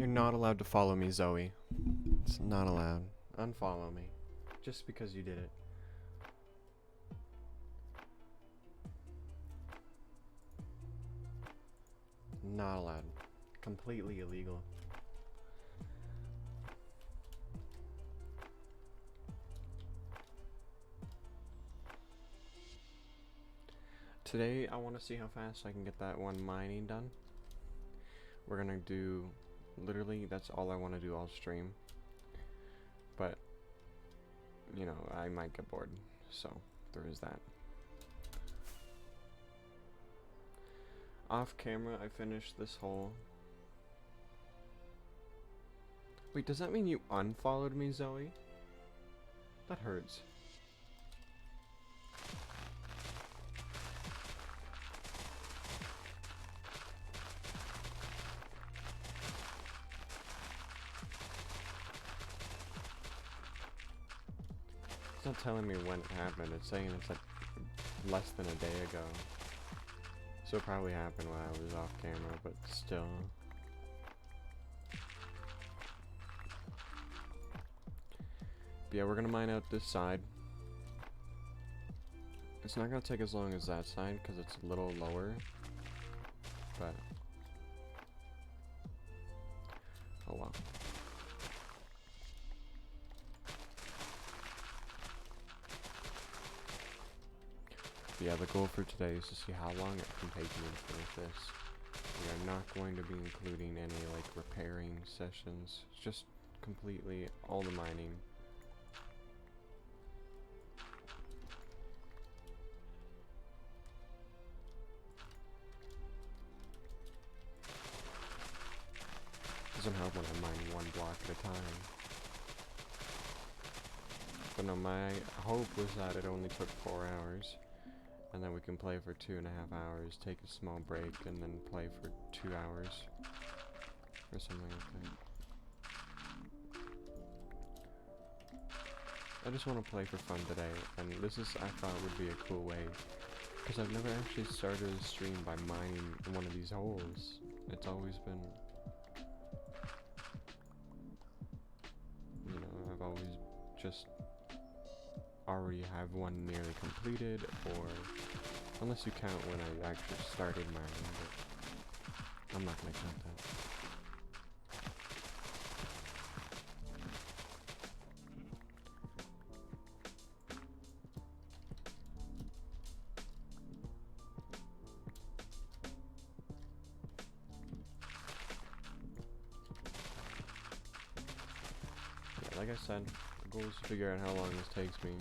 You're not allowed to follow me, Zoe. It's not allowed. Unfollow me. Just because you did it. Not allowed. Completely illegal. Today, I want to see how fast I can get that one mining done. We're gonna do, literally, that's all I want to do all stream. But, you know, I might get bored, so there is that. Off camera, I finished this whole... Wait, does that mean you unfollowed me, Zoe? That hurts. It's not telling me when it happened. It's saying it's like less than a day ago. So it probably happened while I was off camera, but still. But yeah, we're gonna mine out this side. It's not gonna take as long as that side because it's a little lower. But oh well. Yeah, the goal for today is to see how long it can take me to finish this. We are not going to be including any like repairing sessions. It's just completely all the mining. Doesn't help when I mine one block at a time. But no, my hope was that it only took 4 hours. And then we can play for 2.5 hours, take a small break, and then play for 2 hours. Or something like that. I just want to play for fun today, and this is, I thought, would be a cool way. Because I've never actually started a stream by mining one of these holes. It's always been... You know, I've always just... already have one nearly completed, or unless you count when I actually started mining, but I'm not gonna count that. Yeah, like I said, the goal is to figure out how long this takes me.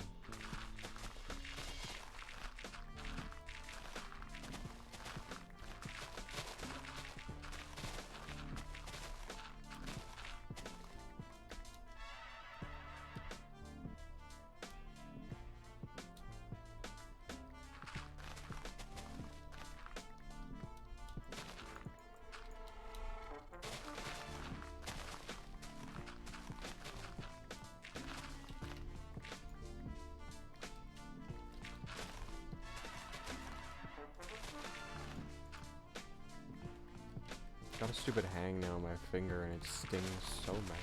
Got a stupid hangnail on my finger and it stings so bad.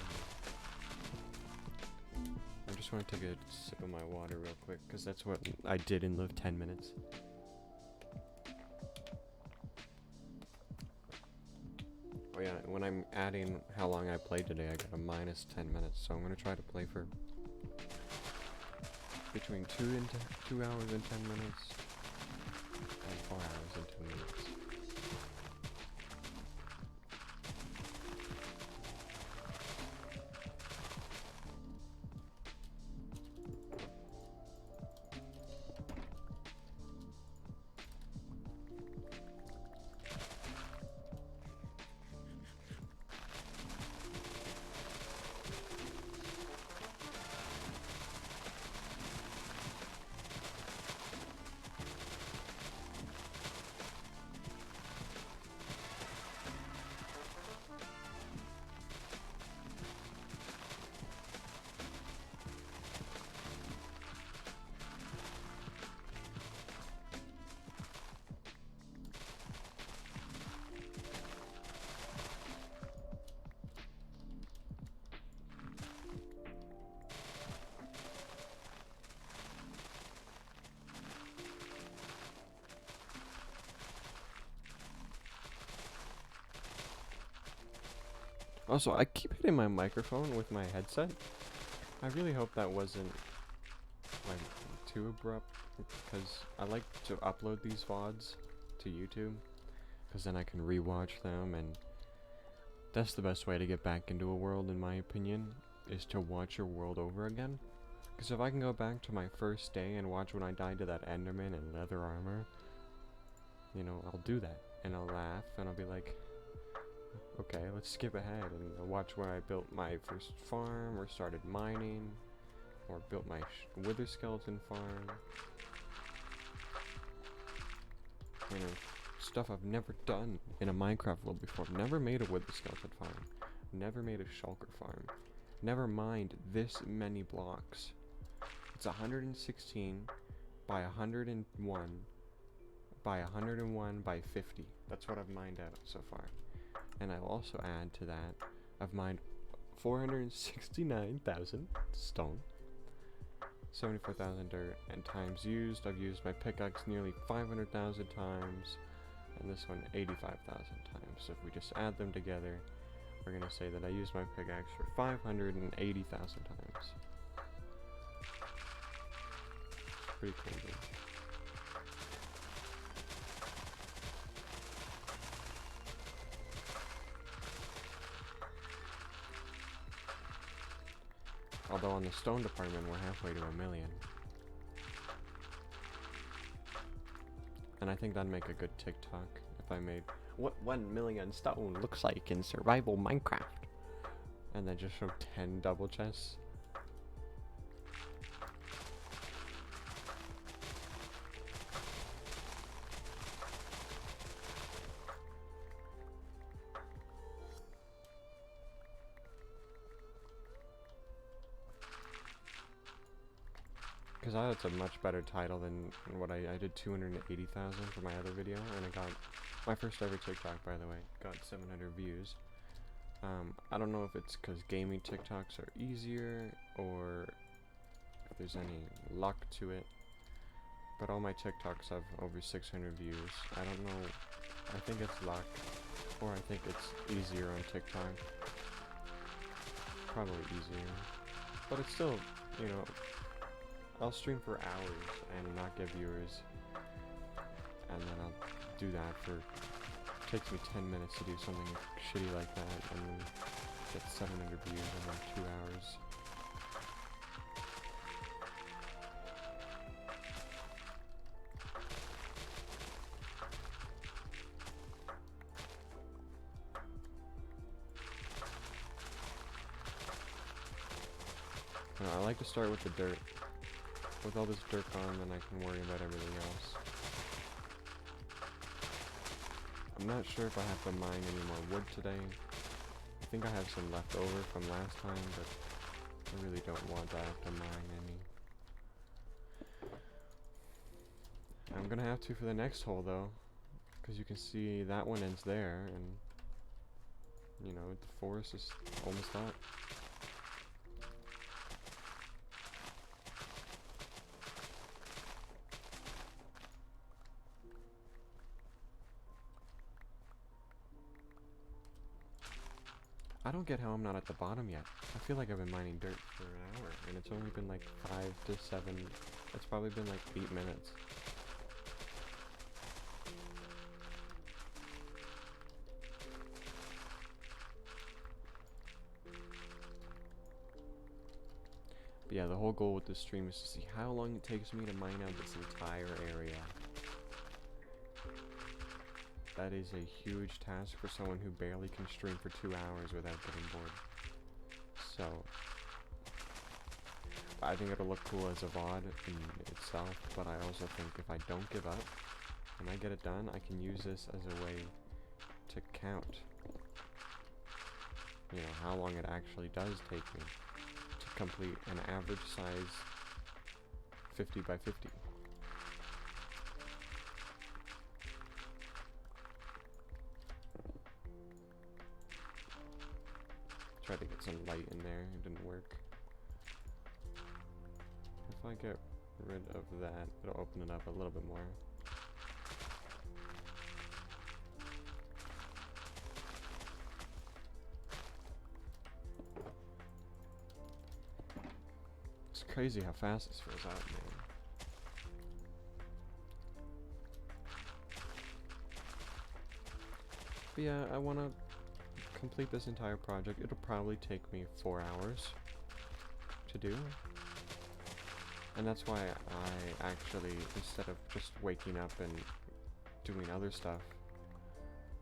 I just want to take a sip of my water real quick, because that's what I did in the 10 minutes. Oh yeah, when I'm adding how long I played today, I got a minus 10 minutes, so I'm going to try to play for between 2 hours and 10 minutes, and 4 hours and 2 minutes. Also, I keep hitting my microphone with my headset. I really hope that wasn't like too abrupt, because I like to upload these VODs to YouTube, because then I can rewatch them, and that's the best way to get back into a world, in my opinion, is to watch your world over again. Because if I can go back to my first day and watch when I died to that Enderman in leather armor, you know, I'll do that, and I'll laugh, and I'll be like, okay, let's skip ahead, and I'll watch where I built my first farm, or started mining, or built my wither skeleton farm. You know, stuff I've never done in a Minecraft world before. Never made a wither skeleton farm. Never made a shulker farm. Never mined this many blocks. It's 116 by 101 by 101 by 50. That's what I've mined out so far. And I'll also add to that, I've mined 469,000 stone, 74,000 dirt, and times used, I've used my pickaxe nearly 500,000 times, and this one 85,000 times. So if we just add them together, we're gonna say that I used my pickaxe for 580,000 times. Pretty cool, dude. Although on the stone department, we're halfway to 1 million. And I think that'd make a good TikTok if I made what 1 million stone looks like in survival Minecraft. And then just show 10 double chests. Because that's a much better title than what I did 280,000 for my other video, and I got my first ever TikTok, by the way, got 700 views. I don't know if it's because gaming TikToks are easier, or if there's any luck to it, but all my TikToks have over 600 views. I don't know, I think it's luck, or I think it's easier on TikTok. Probably easier, but it's still, you know, I'll stream for hours and not get viewers, and then I'll do that for, takes me 10 minutes to do something shitty like that, and then get 700 views in like 2 hours. I like to start with the dirt. With all this dirt gone, then I can worry about everything else. I'm not sure if I have to mine any more wood today. I think I have some left over from last time, but I really don't want to have to mine any. I'm gonna have to for the next hole though, because you can see that one ends there, and you know, the forest is almost up. I don't get how I'm not at the bottom yet. I feel like I've been mining dirt for an hour, and it's only been like 5 to 7, it's probably been like 8 minutes. But yeah, the whole goal with this stream is to see how long it takes me to mine out this entire area. That is a huge task for someone who barely can stream for 2 hours without getting bored. So, I think it'll look cool as a VOD in itself, but I also think if I don't give up, and I get it done, I can use this as a way to count, you know, how long it actually does take me to complete an average size 50 by 50. Tried to get some light in there, it didn't work. If I get rid of that, it'll open it up a little bit more. It's crazy how fast this fills out, man. But yeah, I want to complete this entire project. It'll probably take me 4 hours to do. And that's why I actually, instead of just waking up and doing other stuff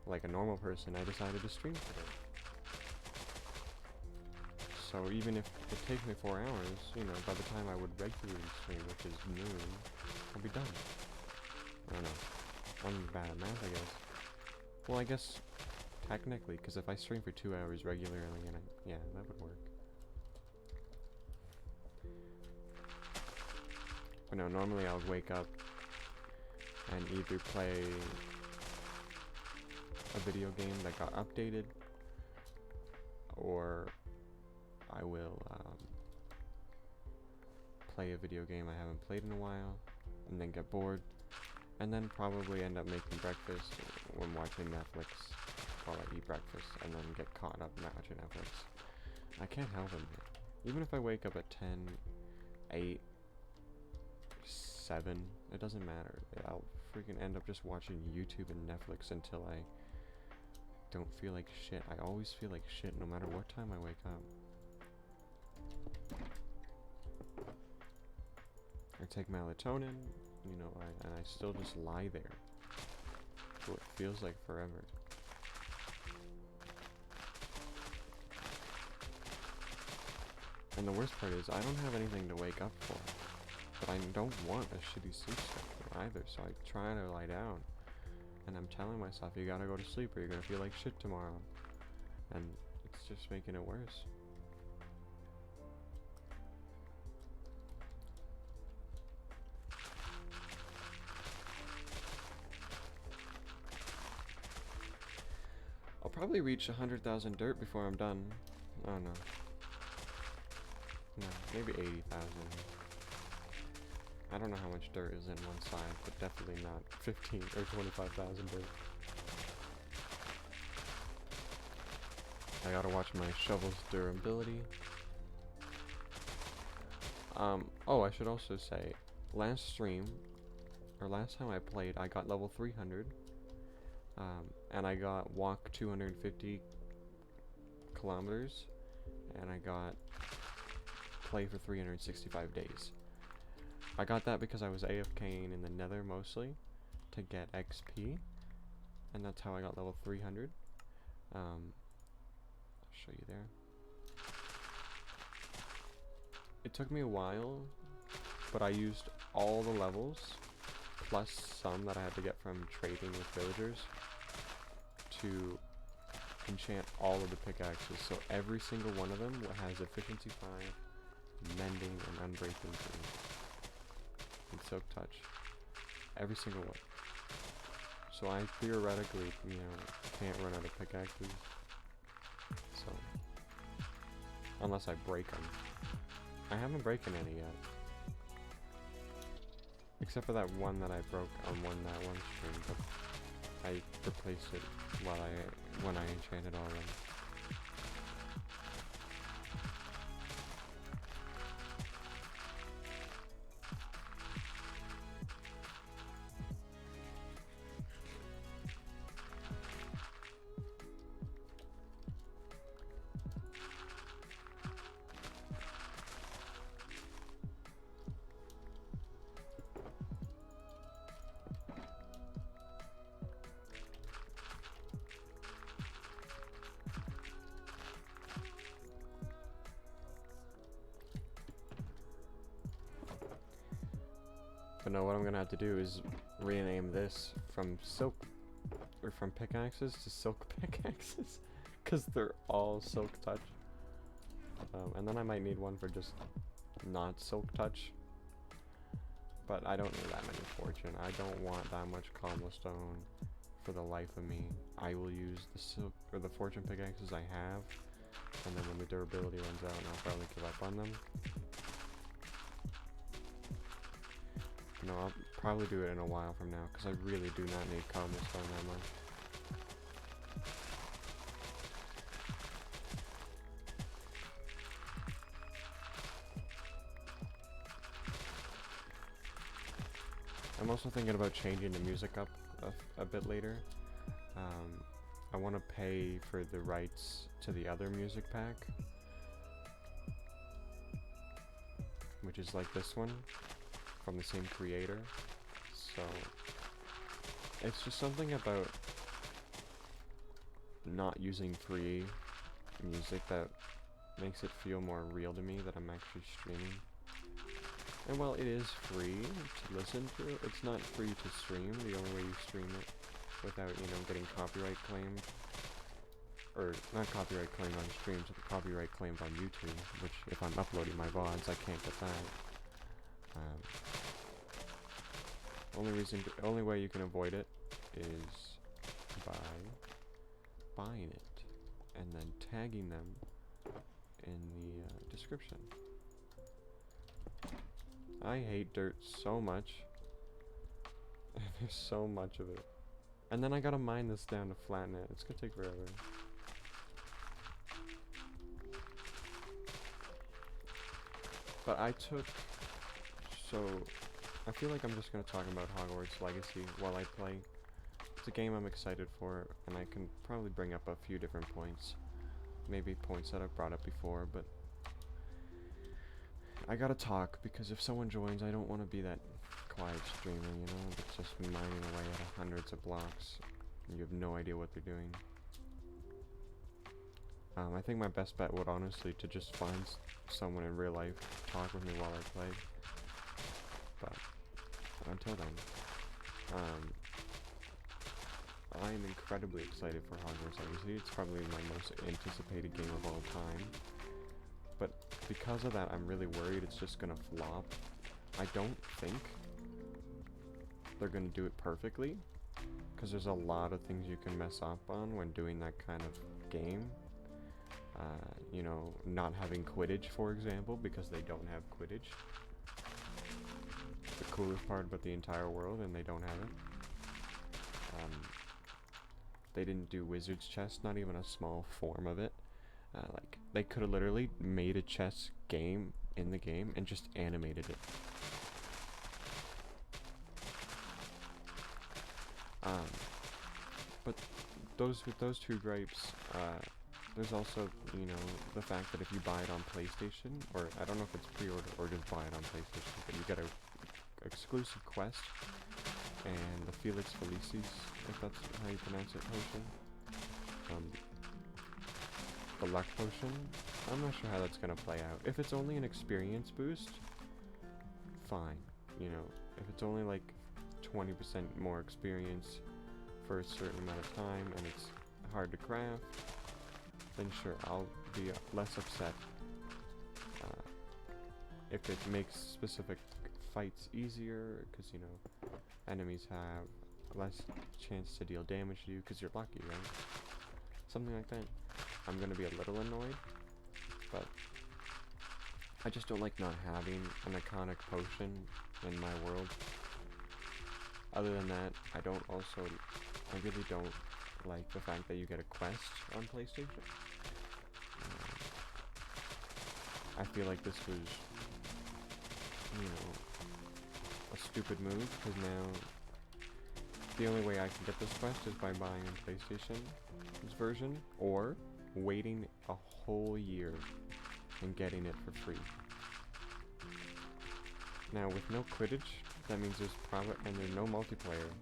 like a normal person, I decided to stream today. So even if it takes me 4 hours, you know, by the time I would regularly stream, which is noon, I'll be done. I don't know. I'm bad at math, I guess. Well, I guess technically, because if I stream for 2 hours regularly, and yeah, that would work. But no, normally I'll wake up and either play a video game that got updated, or I will play a video game I haven't played in a while, and then get bored, and then probably end up making breakfast when watching Netflix while I eat breakfast, and then get caught up watching Netflix. I can't help it, man. Even if I wake up at 10, 8, 7, it doesn't matter. I'll freaking end up just watching YouTube and Netflix until I don't feel like shit. I always feel like shit no matter what time I wake up. I take melatonin, you know, and I still just lie there. So it feels like forever. And the worst part is I don't have anything to wake up for. But I don't want a shitty sleep schedule either, so I try to lie down. And I'm telling myself, you gotta go to sleep or you're gonna feel like shit tomorrow. And it's just making it worse. I'll probably reach 100,000 dirt before I'm done. Oh no. No, maybe 80,000. I don't know how much dirt is in one side, but definitely not 15 or 25,000 dirt. I gotta watch my shovel's durability. Oh, I should also say, last stream, or last time I played, I got level 300, and I got walk 250 kilometers, and I got play for 365 days. I got that because I was AFKing in the nether mostly to get XP, and that's how I got level 300. I'll show you there. It took me a while, but I used all the levels, plus some that I had to get from trading with villagers, to enchant all of the pickaxes. So every single one of them has efficiency 5, mending, and unbreaking 3. And silk touch. Every single one. So I theoretically, you know, can't run out of pickaxes. So, unless I break them. I haven't broken any yet. Except for that one that I broke on that one stream, but I replaced it when I enchanted all of them. But no, what I'm gonna have to do is rename this from silk, or from pickaxes to silk pickaxes, because they're all silk touch. And then I might need one for just not silk touch. But I don't need that many fortune. I don't want that much cobblestone for the life of me. I will use the silk or the fortune pickaxes I have, and then when the durability runs out, I'll probably give up on them. No, I'll probably do it in a while from now, because I really do not need cobblestone that much. I'm also thinking about changing the music up a bit later. I want to pay for the rights to the other music pack, which is like this one from the same creator. So it's just something about not using free music that makes it feel more real to me that I'm actually streaming. And while it is free to listen to, it's not free to stream. The only way you stream it without, you know, getting copyright claimed, or not copyright claimed on streams, but copyright claimed on YouTube, which if I'm uploading my VODs, I can't get that. Only way you can avoid it is by buying it and then tagging them in the description. I hate dirt so much. There's so much of it. And then I gotta mine this down to flatten it. It's gonna take forever. But I feel like I'm just gonna talk about Hogwarts Legacy while I play. It's a game I'm excited for, and I can probably bring up a few different points. Maybe points that I've brought up before, but I gotta talk, because if someone joins, I don't want to be that quiet streamer, you know, that's just mining away at hundreds of blocks, and you have no idea what they're doing. I think my best bet would honestly to just find someone in real life to talk with me while I play. But until then, I am incredibly excited for Hogwarts Legacy. It's probably my most anticipated game of all time. But because of that, I'm really worried it's just gonna flop. I don't think they're gonna do it perfectly, because there's a lot of things you can mess up on when doing that kind of game. You know, not having Quidditch, for example, because they don't have Quidditch. The coolest part about the entire world, and they don't have it. They didn't do Wizard's Chess, not even a small form of it. Like, they could have literally made a chess game in the game and just animated it. But with those two gripes, there's also, you know, the fact that if you buy it on PlayStation, or I don't know if it's pre-order or just buy it on PlayStation, but you get a exclusive quest and the Felix Felicis, if that's how you pronounce it, potion. The luck potion. I'm not sure how that's gonna play out. If it's only an experience boost, fine. You know, if it's only like 20% more experience for a certain amount of time and it's hard to craft, then sure, I'll be less upset. If it makes specific fights easier, because, you know, enemies have less chance to deal damage to you because you're lucky, right? Something like that. I'm gonna be a little annoyed, but I just don't like not having an iconic potion in my world. Other than that, I really don't like the fact that you get a quest on PlayStation. I feel like this was, you know, a stupid move, because now the only way I can get this quest is by buying a PlayStation's version, or waiting a whole year and getting it for free. Now, with no Quidditch, that means there's no multiplayer.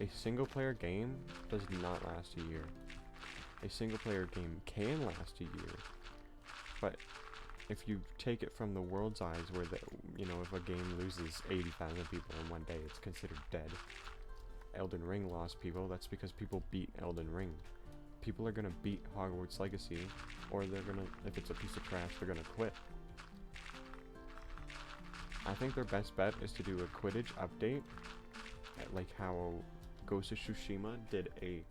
A single player game does not last a year. A single player game can last a year, but if you take it from the world's eyes, where if a game loses 80,000 people in one day, it's considered dead. Elden Ring lost people. That's because people beat Elden Ring. People are gonna beat Hogwarts Legacy, or they're gonna, if it's a piece of trash, they're gonna quit. I think their best bet is to do a Quidditch update, like how Ghost of Tsushima did a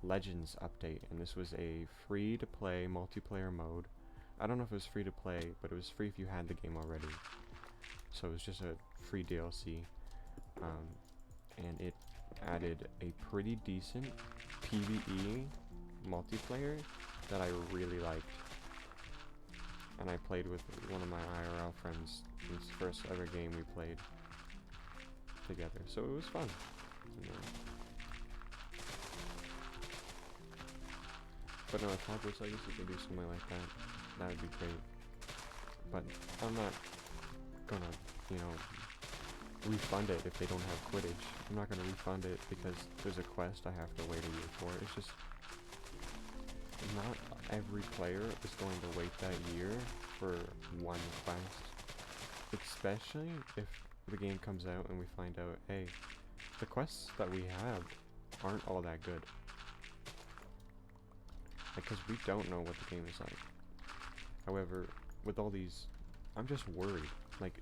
Legends update, and this was a free-to-play multiplayer mode. I don't know if it was free to play, but it was free if you had the game already. So it was just a free DLC, and it added a pretty decent PvE multiplayer that I really liked. And I played with one of my IRL friends. It was the first ever game we played. together. So it was fun. You know. But no, if Hogwarts Legacy could do something like that, that would be great. But I'm not gonna, you know, refund it if they don't have Quidditch. I'm not gonna refund it because there's a quest I have to wait a year for. It's just not every player is going to wait that year for one quest. Especially if the game comes out and we find out, hey, the quests that we have aren't all that good. Because we don't know what the game is like. However, with all these, I'm just worried. Like,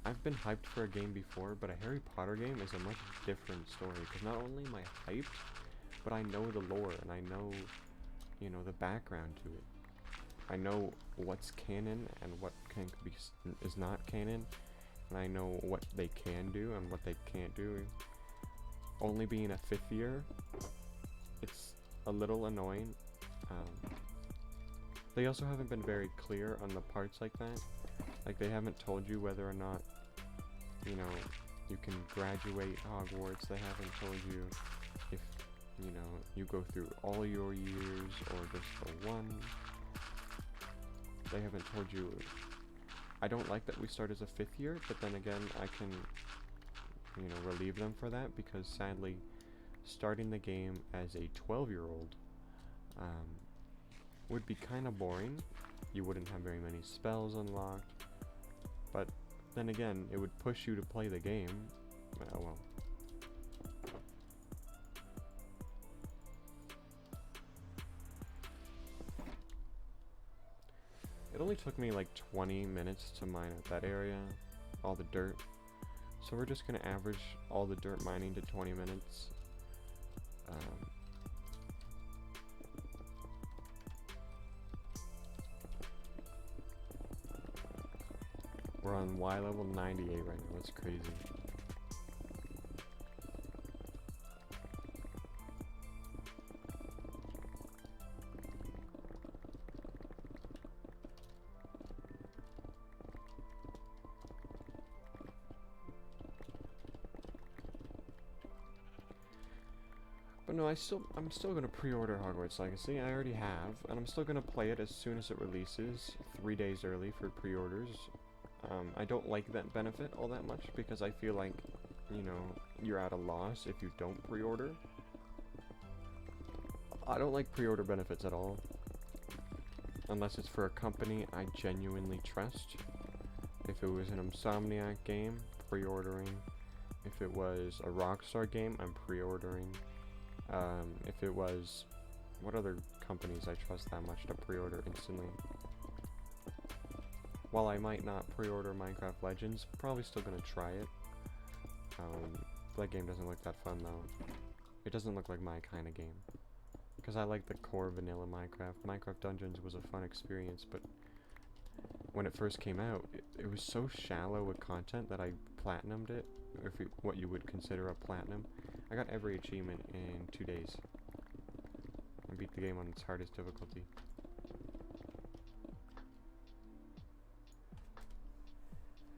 I've been hyped for a game before, but a Harry Potter game is a much different story. Because not only am I hyped, but I know the lore, and I know, you know, the background to it. I know what's canon and what is not canon, and I know what they can do and what they can't do. Only being a 5th year, it's a little annoying. They also haven't been very clear on the parts like that. Like, they haven't told you whether or not, you know, you can graduate Hogwarts. They haven't told you if, you know, you go through all your years or just the one. They haven't told you. I don't like that we start as a 5th year, but then again, I can, you know, relieve them for that, because sadly, starting the game as a 12-year-old would be kind of boring. You wouldn't have very many spells unlocked, but then again, it would push you to play the game. Oh well. It only took me like 20 minutes to mine out that area, all the dirt. So we're just gonna average all the dirt mining to 20 minutes. We're on Y level 98 right now, that's crazy. But no, I'm still gonna pre-order Hogwarts Legacy. I already have, and I'm still gonna play it as soon as it releases, 3 days early for pre-orders. I don't like that benefit all that much, because I feel like, you know, you're at a loss if you don't pre-order. I don't like pre-order benefits at all, unless it's for a company I genuinely trust. If it was an Insomniac game, pre-ordering. If it was a Rockstar game, I'm pre-ordering. If it was, what other companies I trust that much to pre-order instantly? While I might not pre-order Minecraft Legends, probably still gonna try it. That game doesn't look that fun though. It doesn't look like my kind of game. Because I like the core vanilla Minecraft. Minecraft Dungeons was a fun experience, but when it first came out, it was so shallow with content that I platinumed it, or what you would consider a platinum. I got every achievement in 2 days. I beat the game on its hardest difficulty.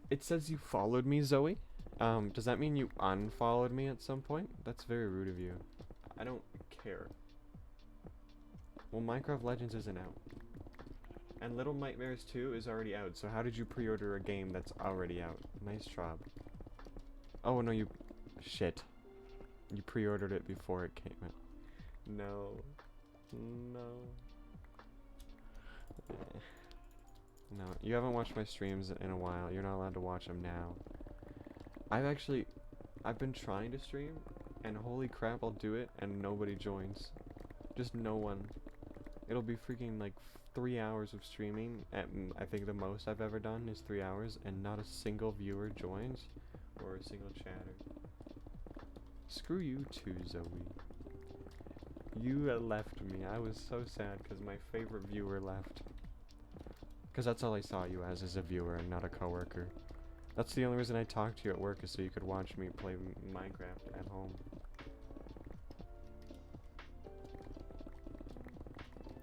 It says you followed me, Zoe. Does that mean you unfollowed me at some point? That's very rude of you. I don't care. Well, Minecraft Legends isn't out. And Little Nightmares 2 is already out, so how did you pre-order a game that's already out? Nice job. Oh, no, you... Shit. You pre-ordered it before it came out. No. No. No, you haven't watched my streams in a while. You're not allowed to watch them now. I've been trying to stream, and holy crap, I'll do it, and nobody joins. Just no one. It'll be freaking like 3 hours of streaming. I think the most I've ever done is 3 hours, and not a single viewer joins, or a single chatter. Screw you too, Zoe. You left me. I was so sad because my favorite viewer left. Because that's all I saw you as a viewer and not a coworker. That's the only reason I talked to you at work, is so you could watch me play Minecraft at home.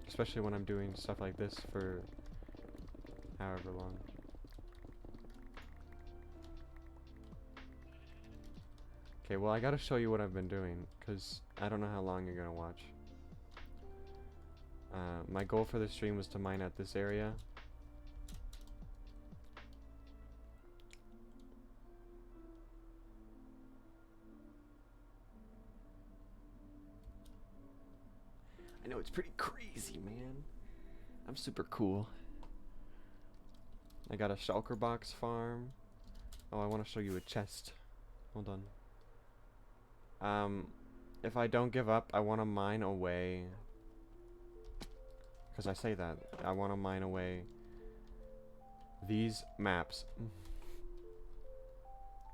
Especially when I'm doing stuff like this for however long. Okay, well I gotta show you what I've been doing, because I don't know how long you're gonna watch. My goal for the stream was to mine out this area. I know, it's pretty crazy, man. I'm super cool. I got a shulker box farm. Oh, I want to show you a chest. Hold on. If I don't give up, I want to mine away. Because I say that. I want to mine away these maps.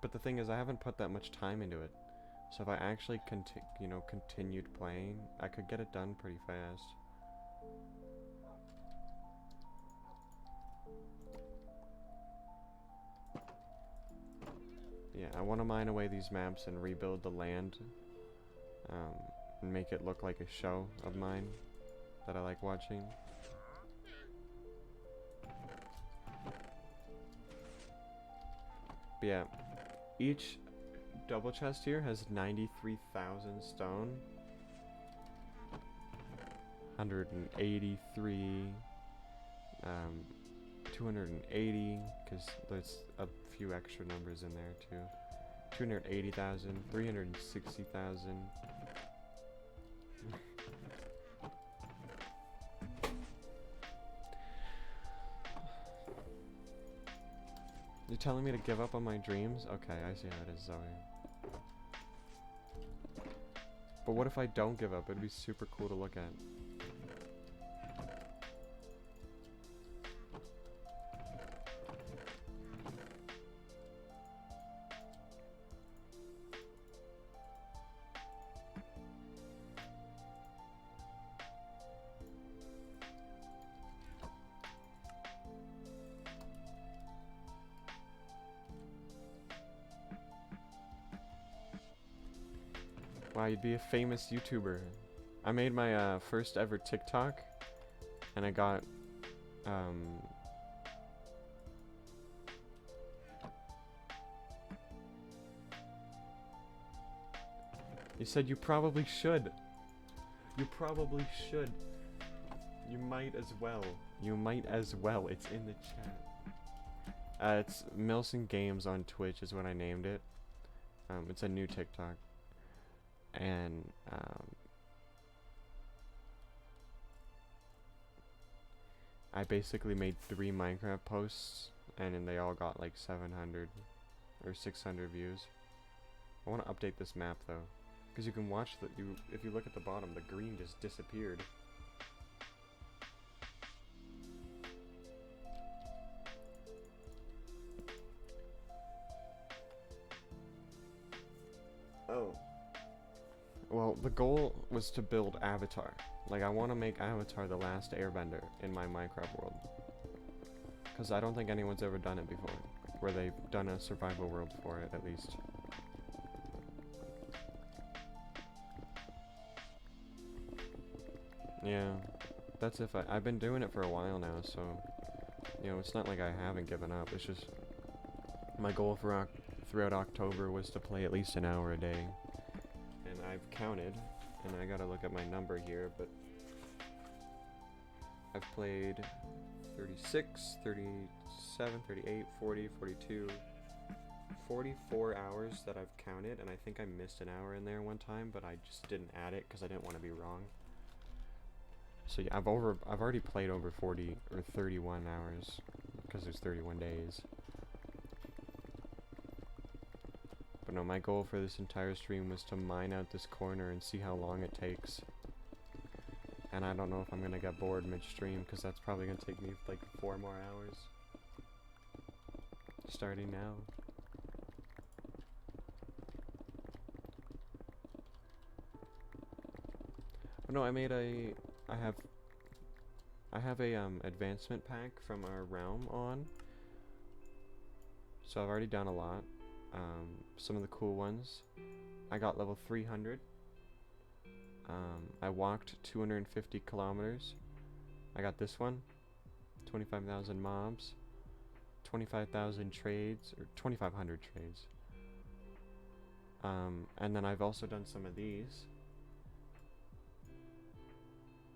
But the thing is, I haven't put that much time into it. So if I actually continued playing, I could get it done pretty fast. Yeah, I want to mine away these maps and rebuild the land. And make it look like a show of mine that I like watching. But yeah, each double chest here has 93,000 stone. 183, 280, because there's a few extra numbers in there too. 280,000, 360,000. You're telling me to give up on my dreams? Okay, I see how it is, Zoe. But what if I don't give up? It'd be super cool to look at. Wow, you'd be a famous YouTuber. I made my first ever TikTok, and I got You said you probably should. You probably should. You might as well. You might as well. It's in the chat. It's Milson Games on Twitch is what I named it. It's a new TikTok. And I basically made 3 Minecraft posts, and then they all got like 700 or 600 views. I want to update this map though, because you can watch if you look at the bottom, the green just disappeared. Oh. Well, the goal was to build Avatar. Like, I want to make Avatar the last airbender in my Minecraft world. Because I don't think anyone's ever done it before. Where they've done a survival world for it, at least. Yeah. That's if I've been doing it for a while now, so... You know, it's not like I haven't given up. It's just... My goal for throughout October was to play at least an hour a day. And I've counted, and I gotta look at my number here, but I've played 36, 37, 38, 40, 42, 44 hours that I've counted, and I think I missed an hour in there one time, but I just didn't add it because I didn't want to be wrong. So yeah, I've already played over 40 or 31 hours because there's 31 days. But no, my goal for this entire stream was to mine out this corner and see how long it takes. And I don't know if I'm gonna get bored mid-stream, because that's probably gonna take me like 4 more hours. Starting now. But no, I have a advancement pack from our realm on. So I've already done a lot. Some of the cool ones. I got level 300. I walked 250 kilometers. I got this one. 25,000 mobs. 25,000 trades, or 2,500 trades. And then I've also done some of these.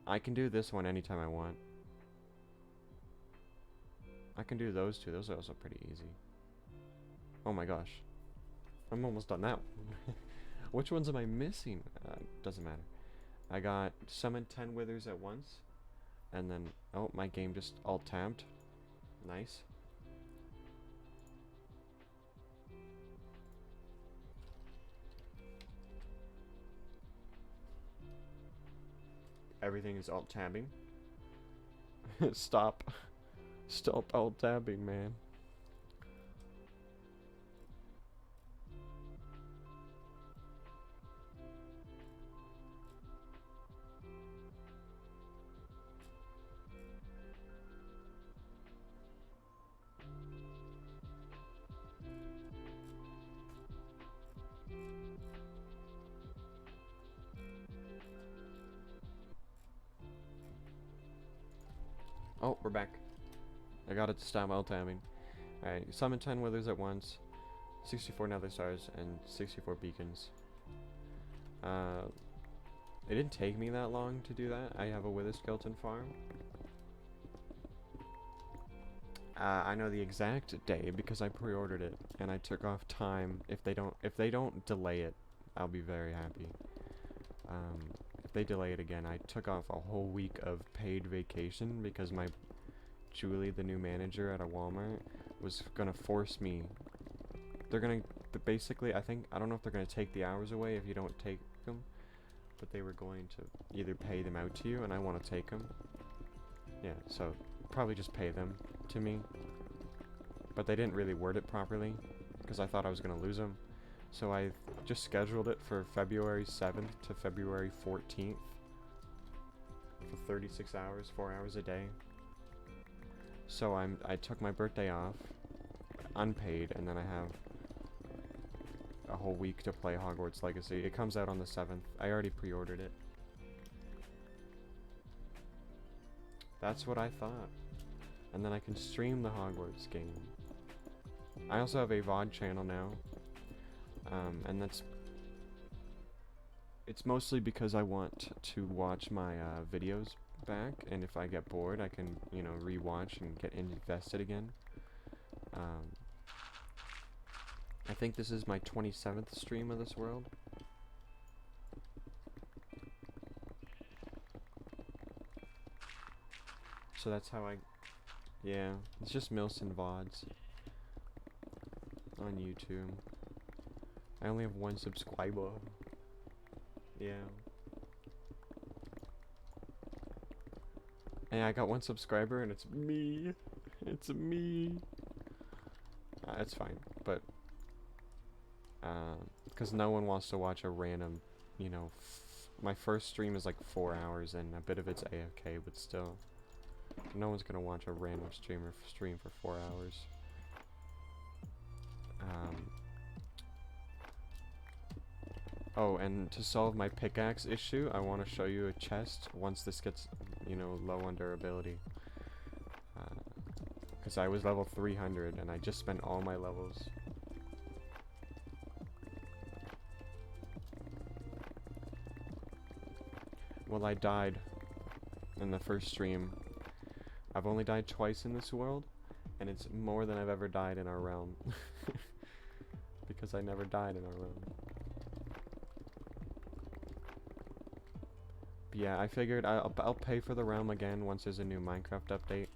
I can do this one anytime I want. I can do those two. Those are also pretty easy. Oh my gosh. I'm almost done that one. Which ones am I missing? Doesn't matter. I got summon 10 withers at once. And then, oh, my game just alt-tabbed. Nice. Everything is alt-tabbing. Stop. Stop alt-tabbing, man. Oh, we're back. I got it to stop alt-tabbing. Alright, summon 10 withers at once, 64 nether stars, and 64 beacons. It didn't take me that long to do that. I have a wither skeleton farm. I know the exact day because I pre-ordered it, and I took off time. If they don't delay it, I'll be very happy. If they delay it again, I took off a whole week of paid vacation because my Julie, the new manager at a Walmart, was gonna force me. They're gonna basically, I don't know if they're gonna take the hours away if you don't take them, but they were going to either pay them out to you, and I want to take them. Yeah, so probably just pay them to me. But they didn't really word it properly because I thought I was gonna lose them. So I just scheduled it for February 7th to February 14th for 36 hours, 4 hours a day. So I took my birthday off, unpaid, and then I have a whole week to play Hogwarts Legacy. It comes out on the 7th. I already pre-ordered it. That's what I thought. And then I can stream the Hogwarts game. I also have a VOD channel now. And it's mostly because I want to watch my videos back, and if I get bored I can, you know, rewatch and get invested again. I think this is my 27th stream of this world. So that's how yeah, it's just Milson VODs on YouTube. I only have 1 subscriber. Yeah. And I got 1 subscriber and it's me. It's me. It's fine, but because no one wants to watch a random, you know, my first stream is like 4 hours and a bit of it's AFK, but still, no one's gonna watch a random streamer stream for 4 hours. Oh, and to solve my pickaxe issue, I want to show you a chest once this gets, you know, low on durability. Because I was level 300 and I just spent all my levels. Well, I died in the first stream. I've only died twice in this world, and it's more than I've ever died in our realm. Because I never died in our realm. But yeah, I figured I'll pay for the realm again once there's a new Minecraft update.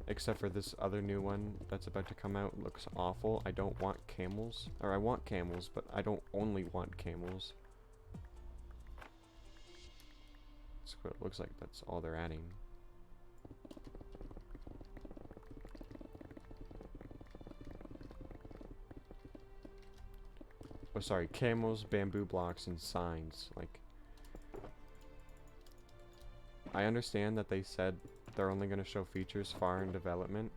Except for this other new one that's about to come out. Looks awful. I don't want camels. Or I want camels, but I don't only want camels. That's what it looks like. That's all they're adding. Oh, sorry. Camels, bamboo blocks, and signs. Like, I understand that they said they're only going to show features far in development,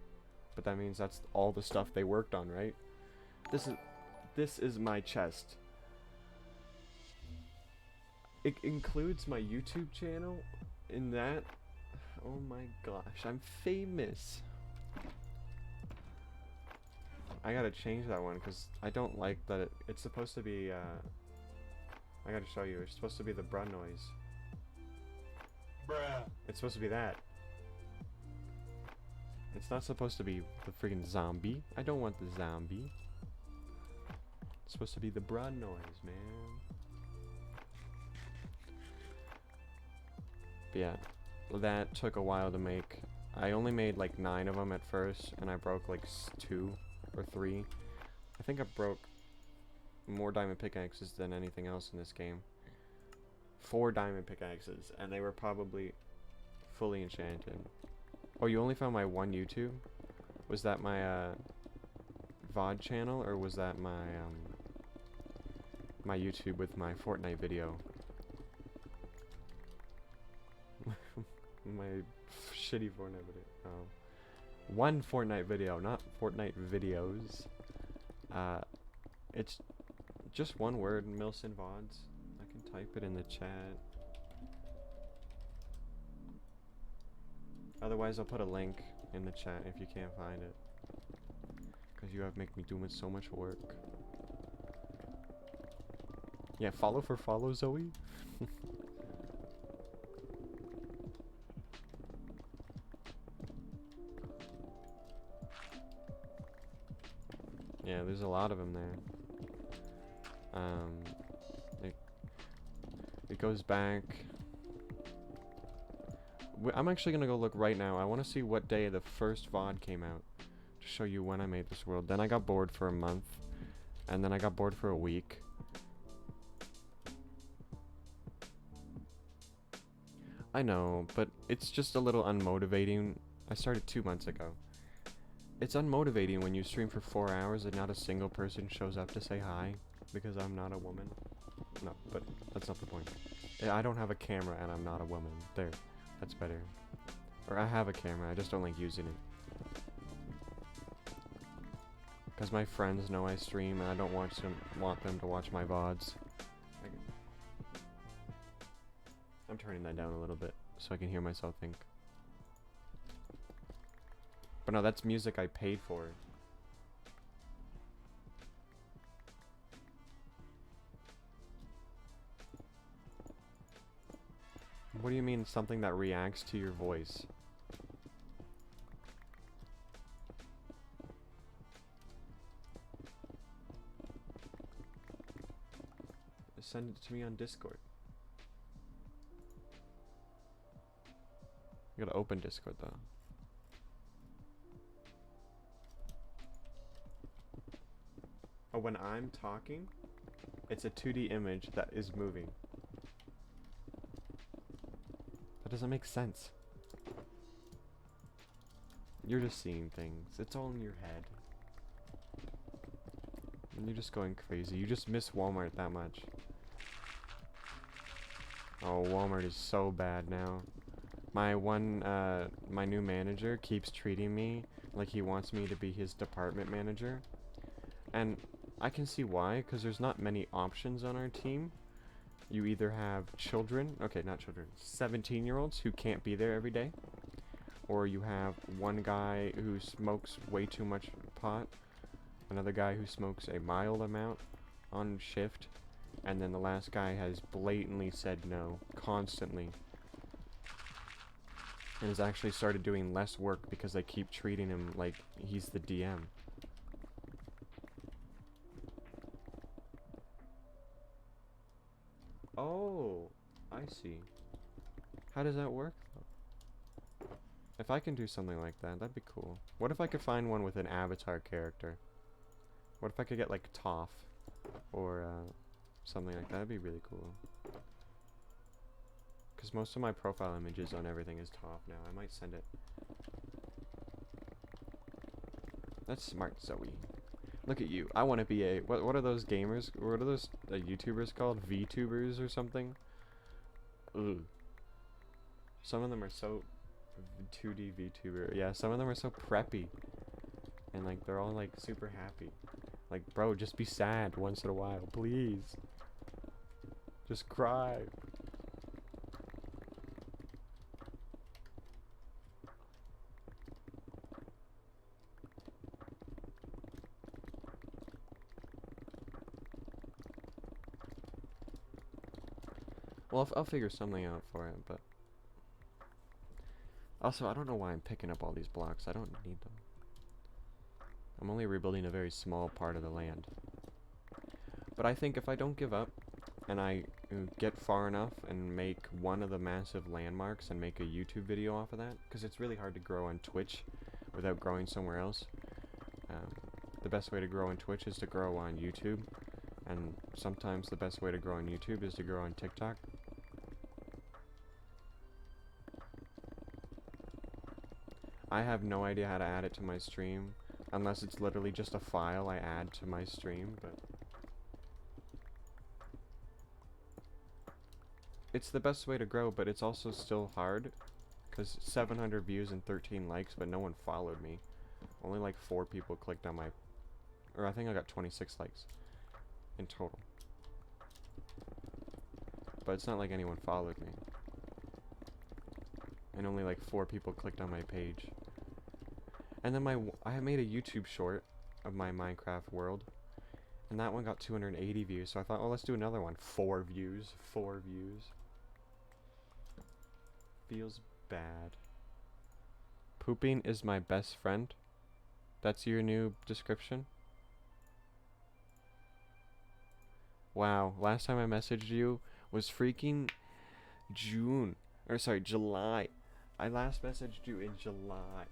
but that means that's all the stuff they worked on, right? This is my chest. It includes my YouTube channel in that. Oh my gosh, I'm famous. I gotta change that one because I don't like that it's supposed to be, I gotta show you. It's supposed to be the bruh noise. Bruh. It's supposed to be that. It's not supposed to be the freaking zombie. I don't want the zombie. It's supposed to be the bruh noise, man. But yeah, that took a while to make. I only made like 9 of them at first, and I broke like 2 or 3. I think I broke more diamond pickaxes than anything else in this game. 4 diamond pickaxes, and they were probably fully enchanted. Oh, you only found my one YouTube? Was that my VOD channel, or was that my my YouTube with my Fortnite video? My shitty Fortnite video. Oh. One Fortnite video, not Fortnite videos. It's just one word, Milson VODs. I can type it in the chat. Otherwise, I'll put a link in the chat if you can't find it. Because you have make me doing so much work. Yeah, follow for follow, Zoe. Yeah, there's a lot of them there. It goes back. I'm actually gonna go look right now. I want to see what day the first VOD came out to show you when I made this world. Then I got bored for a month, and then I got bored for a week. I know, but it's just a little unmotivating. I started 2 months ago. It's unmotivating when you stream for 4 hours and not a single person shows up to say hi because I'm not a woman. No, but that's not the point. I don't have a camera and I'm not a woman. There, that's better. Or I have a camera, I just don't like using it. Because my friends know I stream and I don't want them to watch my VODs. I'm turning that down a little bit so I can hear myself think. But no, that's music I paid for. What do you mean something that reacts to your voice? Send it to me on Discord. You gotta open Discord though. Oh, when I'm talking, it's a 2D image that is moving. That doesn't make sense. You're just seeing things. It's all in your head. And you're just going crazy. You just miss Walmart that much. Oh, Walmart is so bad now. My new manager keeps treating me like he wants me to be his department manager. And I can see why, because there's not many options on our team. You either have children, okay, not children, 17-year-olds who can't be there every day. Or you have one guy who smokes way too much pot, another guy who smokes a mild amount on shift, and then the last guy has blatantly said no, constantly. And has actually started doing less work because they keep treating him like he's the DM. Oh, I see. How does that work, though? If I can do something like that, that'd be cool. What if I could find one with an avatar character? What if I could get, like, Toph? Or, something like that? That'd be really cool. Because most of my profile images on everything is Toph now. I might send it. That's smart, Zoe. Look at you. I want to be a... What are those gamers? What are those YouTubers called? VTubers or something? Ugh. Some of them are so... 2D VTuber. Yeah, some of them are so preppy. And, like, they're all, like, super happy. Like, bro, just be sad once in a while, please. Just cry. Well, I'll figure something out for it, but also I don't know why I'm picking up all these blocks. I don't need them. I'm only rebuilding a very small part of the land. But I think if I don't give up and I get far enough and make one of the massive landmarks and make a YouTube video off of that, because it's really hard to grow on Twitch without growing somewhere else. The best way to grow on Twitch is to grow on YouTube, and sometimes the best way to grow on YouTube is to grow on TikTok. I have no idea how to add it to my stream, unless it's literally just a file I add to my stream, but it's the best way to grow, but it's also still hard, because 700 views and 13 likes, but no one followed me. Only like 4 people clicked on my, or I think I got 26 likes in total. But it's not like anyone followed me. And only like 4 people clicked on my page. And then I made a YouTube short of my Minecraft world, and that one got 280 views, so I thought, oh, let's do another one. 4 views. 4 views. Feels bad. Pooping is my best friend. That's your new description? Wow, last time I messaged you was freaking June. Or sorry, July. I last messaged you in July.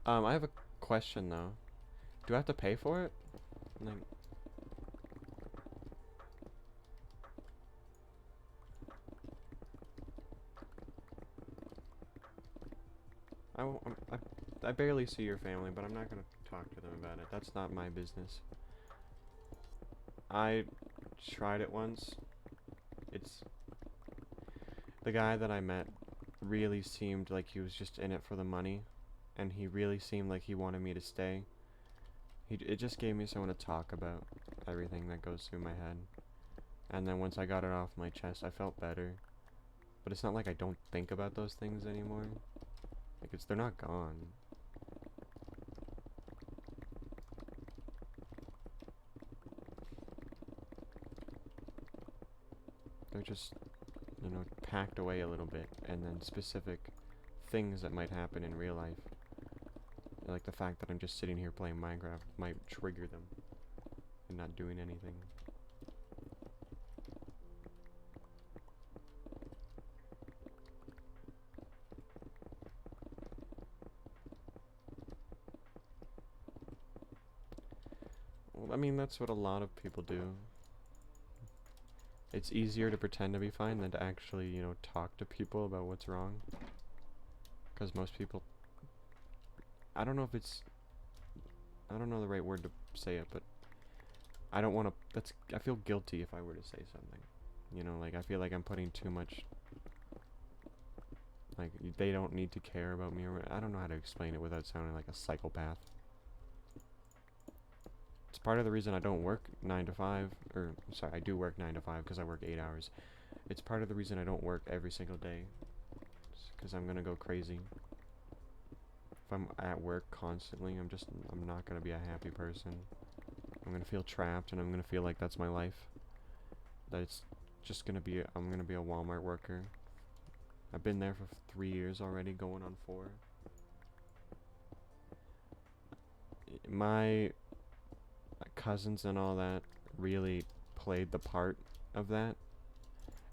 I have a question though. Do I have to pay for it? Like, I barely see your family, but I'm not gonna talk to them about it. That's not my business. I tried it once. It's the guy that I met really seemed like he was just in it for the money, and he really seemed like he wanted me to stay. It just gave me someone to talk about everything that goes through my head. And then once I got it off my chest, I felt better. But it's not like I don't think about those things anymore. Like, they're not gone. They're just, you know, packed away a little bit, and then specific things that might happen in real life, like the fact that I'm just sitting here playing Minecraft, might trigger them and not doing anything. Well, I mean, that's what a lot of people do. It's easier to pretend to be fine than to actually, you know, talk to people about what's wrong. Because most people, I don't know if it's, I don't know the right word to say it, but I don't want to, I feel guilty if I were to say something. You know, like, I feel like I'm putting too much, like, they don't need to care about me, or I don't know how to explain it without sounding like a psychopath. It's part of the reason I don't work 9 to 5, or, sorry, I do work 9 to 5 because I work 8 hours. It's part of the reason I don't work every single day, because I'm gonna go crazy. If I'm at work constantly, I'm not gonna be a happy person. I'm gonna feel trapped, and I'm gonna feel like that's my life. That it's just gonna be, I'm gonna be a Walmart worker. I've been there for 3 years already, going on 4. My cousins and all that really played the part of that,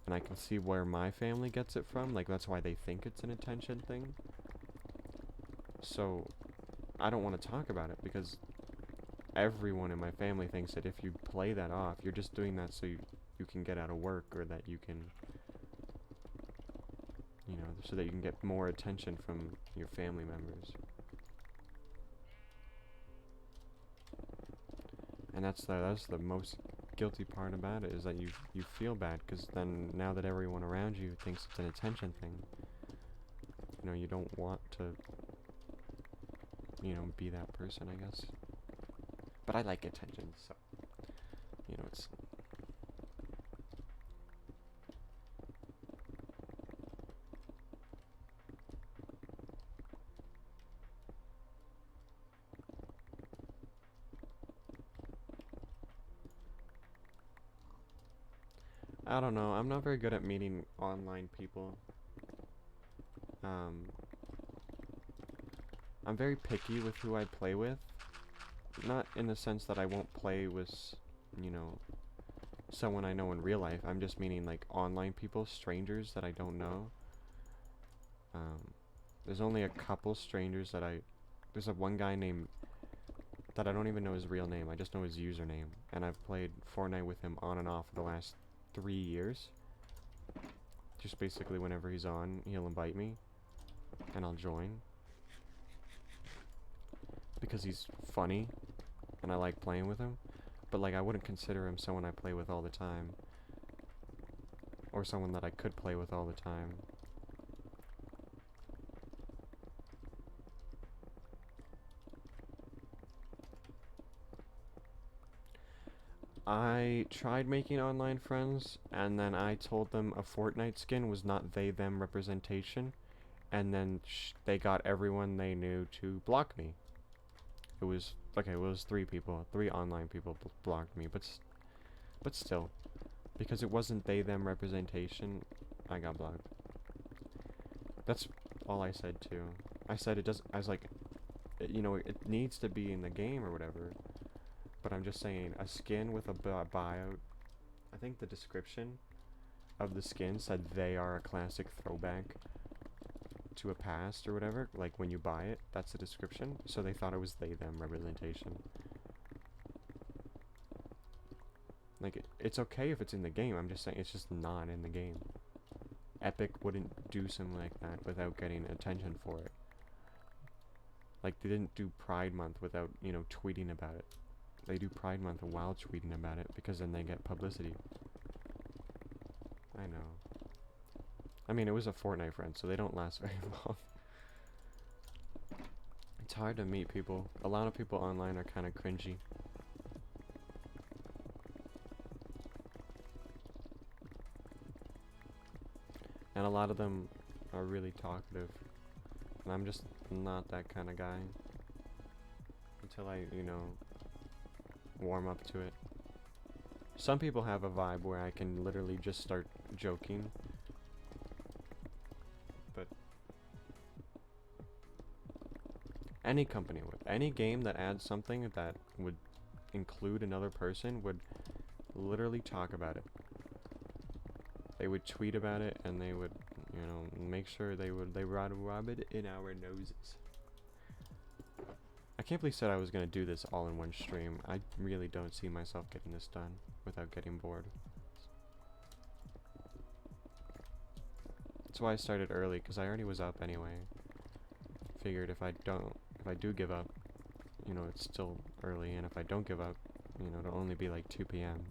and I can see where my family gets it from. Like, that's why they think it's an attention thing. So I don't want to talk about it, because everyone in my family thinks that if you play that off, you're just doing that so you can get out of work, or that you can, you know, so that you can get more attention from your family members. And that's the most guilty part about it is that you feel bad, because then now that everyone around you thinks it's an attention thing, you know, you don't want to, you know, be that person, I guess. But I like attention, so, you know, it's... I don't know, I'm not very good at meeting online people. I'm very picky with who I play with. Not in the sense that I won't play with, you know, someone I know in real life. I'm just meaning like online people, strangers that I don't know. There's only a couple strangers that there's a one guy named, that I don't even know his real name, I just know his username. And I've played Fortnite with him on and off for the last 3 years. Just basically whenever he's on, he'll invite me, and I'll join. Because he's funny, and I like playing with him. But like, I wouldn't consider him someone I play with all the time. Or someone that I could play with all the time. I tried making online friends, and then I told them a Fortnite skin was not they-them representation, and then they got everyone they knew to block me. It was, okay, it was 3 people, 3 online people blocked me, but still, because it wasn't they-them representation, I got blocked. That's all I said too. I said it doesn't, I was like, you know, it needs to be in the game or whatever. But I'm just saying, a skin with a bio, I think the description of the skin said they are a classic throwback to a past or whatever, like when you buy it, that's the description, so they thought it was they-them representation. Like, it's okay if it's in the game, I'm just saying it's just not in the game. Epic wouldn't do something like that without getting attention for it. Like, they didn't do Pride Month without, you know, tweeting about it. They do Pride Month while tweeting about it, because then they get publicity. I know. I mean, it was a Fortnite friend, so they don't last very long. It's hard to meet people. A lot of people online are kind of cringy. And a lot of them are really talkative. And I'm just not that kind of guy. Until I, you know, warm up to it. Some people have a vibe where I can literally just start joking. But any company would. Any game that adds something that would include another person would literally talk about it. They would tweet about it, and they would, you know, make sure they rub it in our noses. I can't believe I said I was going to do this all in one stream. I really don't see myself getting this done without getting bored. That's why I started early, because I already was up anyway. Figured if I do give up, you know, it's still early, and if I don't give up, you know, it'll only be like 2 p.m.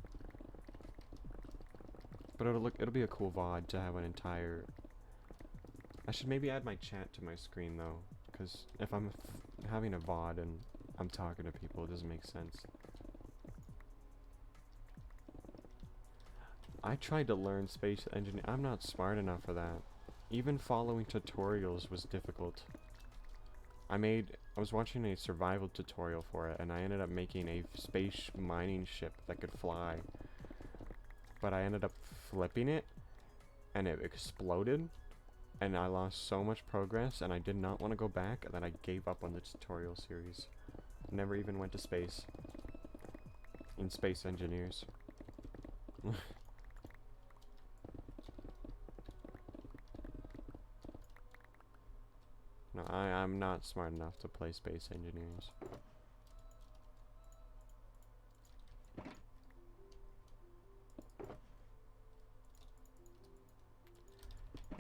But it'll be a cool VOD to have an entire... I should maybe add my chat to my screen though, because if I'm having a VOD and I'm talking to people, it doesn't make sense. I tried to learn space engineering. I'm not smart enough for that. Even following tutorials was difficult. I was watching a survival tutorial for it, and I ended up making a space mining ship that could fly. But I ended up flipping it, and it exploded, and I lost so much progress, and I did not want to go back, and then I gave up on the tutorial series. Never even went to space. In Space Engineers. No, I'm not smart enough to play Space Engineers.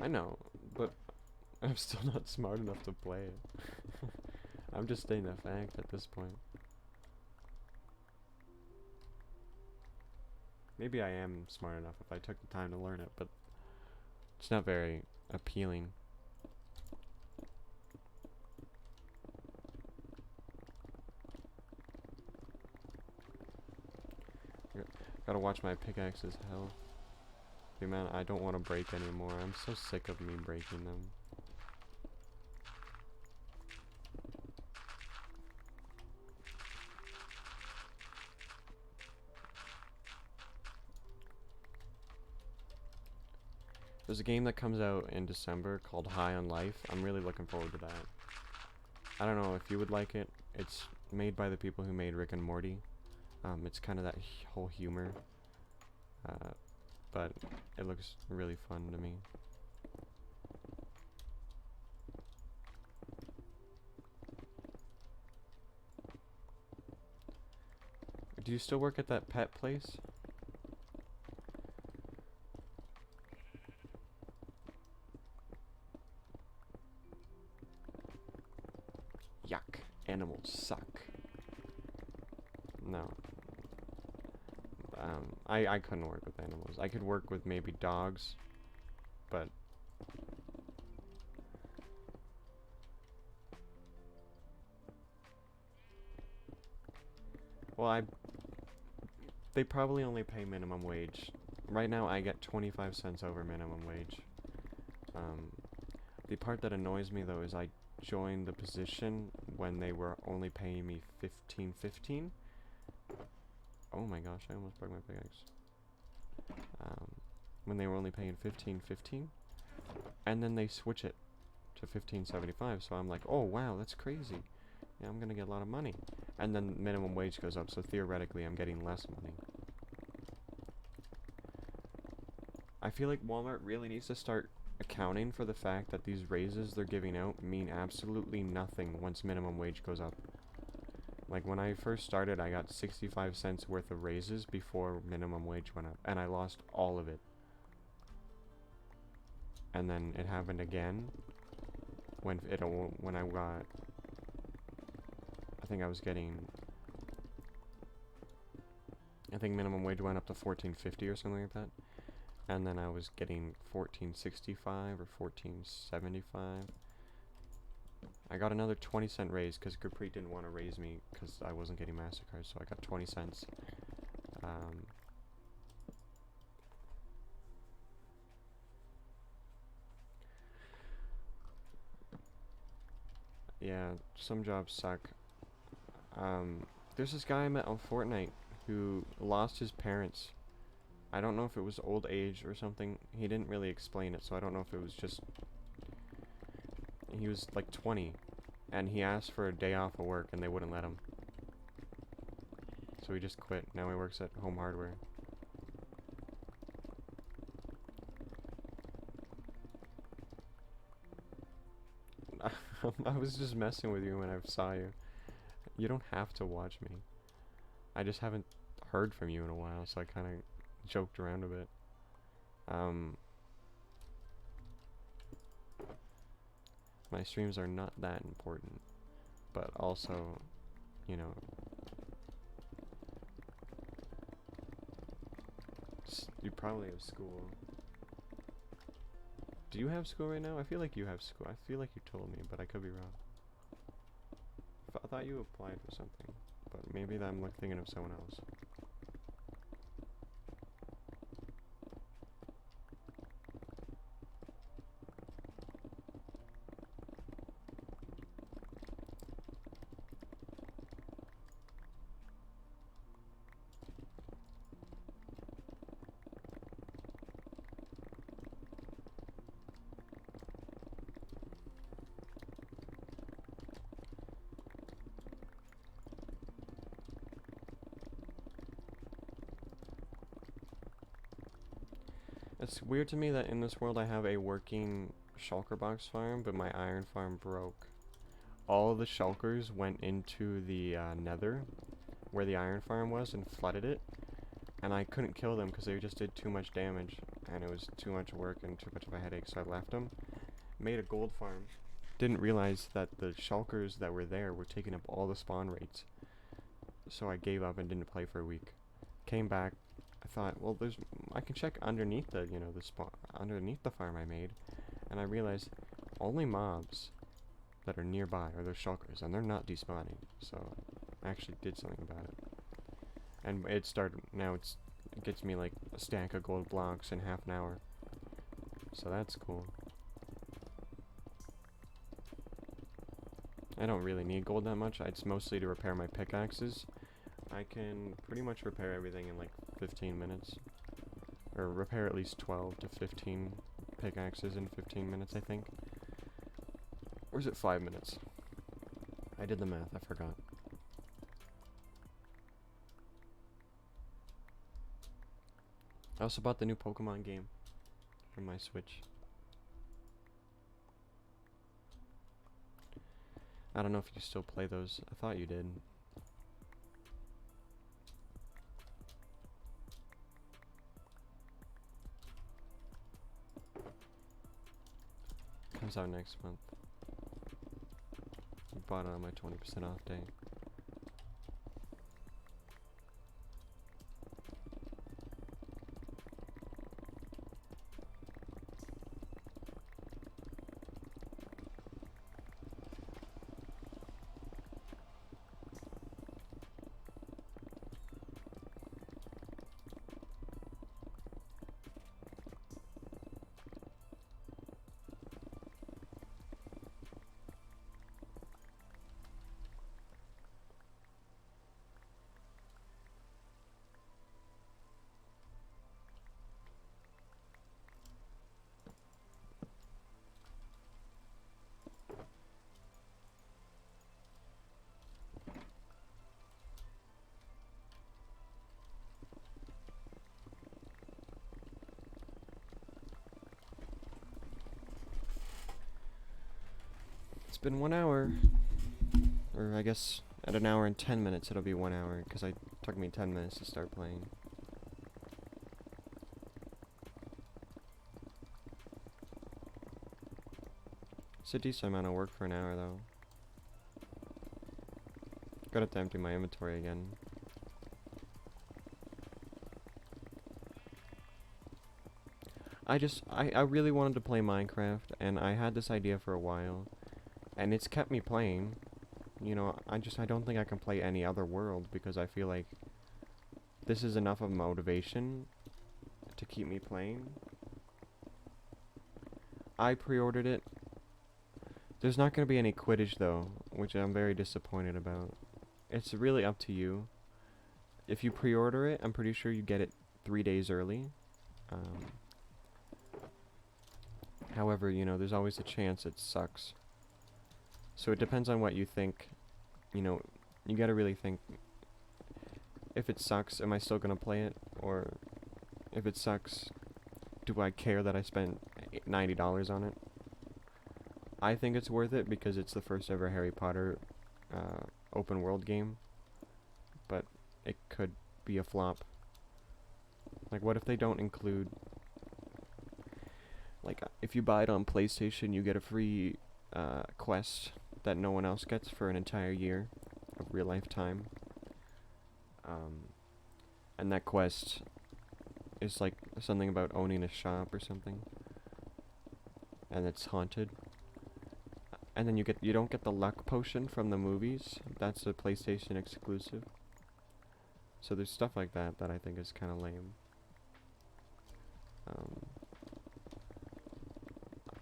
I know, but I'm still not smart enough to play it. I'm just stating a fact at this point. Maybe I am smart enough if I took the time to learn it, but it's not very appealing. Gotta watch my pickaxes, hell. Hey man, I don't want to break anymore. I'm so sick of me breaking them. There's a game that comes out in December called High on Life. I'm really looking forward to that. I don't know if you would like it. It's made by the people who made Rick and Morty. It's kind of that whole humor. But it looks really fun to me. Do you still work at that pet place? Yuck. Animals suck. No. I couldn't work with animals. I could work with maybe dogs, but well, they probably only pay minimum wage. Right now I get 25 cents over minimum wage. The part that annoys me though is I joined the position when they were only paying me 15.15. Oh my gosh, I almost broke my pickaxe. When they were only paying 15.15, and then they switch it to 15.75. So I'm like, oh wow, that's crazy. Yeah, I'm gonna get a lot of money. And then minimum wage goes up, so theoretically I'm getting less money. I feel like Walmart really needs to start accounting for the fact that these raises they're giving out mean absolutely nothing once minimum wage goes up. Like when I first started, I got 65 cents worth of raises before minimum wage went up, and I lost all of it. And then it happened again when I got, I think minimum wage went up to 14.50 or something like that. And then I was getting 14.65 or 14.75. I got another 20-cent raise because Capri didn't want to raise me because I wasn't getting MasterCard, so I got 20 cents. Yeah, some jobs suck. There's this guy I met on Fortnite who lost his parents. I don't know if it was old age or something. He didn't really explain it, so I don't know if it was just... He was like 20, and he asked for a day off of work, and they wouldn't let him. So he just quit. Now he works at Home Hardware. I was just messing with you when I saw you. You don't have to watch me. I just haven't heard from you in a while, so I kind of joked around a bit. My streams are not that important, but also, you know, you probably have school. Do you have school right now? I feel like you have school. I feel like you told me, but I could be wrong. I thought you applied for something, but maybe I'm thinking of someone else. It's weird to me that in this world I have a working shulker box farm, but my iron farm broke. All of the shulkers went into the nether, where the iron farm was, and flooded it. And I couldn't kill them because they just did too much damage, and it was too much work and too much of a headache, so I left them. Made a gold farm. Didn't realize that the shulkers that were there were taking up all the spawn rates. So I gave up and didn't play for a week. Came back, I thought, well, I can check underneath the, you know, underneath the farm I made, and I realized only mobs that are nearby are those shulkers, and they're not despawning. So I actually did something about it, and it gets me like a stack of gold blocks in half an hour. So that's cool. I don't really need gold that much. It's mostly to repair my pickaxes. I can pretty much repair everything in like 15 minutes. Or repair at least 12 to 15 pickaxes in 15 minutes, I think. Or is it 5 minutes? I did the math, I forgot. I also bought the new Pokemon game for my Switch. I don't know if you still play those. I thought you did. Comes out next month. I bought it on my 20% off day. It's been 1 hour. Or I guess at an hour and 10 minutes it'll be 1 hour, because it took me 10 minutes to start playing. It's a decent amount of work for an hour though. Gotta have to empty my inventory again. I really wanted to play Minecraft, and I had this idea for a while, and it's kept me playing. You know, I don't think I can play any other world, because I feel like this is enough of motivation to keep me playing. I pre-ordered it. There's not going to be any Quidditch though, which I'm very disappointed about. It's really up to you. If you pre-order it, I'm pretty sure you get it 3 days early. However, you know, there's always a chance it sucks. So it depends on what you think. You know, you gotta really think, if it sucks, am I still gonna play it? Or if it sucks, do I care that I spent $90 on it? I think it's worth it because it's the first ever Harry Potter open world game. But it could be a flop. Like, what if they don't include... Like, if you buy it on PlayStation, you get a free quest that no one else gets for an entire year of real life time. And that quest is like something about owning a shop or something. And it's haunted. And then you don't get the luck potion from the movies. That's a PlayStation exclusive. So there's stuff like that that I think is kind of lame.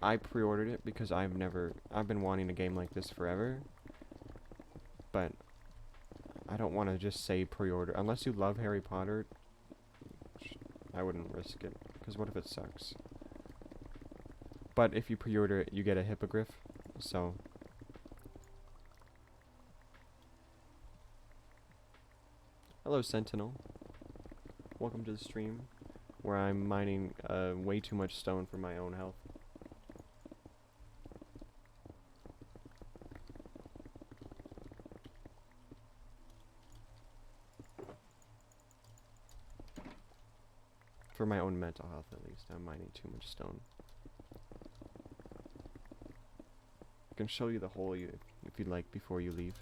I pre-ordered it because I've been wanting a game like this forever, but I don't want to just say pre-order. Unless you love Harry Potter, I wouldn't risk it, because what if it sucks? But if you pre-order it, you get a hippogriff, so... Hello, Sentinel. Welcome to the stream, where I'm mining way too much stone for my own health. For my own mental health, at least, I'm mining too much stone. I can show you the hole if you'd like before you leave.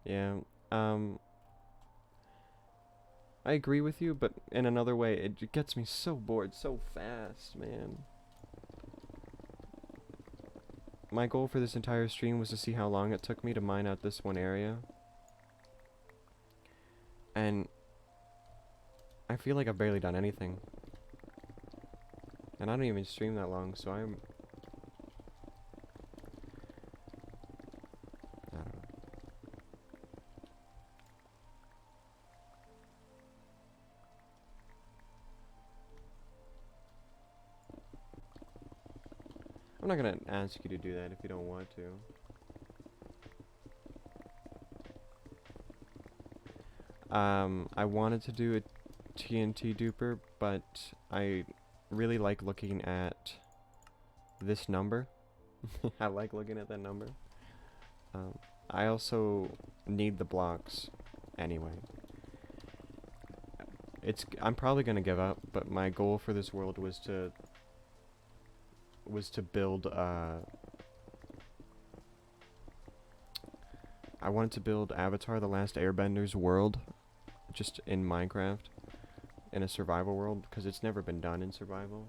Yeah. I agree with you, but in another way, it gets me so bored so fast, man. My goal for this entire stream was to see how long it took me to mine out this one area. And I feel like I've barely done anything. And I don't even stream that long, so I don't know. I'm not gonna ask you to do that if you don't want to. I wanted to do a TNT duper, but I really like looking at this number. I like looking at that number. I also need the blocks anyway. I'm probably gonna give up, but my goal for this world was to build I wanted to build Avatar: The Last Airbender's world just in Minecraft in a survival world because it's never been done in survival.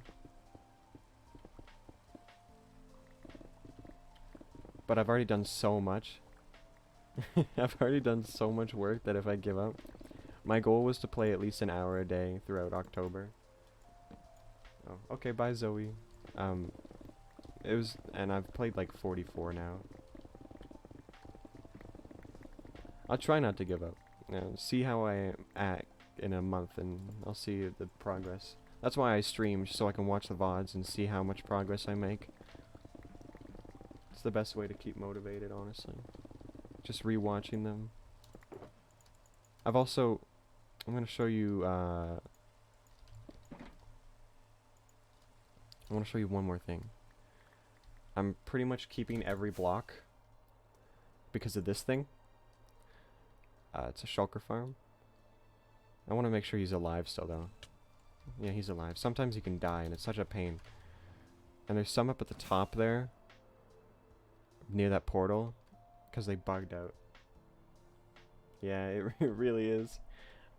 But I've already done so much. I've already done so much work that if I give up, my goal was to play at least an hour a day throughout October. Oh, okay, bye Zoe. And I've played like 44 now. I'll try not to give up. See how I act in a month, and I'll see the progress. That's why I stream, so I can watch the VODs and see how much progress I make. It's the best way to keep motivated, honestly. Just rewatching them. I'm gonna show you, I want to show you one more thing. I'm pretty much keeping every block because of this thing. It's a shulker farm. I want to make sure he's alive still, though. Yeah, he's alive. Sometimes he can die, and it's such a pain. And there's some up at the top there, near that portal, because they bugged out. Yeah, it really is.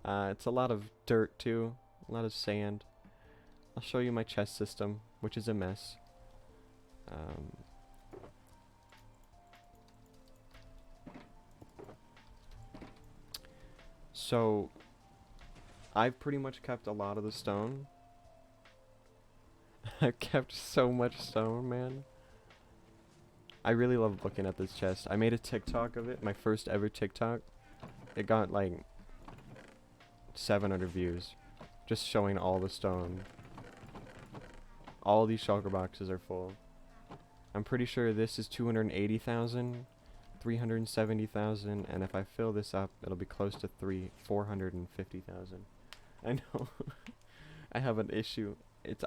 It's a lot of dirt, too. A lot of sand. I'll show you my chest system, which is a mess. So, I've pretty much kept a lot of the stone. I've kept so much stone, man. I really love looking at this chest. I made a TikTok of it, my first ever TikTok. It got like 700 views, just showing all the stone. All these shulker boxes are full. I'm pretty sure this is 280,000, 370,000, and if I fill this up, it'll be close to 450,000. I know. I have an issue.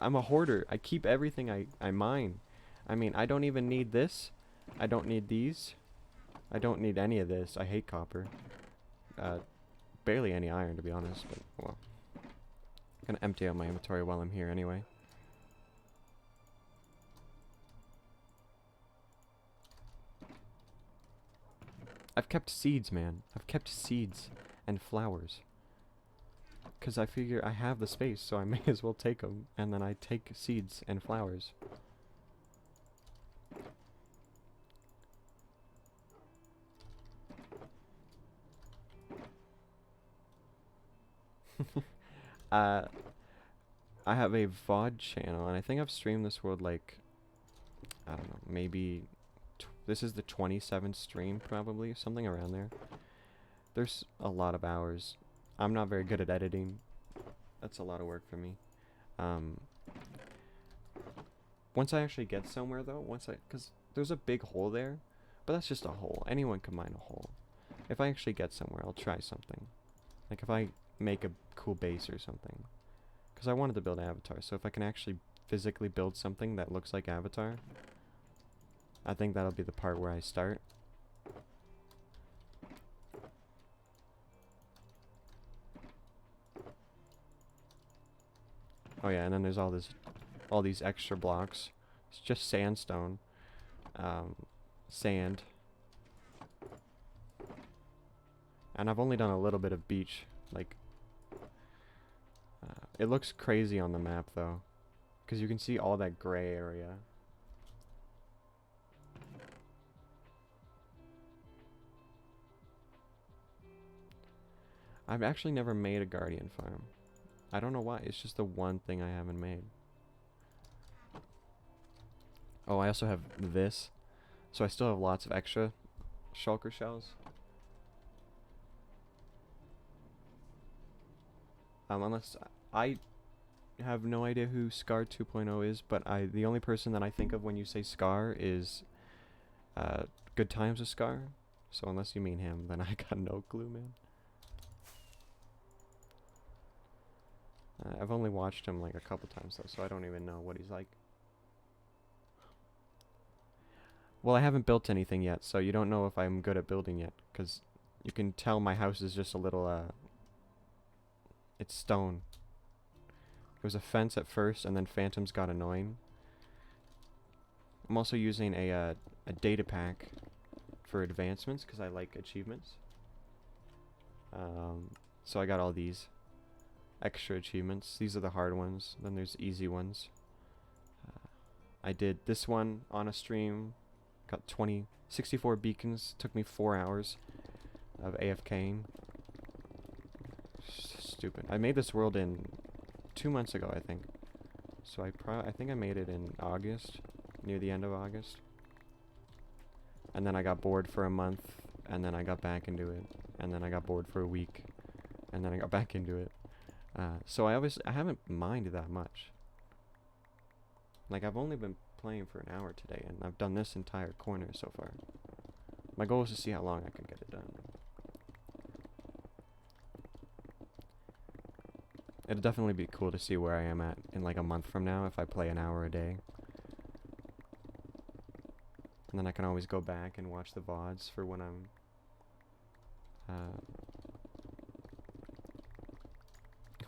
I'm a hoarder. I keep everything I mine. I mean, I don't even need this. I don't need these. I don't need any of this. I hate copper. Barely any iron, to be honest, but, well. I'm gonna empty out my inventory while I'm here anyway. I've kept seeds, man. I've kept seeds and flowers. Because I figure I have the space, so I may as well take them. And then I take seeds and flowers. I have a VOD channel, and I think I've streamed this world like, I don't know, maybe this is the 27th stream, probably, something around there. There's a lot of hours. I'm not very good at editing. That's a lot of work for me. Once I actually get somewhere, though, because there's a big hole there, but that's just a hole. Anyone can mine a hole. If I actually get somewhere, I'll try something. Like if I make a cool base or something. Because I wanted to build Avatar, so if I can actually physically build something that looks like Avatar, I think that'll be the part where I start. Oh yeah, and then there's all these extra blocks. It's just sandstone, sand. And I've only done a little bit of beach. Like, it looks crazy on the map though, because you can see all that gray area. I've actually never made a guardian farm. I don't know why, it's just the one thing I haven't made. Oh, I also have this. So I still have lots of extra shulker shells. Unless I have no idea who Scar 2.0 is, but the only person that I think of when you say Scar is Good Times with Scar. So unless you mean him, then I got no clue, man. I've only watched him like a couple times though, so I don't even know what he's like. Well, I haven't built anything yet, so you don't know if I'm good at building yet, because you can tell my house is just a little, it's stone. It was a fence at first, and then phantoms got annoying. I'm also using a data pack for advancements, because I like achievements. So I got all these extra achievements. These are the hard ones, then there's easy ones. I did this one on a stream. Got 64 beacons. Took me 4 hours of AFKing. Stupid. I made this world in 2 months ago, I think. So I think I made it in August, near the end of August. And then I got bored for a month, and then I got back into it, and then I got bored for a week, and then I got back into it. So I haven't minded that much. Like, I've only been playing for an hour today, and I've done this entire corner so far. My goal is to see how long I can get it done. It'll definitely be cool to see where I am at in like a month from now if I play an hour a day. And then I can always go back and watch the VODs for when I'm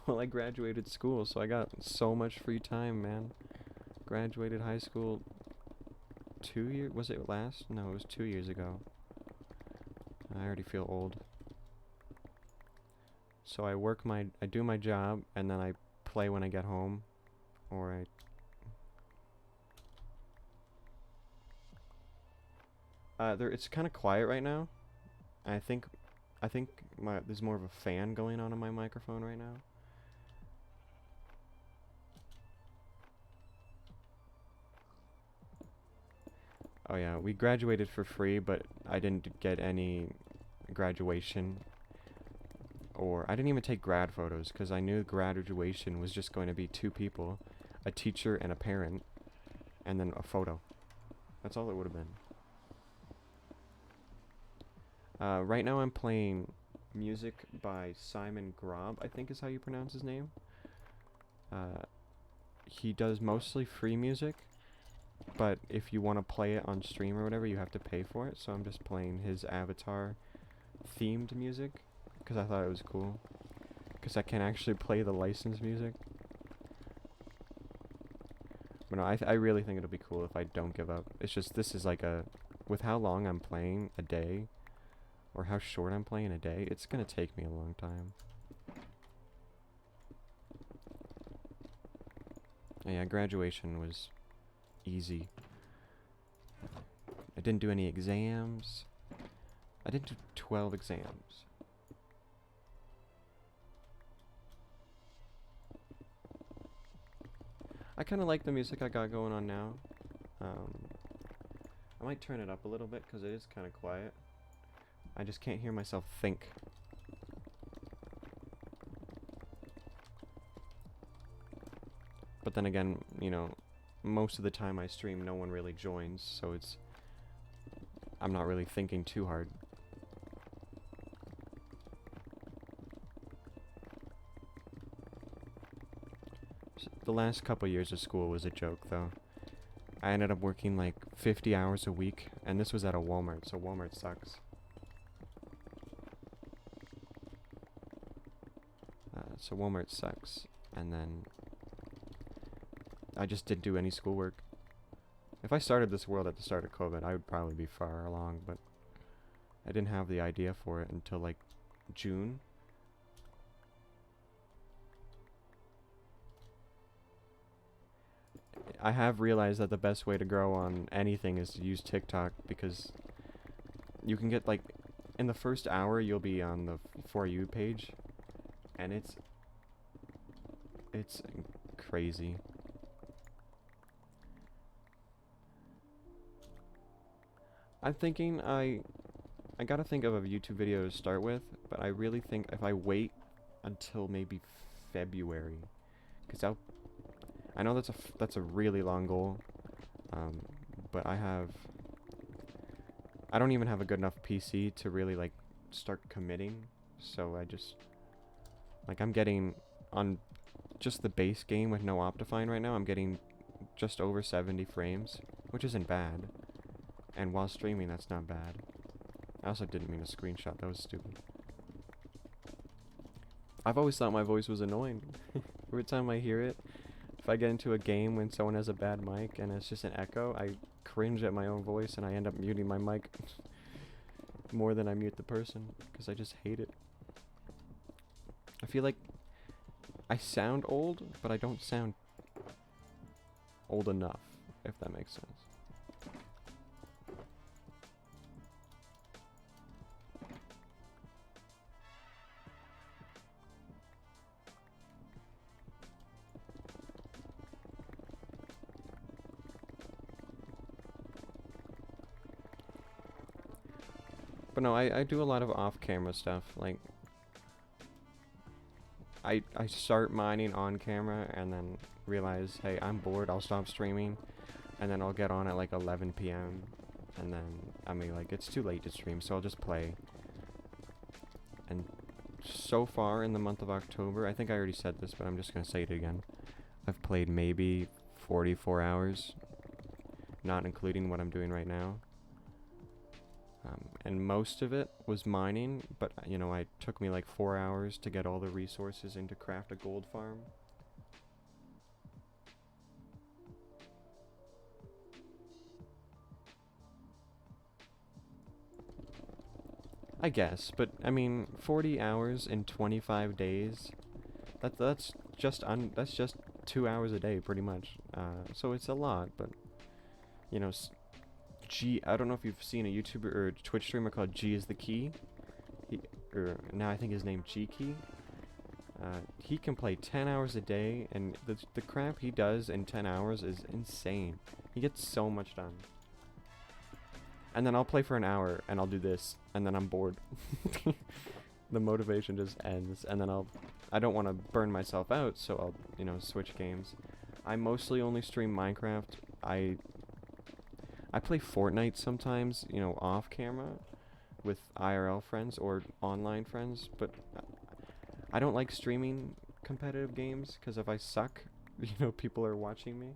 well, I graduated school, so I got so much free time, man. Graduated high school 2 years, was it last? No, it was 2 years ago. I already feel old. So I do my job, and then I play when I get home, or it's kind of quiet right now. I think there's more of a fan going on my microphone right now. Oh yeah, we graduated for free, but I didn't get any graduation, or I didn't even take grad photos, because I knew graduation was just going to be 2 people, a teacher and a parent, and then a photo. That's all it would have been. Right now I'm playing music by Simon Grob, I think is how you pronounce his name. He does mostly free music, but if you want to play it on stream or whatever, you have to pay for it. So I'm just playing his Avatar themed music, because I thought it was cool, because I can actually play the licensed music. But no, I really think it'll be cool if I don't give up. It's just, this is like with how long I'm playing a day, or how short I'm playing a day, it's gonna take me a long time. Yeah, graduation was easy. I didn't do any exams. I didn't do 12 exams. I kind of like the music I got going on now. I might turn it up a little bit because it is kind of quiet. I just can't hear myself think. But then again, you know, most of the time I stream, no one really joins, so I'm not really thinking too hard. The last couple years of school was a joke, though. I ended up working like 50 hours a week, and this was at a Walmart, so Walmart sucks. So Walmart sucks, and then I just didn't do any schoolwork. If I started this world at the start of COVID, I would probably be far along, but I didn't have the idea for it until like June. I have realized that the best way to grow on anything is to use TikTok, because you can get, like, in the first hour you'll be on the For You page, and it's crazy. I'm thinking I gotta think of a YouTube video to start with, but I really think if I wait until maybe February, because I know that's a really long goal, but I don't even have a good enough PC to really, like, start committing. So I just, like, I'm getting on just the base game with no Optifine right now, I'm getting just over 70 frames, which isn't bad. And while streaming, that's not bad. I also didn't mean to screenshot, that was stupid. I've always thought my voice was annoying. Every time I hear it, if I get into a game when someone has a bad mic and it's just an echo, I cringe at my own voice and I end up muting my mic more than I mute the person, because I just hate it. I feel like I sound old, but I don't sound old enough, if that makes sense. But no, I do a lot of off-camera stuff. Like, I start mining on camera and then realize, hey, I'm bored, I'll stop streaming. And then I'll get on at like 11 p.m. And then, I mean, like, it's too late to stream, so I'll just play. And so far in the month of October, I think I already said this, but I'm just going to say it again. I've played maybe 44 hours, not including what I'm doing right now. And most of it was mining, but, you know, it took me like 4 hours to get all the resources and to craft a gold farm. I guess, but I mean, 40 hours in 25 days, that's just 2 hours a day, pretty much. So it's a lot, but, you know, I don't know if you've seen a YouTuber or a Twitch streamer called G is the Key. Now I think his name G Key. He can play 10 hours a day, and the crap he does in 10 hours is insane. He gets so much done. And then I'll play for an hour, and I'll do this, and then I'm bored. The motivation just ends, and then I don't want to burn myself out, so I'll, you know, switch games. I mostly only stream Minecraft. I play Fortnite sometimes, you know, off camera with IRL friends or online friends, but I don't like streaming competitive games, because if I suck, you know, people are watching me.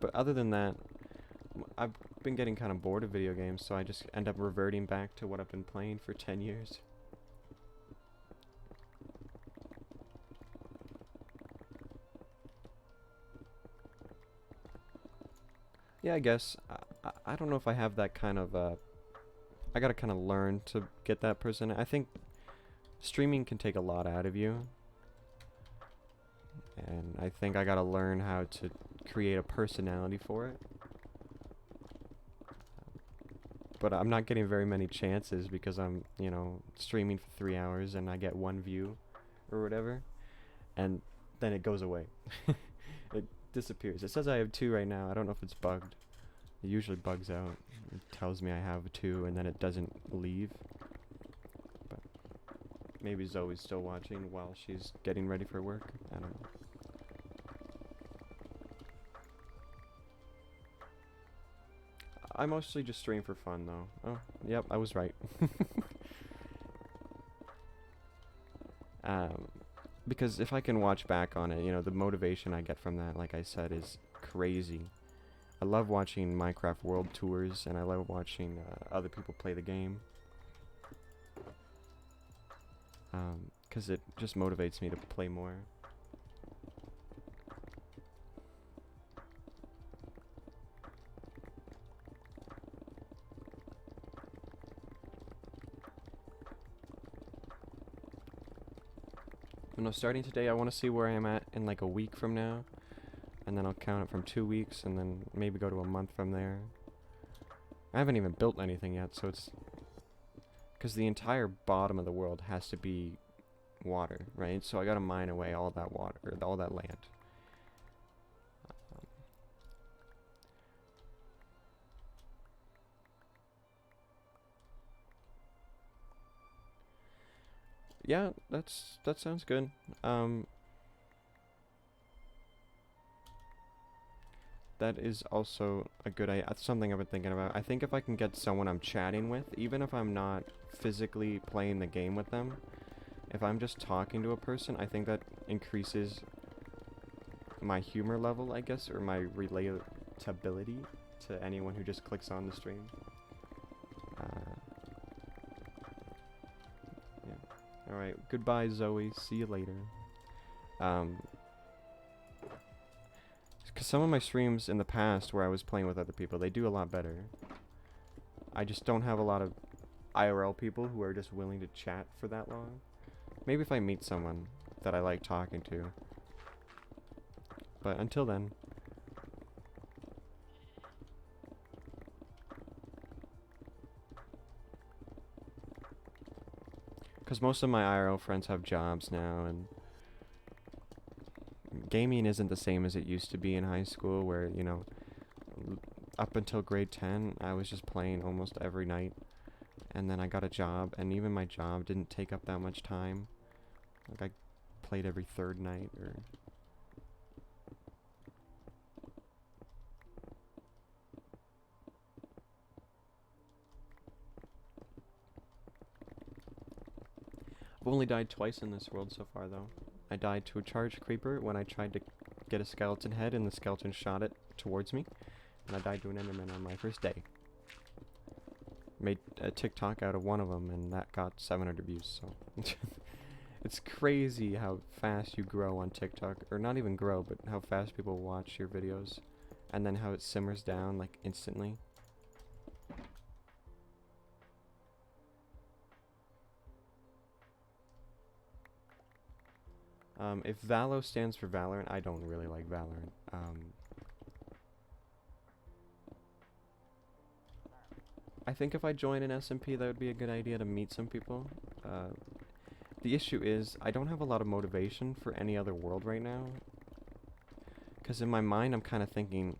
But other than that, I've been getting kind of bored of video games, so I just end up reverting back to what I've been playing for 10 years. Yeah, I guess. I don't know if I have that kind of, I gotta kind of learn to get that person. I think streaming can take a lot out of you. And I think I gotta learn how to create a personality for it. But I'm not getting very many chances because I'm, you know, streaming for 3 hours and I get 1 view or whatever. And then it goes away. It disappears. It says I have 2 right now. I don't know if it's bugged. It usually bugs out. It tells me I have 2 and then it doesn't leave. But maybe Zoe's still watching while she's getting ready for work. I don't know. I mostly just stream for fun, though. Oh, yep, I was right. Because if I can watch back on it, you know, the motivation I get from that, like I said, is crazy. I love watching Minecraft World Tours, and I love watching other people play the game. 'cause it just motivates me to play more. When I'm starting today, I want to see where I am at in like a week from now, and then I'll count it from 2 weeks, and then maybe go to a month from there. I haven't even built anything yet, so it's... Because the entire bottom of the world has to be water, right? So I gotta mine away all that water, or all that land. Yeah, that sounds good. That is also a good idea. That's something I've been thinking about. I think if I can get someone I'm chatting with, even if I'm not physically playing the game with them, if I'm just talking to a person, I think that increases my humor level, I guess, or my relatability to anyone who just clicks on the stream. Yeah. Alright, goodbye, Zoe. See you later. Because some of my streams in the past where I was playing with other people, they do a lot better. I just don't have a lot of IRL people who are just willing to chat for that long. Maybe if I meet someone that I like talking to. But until then... Because most of my IRL friends have jobs now, and... Gaming isn't the same as it used to be in high school, where, you know, up until grade 10, I was just playing almost every night. And then I got a job, and even my job didn't take up that much time. Like, I played every third night, or... I've only died twice in this world so far, though. I died to a charged creeper when I tried to get a skeleton head, and the skeleton shot it towards me. And I died to an enderman on my first day. Made a TikTok out of one of them, and that got 700 views, so... It's crazy how fast you grow on TikTok, or not even grow, but how fast people watch your videos, and then how it simmers down, like, instantly. If Valo stands for Valorant, I don't really like Valorant. I think if I join an SMP, that would be a good idea to meet some people. The issue is, I don't have a lot of motivation for any other world right now. Because in my mind, I'm kind of thinking,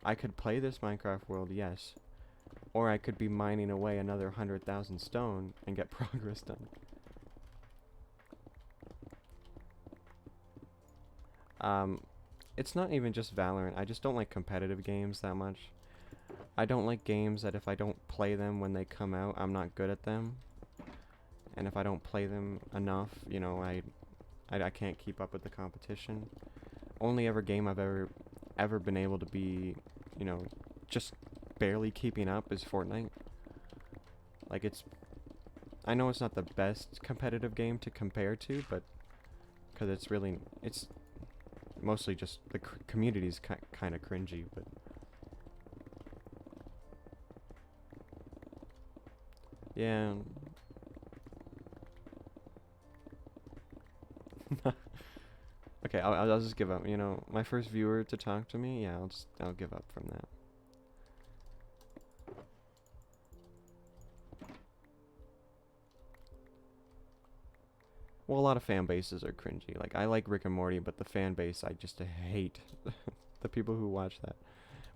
I could play this Minecraft world, yes. Or I could be mining away another 100,000 stone and get progress done. It's not even just Valorant. I just don't like competitive games that much. I don't like games that if I don't play them when they come out, I'm not good at them. And if I don't play them enough, you know, I can't keep up with the competition. Only ever game I've ever been able to be, you know, just barely keeping up is Fortnite. Like, I know it's not the best competitive game to compare to, but because it's mostly just the community's kind of cringy, but yeah. Okay, I'll just give up. You know, my first viewer to talk to me, yeah, I'll give up from that. Well, a lot of fan bases are cringy. Like, I like Rick and Morty, but the fan base, I just hate. The people who watch that.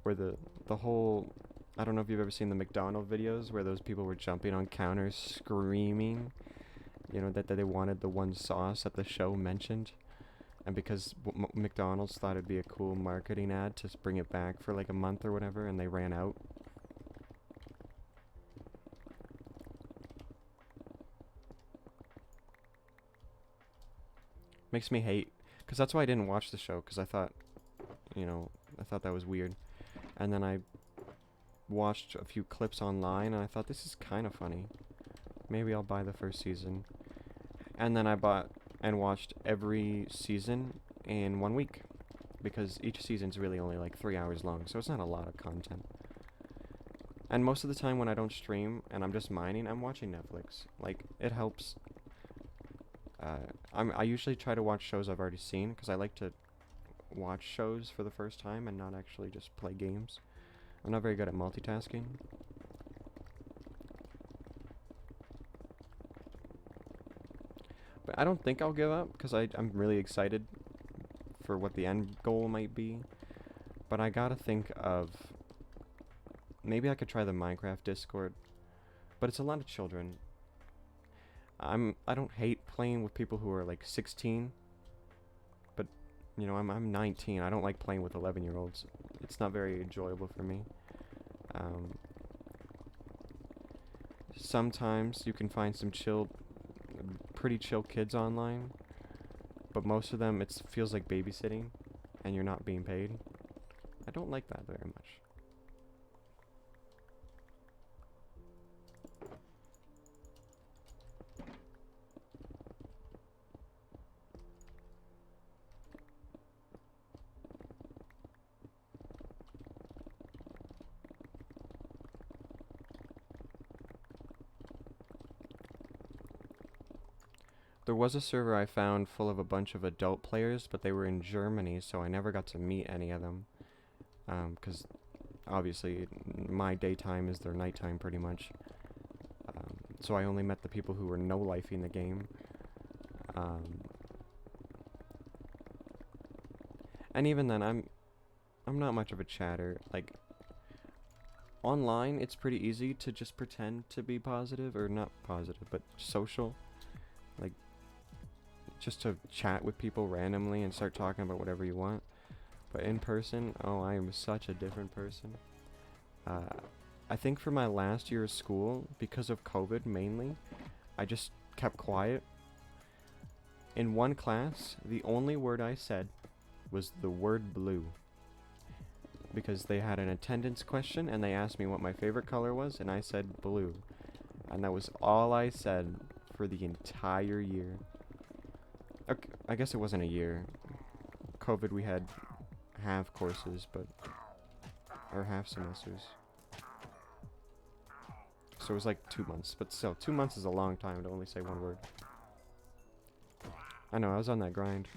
Where the whole... I don't know if you've ever seen the McDonald's videos where those people were jumping on counters screaming, you know, that they wanted the one sauce that the show mentioned. And because McDonald's thought it'd be a cool marketing ad to bring it back for like a month or whatever, and they ran out. Makes me hate, because that's why I didn't watch the show, because I thought, you know, I thought that was weird. And then I watched a few clips online, and I thought, this is kind of funny. Maybe I'll buy the first season. And then I bought and watched every season in 1 week. Because each season's really only like 3 hours long, so it's not a lot of content. And most of the time when I don't stream and I'm just mining, I'm watching Netflix. Like, it helps. I usually try to watch shows I've already seen, because I like to watch shows for the first time and not actually just play games. I'm not very good at multitasking. But I don't think I'll give up, because I'm really excited for what the end goal might be. But I gotta think of... Maybe I could try the Minecraft Discord. But it's a lot of children. I don't hate playing with people who are like 16. But, you know, I'm 19. I don't like playing with 11-year-olds. It's not very enjoyable for me. Sometimes you can find some pretty chill kids online. But most of them, it feels like babysitting. And you're not being paid. I don't like that very much. There was a server I found full of a bunch of adult players, but they were in Germany, so I never got to meet any of them. Because obviously my daytime is their nighttime pretty much. So I only met the people who were no-lifing the game. And even then, I'm not much of a chatter. Like, online, it's pretty easy to just pretend to be positive, or not positive, but social. Like, just to chat with people randomly and start talking about whatever you want. But in person, oh, I am such a different person. I think for my last year of school, because of COVID mainly, I just kept quiet. In one class, the only word I said was the word blue. Because they had an attendance question and they asked me what my favorite color was, and I said blue. And that was all I said for the entire year. Okay, I guess it wasn't a year. COVID, we had half courses, or half semesters. So it was like 2 months, but still, 2 months is a long time to only say one word. I know, I was on that grind.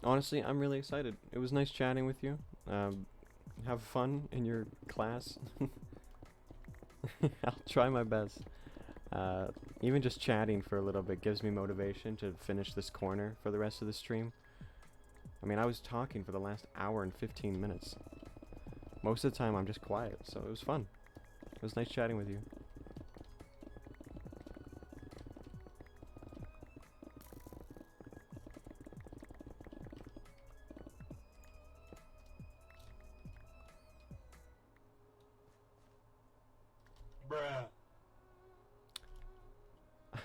Honestly, I'm really excited. It was nice chatting with you. Have fun in your class. I'll try my best. Even just chatting for a little bit gives me motivation to finish this corner for the rest of the stream. I mean, I was talking for the last hour and 15 minutes. Most of the time I'm just quiet, so it was fun. It was nice chatting with you.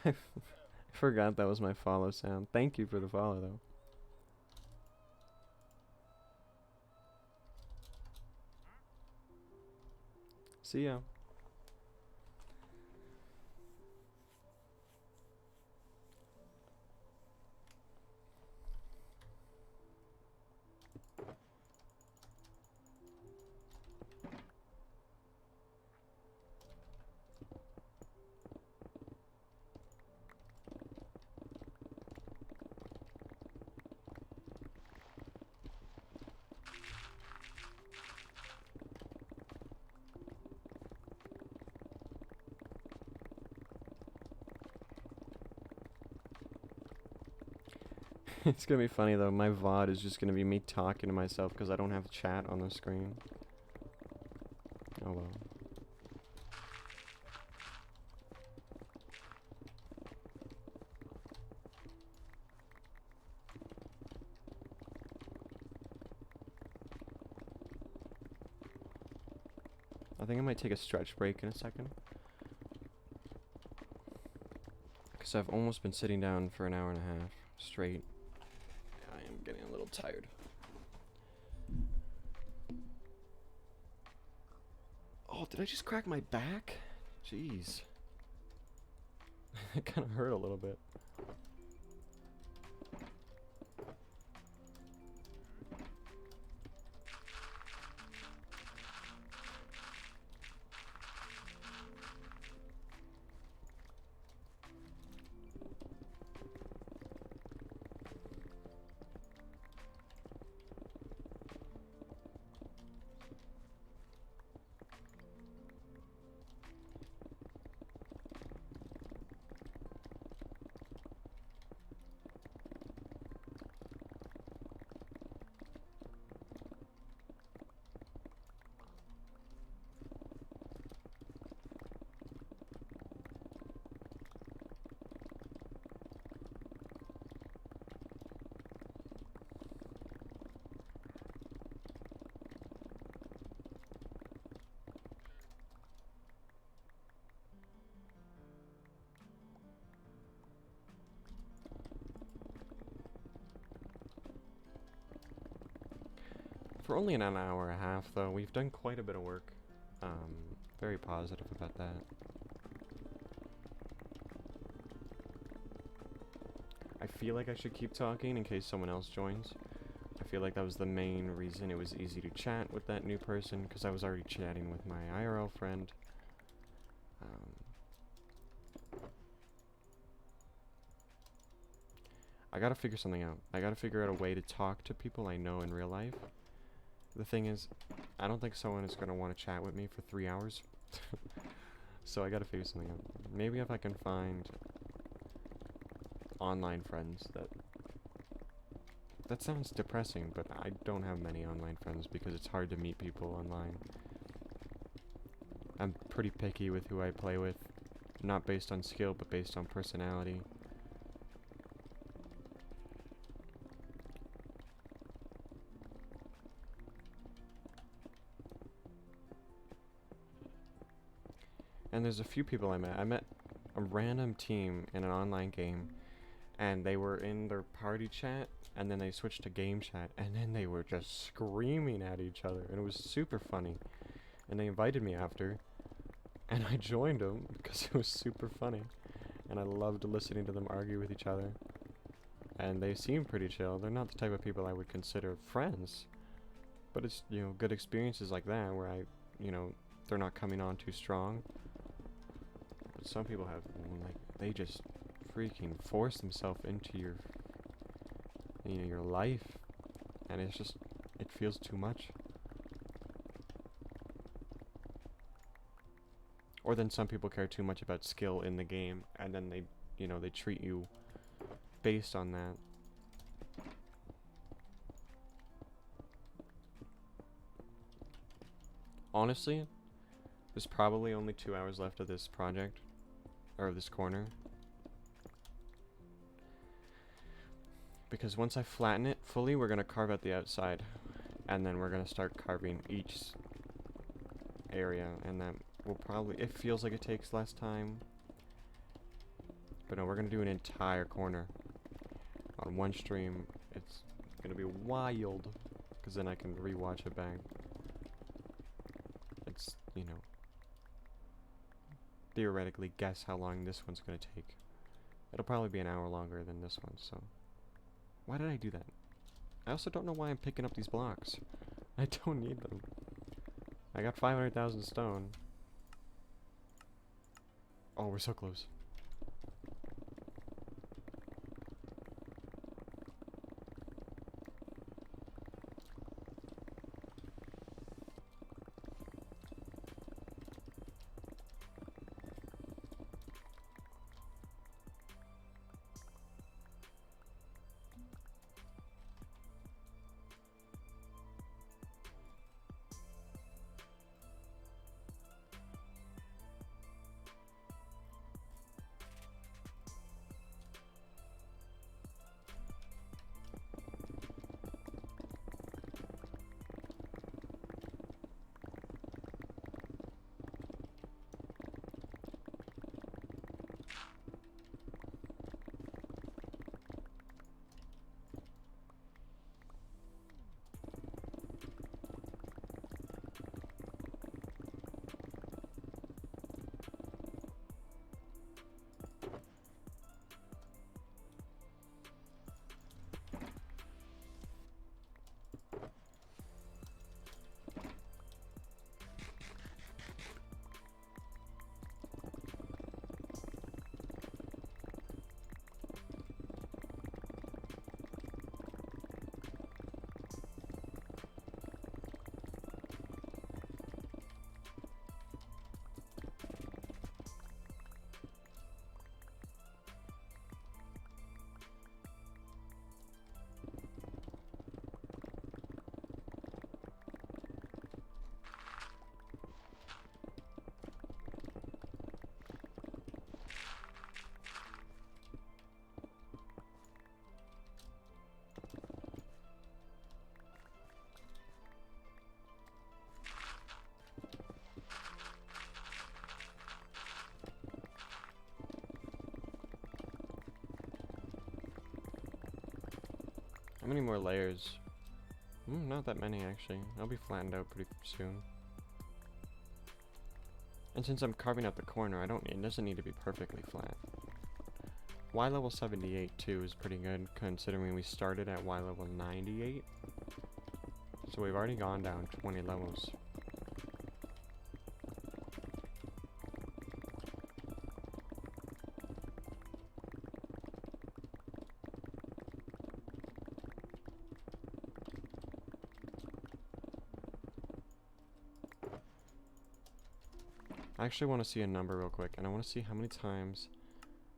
I forgot that was my follow sound. Thank you for the follow, though. See ya. It's gonna be funny though, my VOD is just gonna be me talking to myself because I don't have chat on the screen. Oh well. I think I might take a stretch break in a second. Because I've almost been sitting down for an hour and a half straight. I am getting a little tired. Oh, did I just crack my back? Jeez. It kind of hurt a little bit. For only an hour and a half, though, we've done quite a bit of work. Very positive about that. I feel like I should keep talking in case someone else joins. I feel like that was the main reason it was easy to chat with that new person, because I was already chatting with my IRL friend. I gotta figure something out. I gotta figure out a way to talk to people I know in real life. The thing is, I don't think someone is gonna want to chat with me for 3 hours. So I gotta figure something out. Maybe if I can find online friends that sounds depressing, but I don't have many online friends because it's hard to meet people online. I'm pretty picky with who I play with, not based on skill, but based on personality. And there's a few people I met. I met a random team in an online game, and they were in their party chat, and then they switched to game chat, and then they were just screaming at each other, and it was super funny. And they invited me after, and I joined them because it was super funny, and I loved listening to them argue with each other. And they seem pretty chill. They're not the type of people I would consider friends, but it's, you know, good experiences like that where they're not coming on too strong. Some people have, like, they just freaking force themselves into your life, and it's just, it feels too much. Or then some people care too much about skill in the game, and then they treat you based on that. Honestly, there's probably only 2 hours left of this project. Or this corner. Because once I flatten it fully, we're going to carve out the outside. And then we're going to start carving each area. And that will probably... It feels like it takes less time. But no, we're going to do an entire corner. On one stream. It's going to be wild. Because then I can rewatch it back. It's, theoretically guess how long this one's going to take. It'll probably be an hour longer than this one, so... Why did I do that? I also don't know why I'm picking up these blocks. I don't need them. I got 500,000 stone. Oh, we're so close. How many more layers? Not that many actually. I'll be flattened out pretty soon. And since I'm carving out the corner, it doesn't need to be perfectly flat. Y level 78 too is pretty good considering we started at Y level 98. So we've already gone down 20 levels. I actually want to see a number real quick, and I want to see how many times...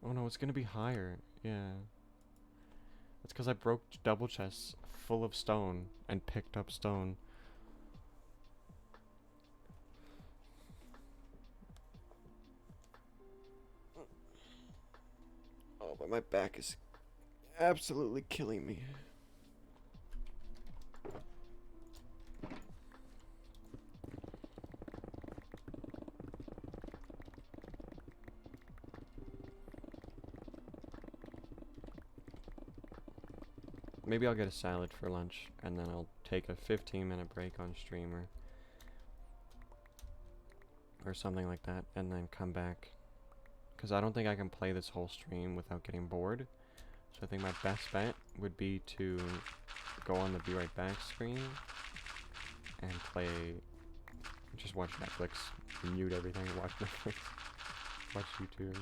Oh no, it's going to be higher. Yeah. It's because I broke double chests full of stone and picked up stone. Oh, but my back is absolutely killing me. Maybe I'll get a salad for lunch, and then I'll take a 15-minute break on stream or something like that, and then come back. Because I don't think I can play this whole stream without getting bored. So I think my best bet would be to go on the Be Right Back screen and play, just watch Netflix, mute everything, watch Netflix, watch YouTube.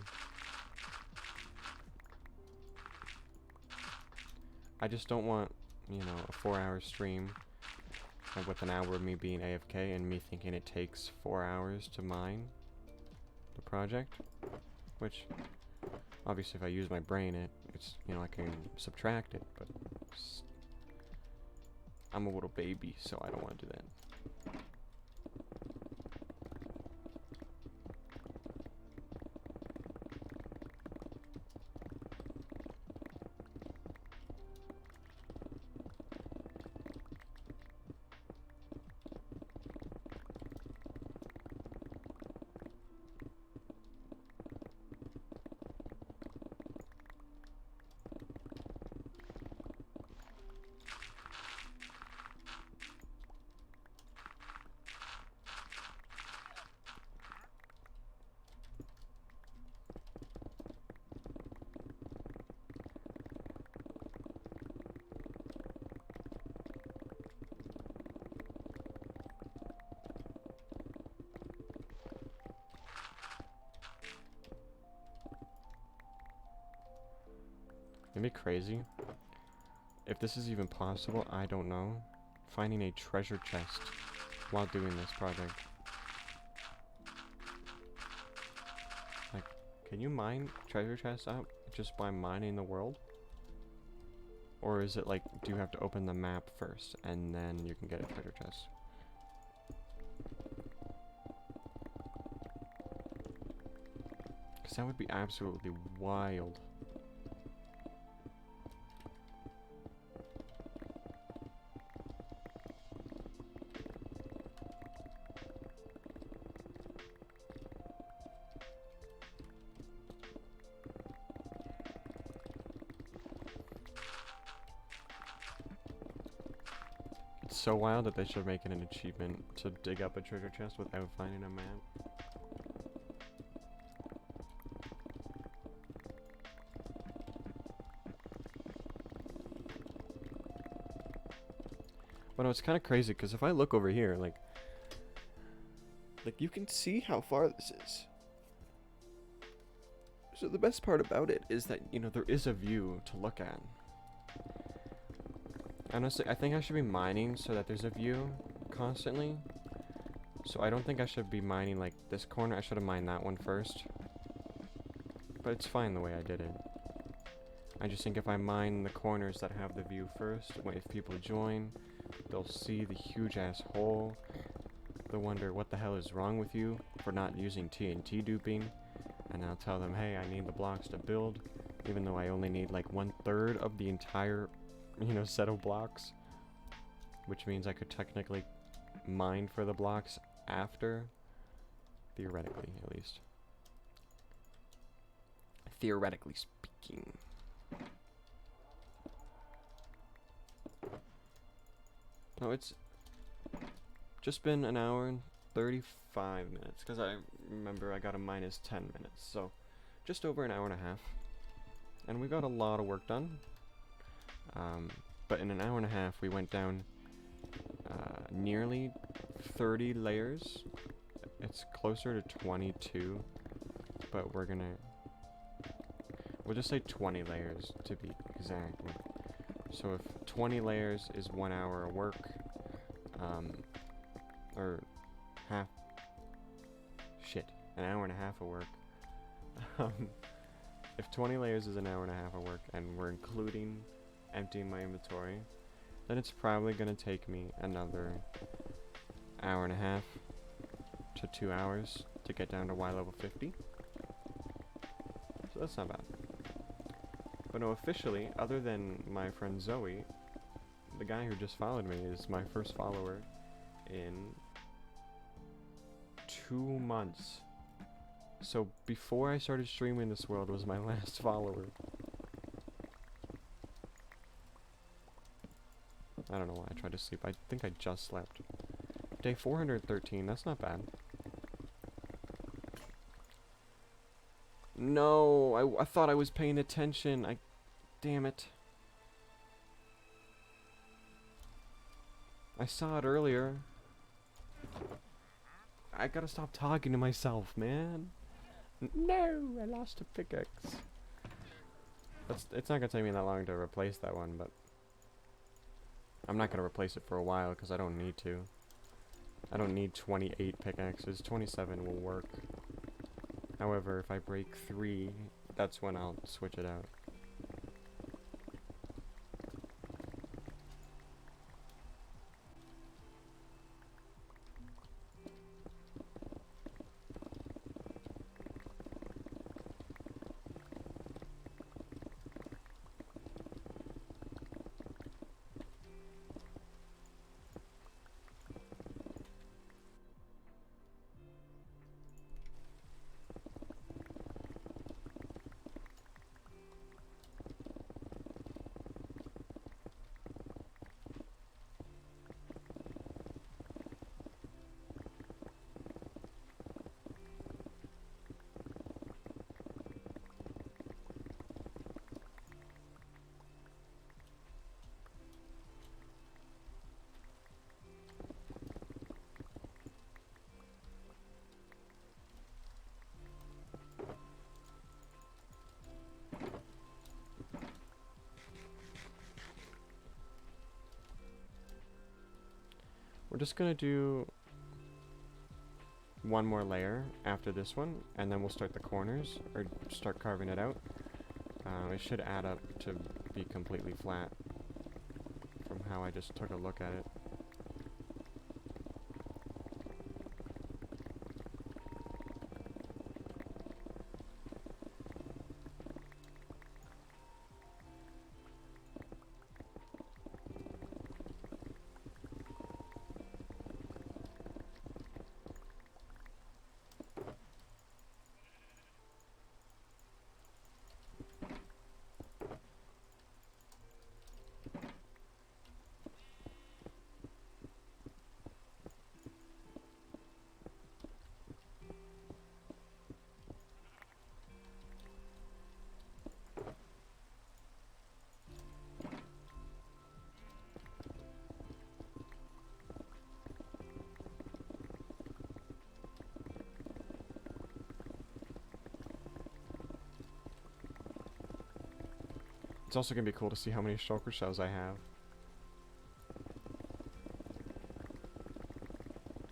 I just don't want, you know, a 4-hour stream with an hour of me being AFK and me thinking it takes 4 hours to mine the project, which obviously if I use my brain it's, you know, I can subtract it, but I'm a little baby, so I don't want to do that. It'd be crazy. If this is even possible, I don't know. Finding a treasure chest while doing this project. Like, can you mine treasure chests out just by mining the world? Or is it like, do you have to open the map first and then you can get a treasure chest? Because that would be absolutely wild. So wild that they should make it an achievement to dig up a treasure chest without finding a map. But no, it's kind of crazy because if I look over here, like you can see how far this is. So the best part about it is that, you know, there is a view to look at. Honestly, I think I should be mining so that there's a view constantly. So I don't think I should be mining like this corner. I should have mined that one first. But it's fine the way I did it. I just think if I mine the corners that have the view first, if people join, they'll see the huge ass hole. They'll wonder what the hell is wrong with you for not using TNT duping. And I'll tell them, hey, I need the blocks to build, even though I only need like 1/3 of the entire, you know, set of blocks, which means I could technically mine for the blocks after, theoretically at least. Theoretically speaking. No, it's just been an hour and 35 minutes, because I remember I got a minus 10 minutes, so just over an hour and a half. And we got a lot of work done. But in an hour and a half, we went down nearly 30 layers. It's closer to 22, but we'll just say 20 layers to be exact. So if 20 layers is 1 hour of work, or an hour and a half of work. If 20 layers is an hour and a half of work, and we're including emptying my inventory, then it's probably going to take me another hour and a half to 2 hours to get down to Y level 50. So that's not bad. But no, officially, other than my friend Zoe, the guy who just followed me is my first follower in 2 months. So before I started streaming this world was my last follower. I don't know why I tried to sleep. I think I just slept. Day 413, that's not bad. No, I thought I was paying attention. Damn it. I saw it earlier. I gotta stop talking to myself, man. No, I lost a pickaxe. It's not gonna take me that long to replace that one, but I'm not gonna replace it for a while because I don't need to. I don't need 28 pickaxes. 27 will work. However, if I break 3, that's when I'll switch it out. We're just gonna do one more layer after this one, and then we'll start the corners, or start carving it out. It should add up to be completely flat from how I just took a look at it. It's also going to be cool to see how many shulker shells I have.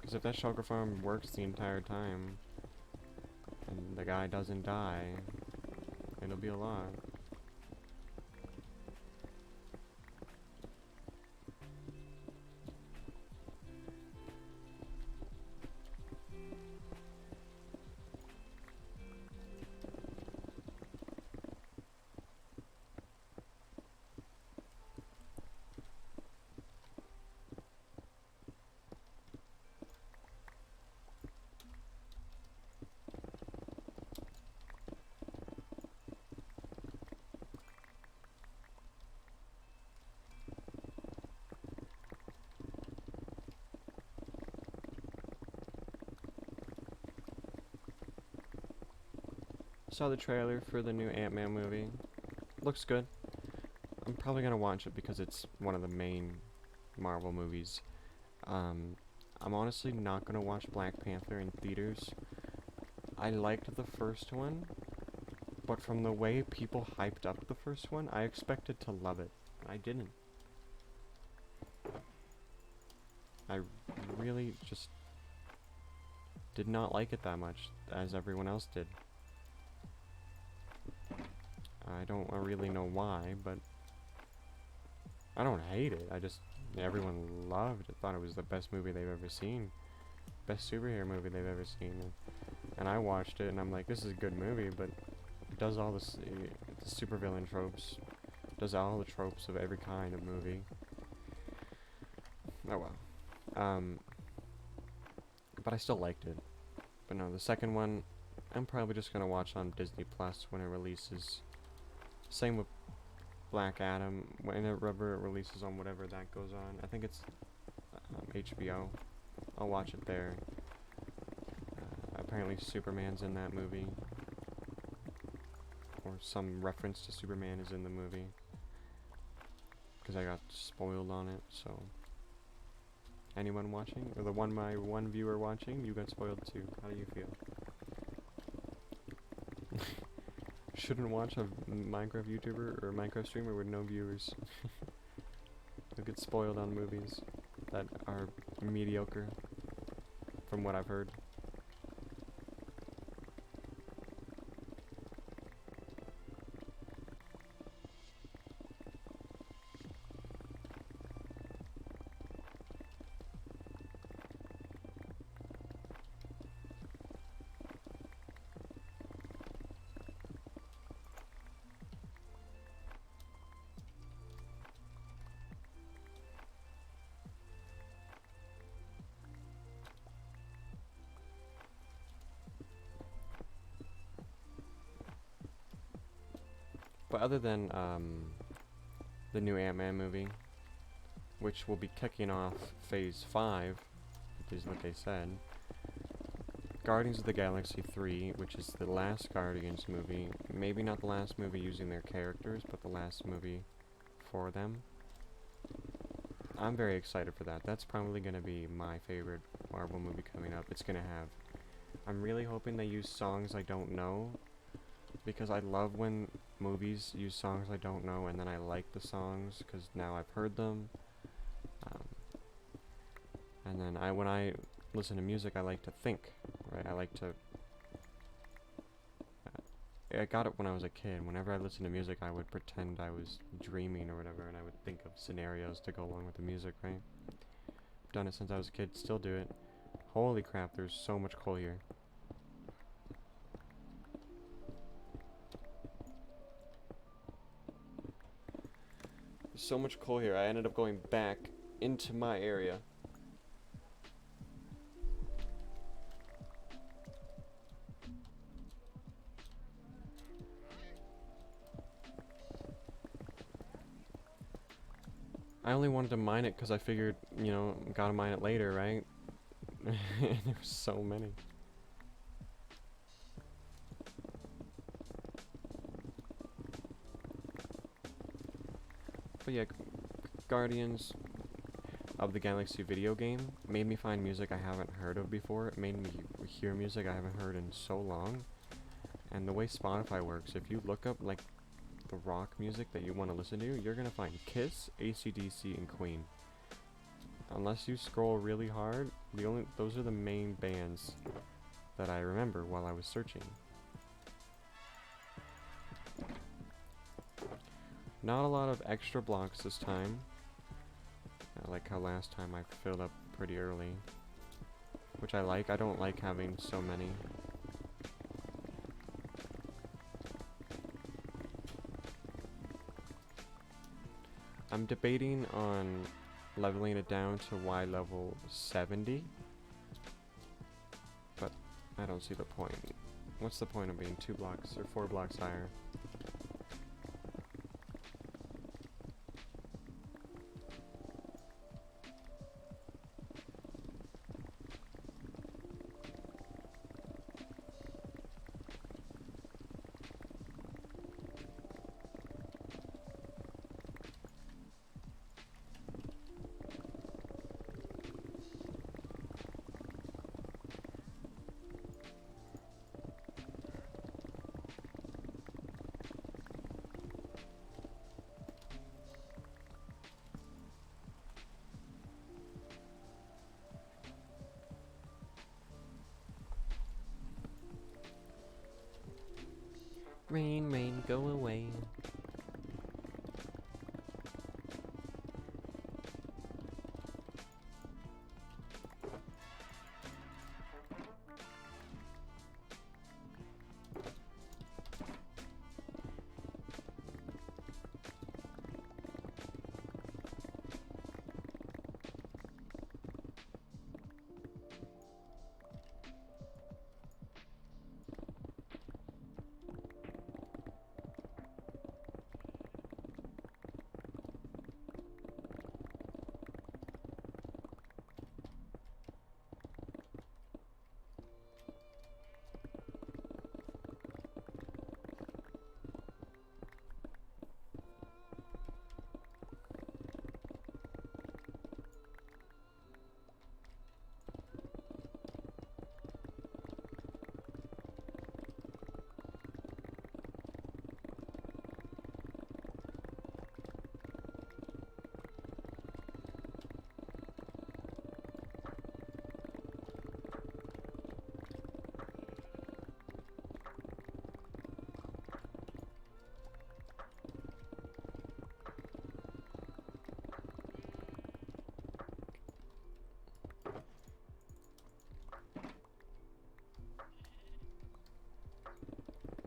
Because if that shulker farm works the entire time, and the guy doesn't die, it'll be a lot. Saw the trailer for the new Ant-Man movie. Looks good. I'm probably gonna watch it because it's one of the main Marvel movies. I'm honestly not gonna watch Black Panther in theaters. I liked the first one, but from the way people hyped up the first one, I expected to love it. I didn't. I really just did not like it that much, as everyone else did. I don't really know why, but I don't hate it. I just, everyone loved it, thought it was the best movie they've ever seen. Best superhero movie they've ever seen. And I watched it and I'm like, this is a good movie, but it does all this the supervillain tropes. Does all the tropes of every kind of movie. Oh well. But I still liked it. But no, the second one, I'm probably just gonna watch on Disney Plus when it releases. Same with Black Adam, whenever it releases on whatever that goes on. I think it's HBO. I'll watch it there. Apparently Superman's in that movie. Or some reference to Superman is in the movie. Because I got spoiled on it, so... Anyone watching? Or the one viewer watching, you got spoiled too. How do you feel? Shouldn't watch a Minecraft YouTuber or Minecraft streamer with no viewers. You'll get spoiled on movies that are mediocre, from what I've heard. But other than the new Ant-Man movie, which will be kicking off Phase 5, which is what they said, Guardians of the Galaxy 3, which is the last Guardians movie, maybe not the last movie using their characters, but the last movie for them. I'm very excited for that. That's probably going to be my favorite Marvel movie coming up. It's going to have... I'm really hoping they use songs I don't know, because I love when movies use songs I don't know and then I like the songs because now I've heard them. And then when I listen to music, I like to think, right? I like to... I got it when I was a kid. Whenever I listened to music, I would pretend I was dreaming or whatever, and I would think of scenarios to go along with the music, right? I've done it since I was a kid, still do it. Holy crap, there's so much coal here. There's so much coal here, I ended up going back into my area. I only wanted to mine it because I figured, you know, gotta mine it later, right? There were so many. But yeah, Guardians of the Galaxy video game made me find music I haven't heard of before. It made me hear music I haven't heard in so long. And the way Spotify works, if you look up, like, the rock music that you want to listen to, you're gonna find Kiss, AC/DC, and Queen. Unless you scroll really hard, those are the main bands that I remember while I was searching. Not a lot of extra blocks this time. I like how last time I filled up pretty early, which I like. I don't like having so many. I'm debating on leveling it down to Y level 70, but I don't see the point. What's the point of being 2 blocks or 4 blocks higher? Rain, rain, go away.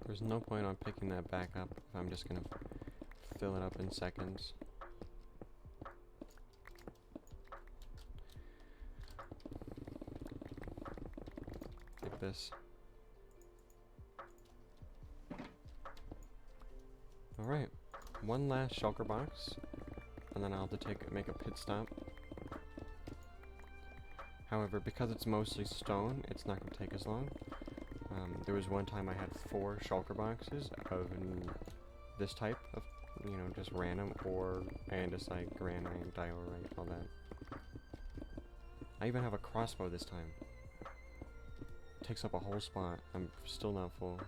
There's no point on picking that back up if I'm just gonna fill it up in seconds. Like this. Alright, one last shulker box, and then I'll have to make a pit stop. However, because it's mostly stone, it's not going to take as long. There was one time I had 4 shulker boxes of this type of, you know, just random, or andesite, granite, diorite, all that. I even have a crossbow this time. Takes up a whole spot. I'm still not full.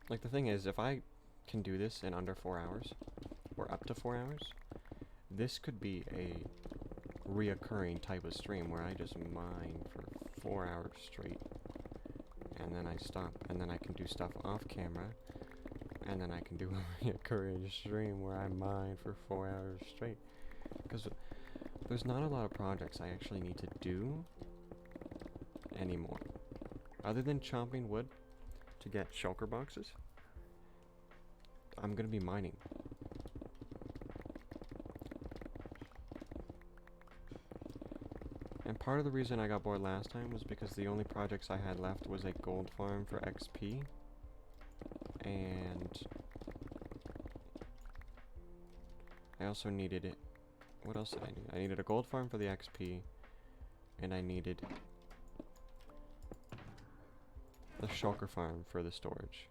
Like, the thing is, if I can do this in under 4 hours, or up to 4 hours, this could be a reoccurring type of stream where I just mine for 4 hours straight, and then I stop, and then I can do stuff off camera, and then I can do a reoccurring stream where I mine for 4 hours straight. Because there's not a lot of projects I actually need to do anymore. Other than chopping wood to get shulker boxes, I'm gonna be mining. And part of the reason I got bored last time was because the only projects I had left was a gold farm for XP. And I also needed it. What else did I need? I needed a gold farm for the XP. And I needed the shulker farm for the storage.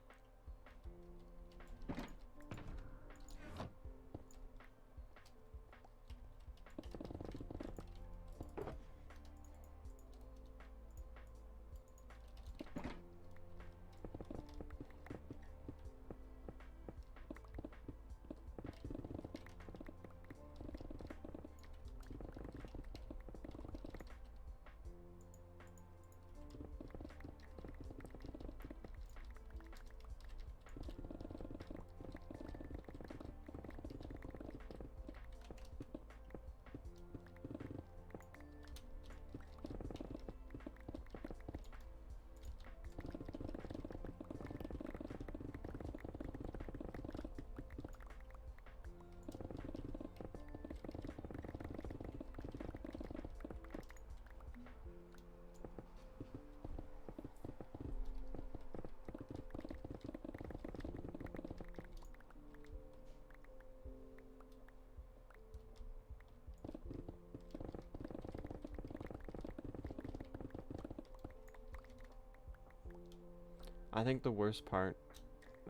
I think the worst part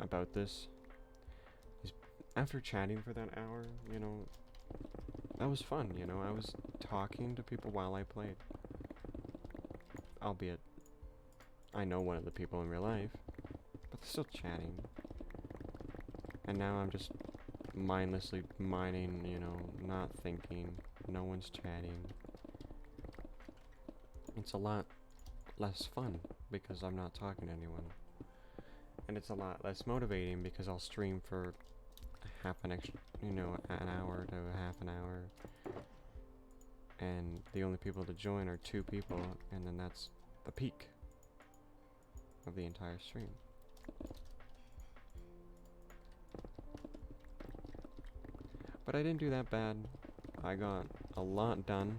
about this is after chatting for that hour, you know, that was fun, you know, I was talking to people while I played. Albeit, I know one of the people in real life, but they're still chatting. And now I'm just mindlessly mining, you know, not thinking, no one's chatting. It's a lot less fun because I'm not talking to anyone. And it's a lot less motivating because I'll stream for half an extra, you know, an hour to half an hour. And the only people to join are 2 people, and then that's the peak of the entire stream. But I didn't do that bad. I got a lot done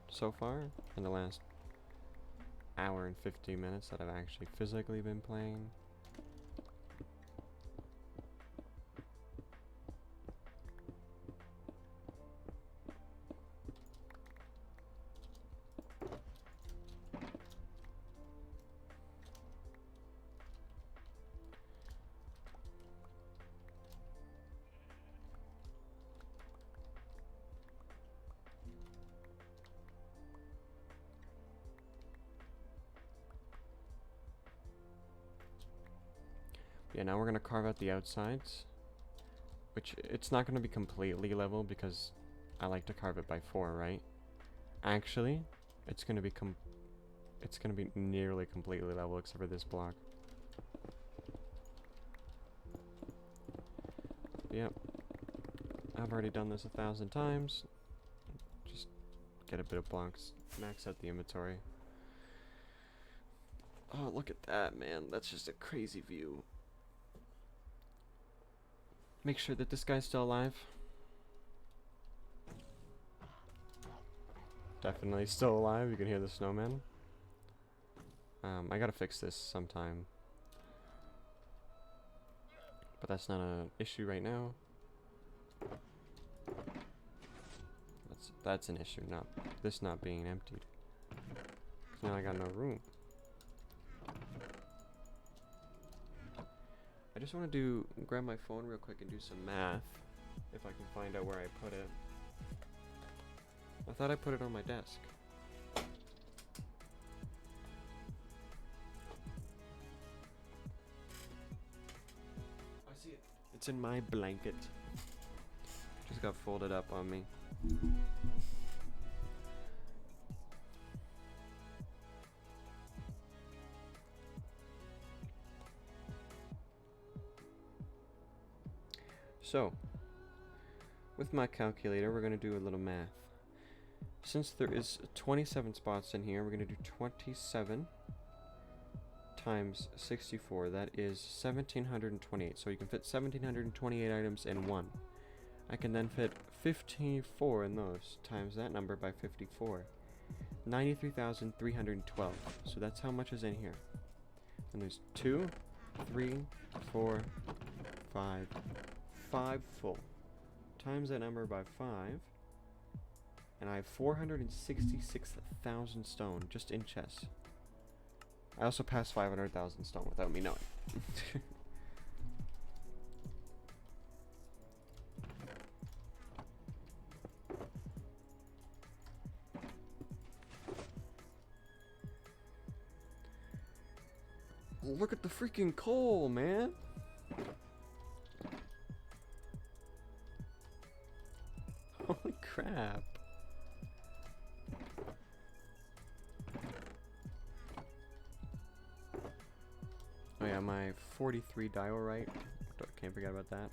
so far in the last hour and 50 minutes that I've actually physically been playing. Yeah, now we're gonna carve out the outsides, which it's not gonna be completely level because I like to carve it by 4, right? Actually, it's gonna be nearly completely level except for this block. Yep, I've already done this 1,000 times. Just get a bit of blocks, max out the inventory. Oh, look at that, man! That's just a crazy view. Make sure that this guy's still alive. Definitely still alive. You can hear the snowman. I gotta fix this sometime. But that's not an issue right now. That's an issue, not this not being emptied. 'Cause now I got no room. I just want to grab my phone real quick and do some math, if I can find out where I put it. I thought I put it on my desk. I see it. It's in my blanket. Just got folded up on me. So, with my calculator, we're going to do a little math. Since there is 27 spots in here, we're going to do 27 times 64. That is 1,728. So you can fit 1,728 items in one. I can then fit 54 in those, times that number by 54. 93,312. So that's how much is in here. And there's 2, 3, 4, 5, 5 full. Times that number by 5. And I have 466,000 stone just in chests. I also passed 500,000 stone without me knowing. Look at the freaking coal, man. Holy crap. Oh yeah, my 43 diorite. Can't forget about that.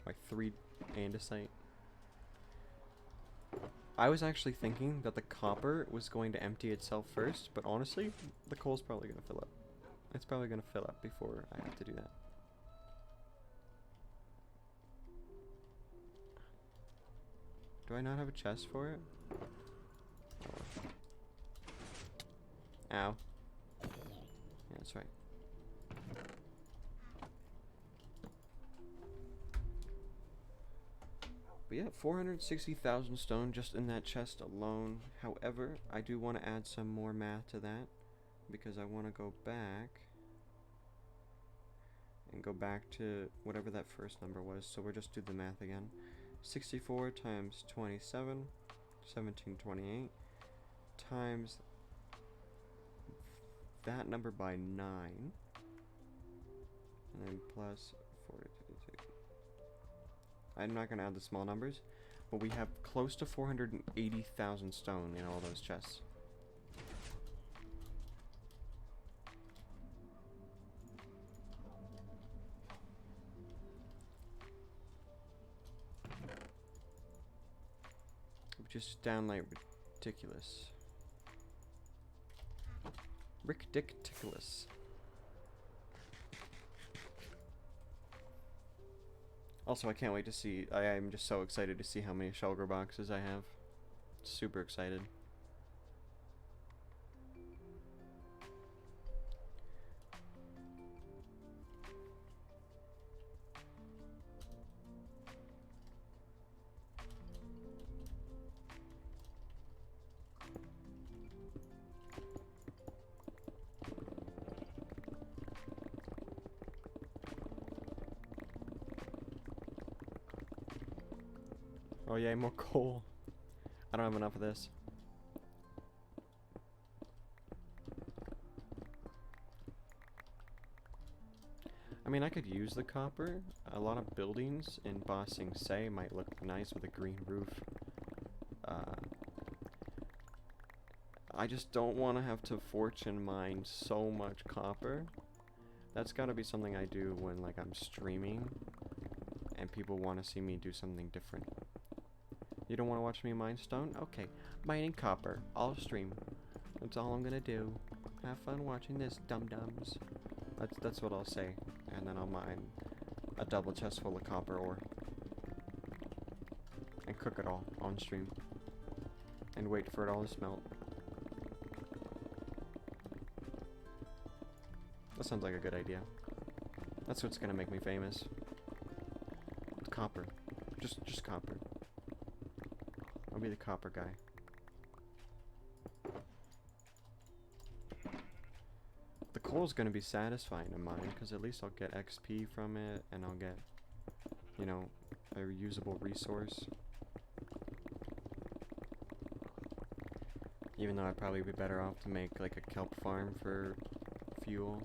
My 3 andesite. I was actually thinking that the copper was going to empty itself first, but honestly, the coal's probably going to fill up. It's probably going to fill up before I have to do that. Do I not have a chest for it? Ow. Yeah, that's right. But yeah, 460,000 stone just in that chest alone. However, I do want to add some more math to that, because I want to go back and go back to whatever that first number was. So we'll just do the math again. 64 times 27, 1728, times that number by 9, and then plus 42. I'm not going to add the small numbers, but we have close to 480,000 stone in all those chests. Which is downright ridiculous. Ridiculous. Also, I can't wait to see. I am just so excited to see how many shulker boxes I have. Super excited. Oh yeah, more coal. I don't have enough of this. I mean, I could use the copper. A lot of buildings in Ba Sing Se might look nice with a green roof. I just don't want to have to fortune mine so much copper. That's gotta be something I do when, like, I'm streaming and people want to see me do something different. You don't want to watch me mine stone? Okay, mining copper. I'll stream. That's all I'm gonna do. Have fun watching this, dum-dums. That's what I'll say. And then I'll mine a double chest full of copper ore. And cook it all on stream. And wait for it all to smelt. That sounds like a good idea. That's what's gonna make me famous. Copper. Just copper. I'll be the copper guy. The coal's gonna be satisfying to mine, because at least I'll get XP from it, and I'll get, you know, a reusable resource. Even though I'd probably be better off to make, like, a kelp farm for fuel.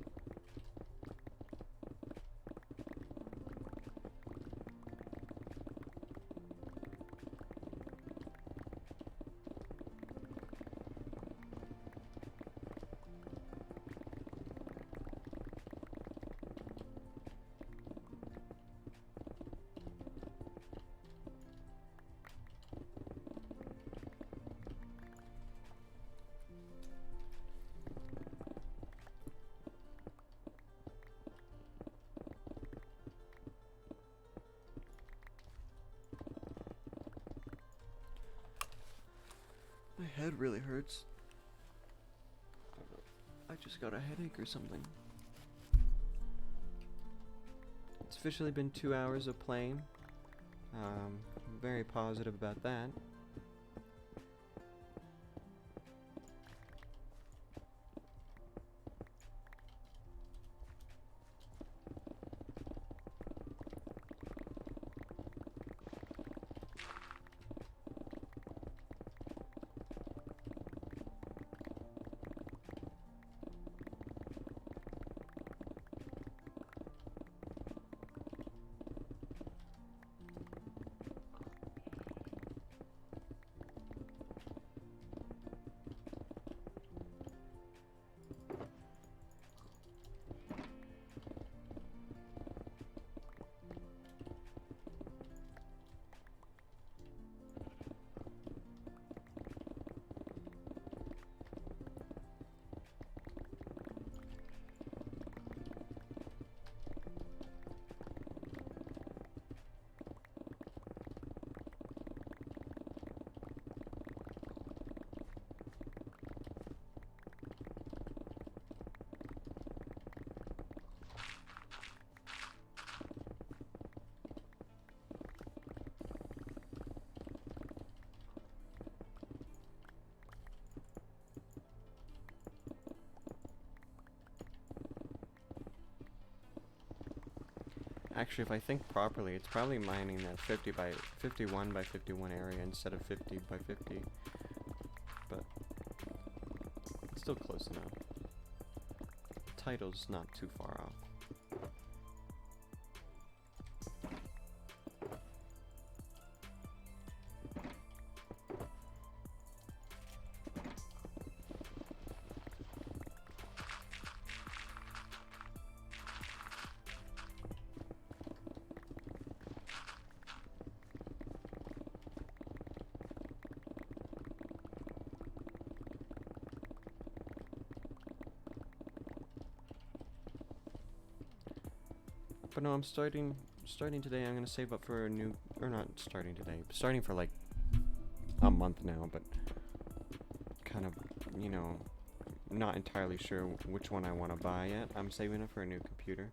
head really hurts. I just got a headache or something. It's officially been 2 hours of playing. I'm very positive about that. Actually, if I think properly, it's probably mining that 51 by 51 area instead of 50 by 50. But it's still close enough. The title's not too far off. But no, I'm starting today. I'm gonna save up for a new, or not starting today, starting for like a month now, but kind of, you know, not entirely sure which one I want to buy yet. I'm saving up for a new computer.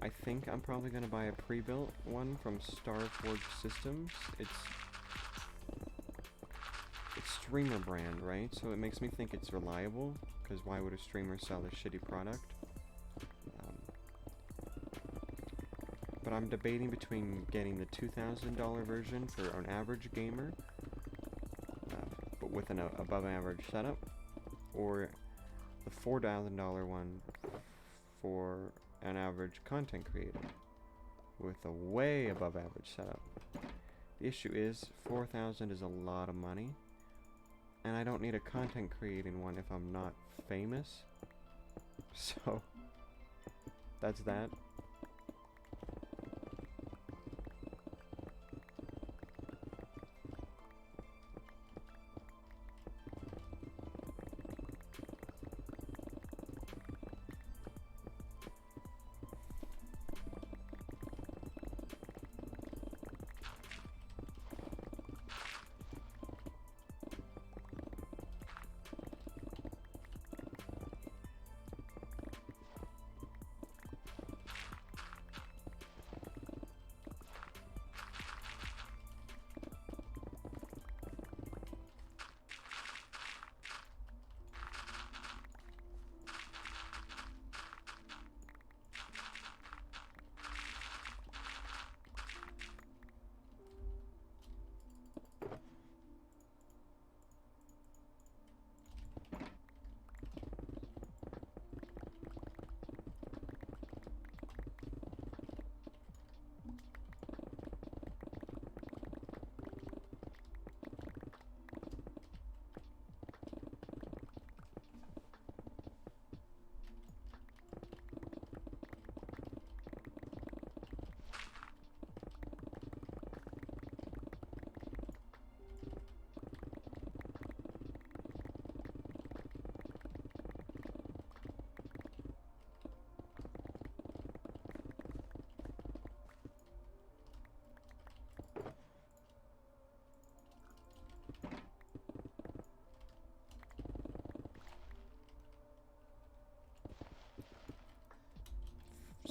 I think I'm probably gonna buy a pre-built one from Starforge Systems. It's streamer brand, right? So it makes me think it's reliable, because why would a streamer sell a shitty product? But I'm debating between getting the $2,000 version for an average gamer, but with an above average setup, or the $4,000 one for an average content creator with a way above average setup. The issue is $4,000 is a lot of money, and I don't need a content creating one if I'm not famous. So that's that.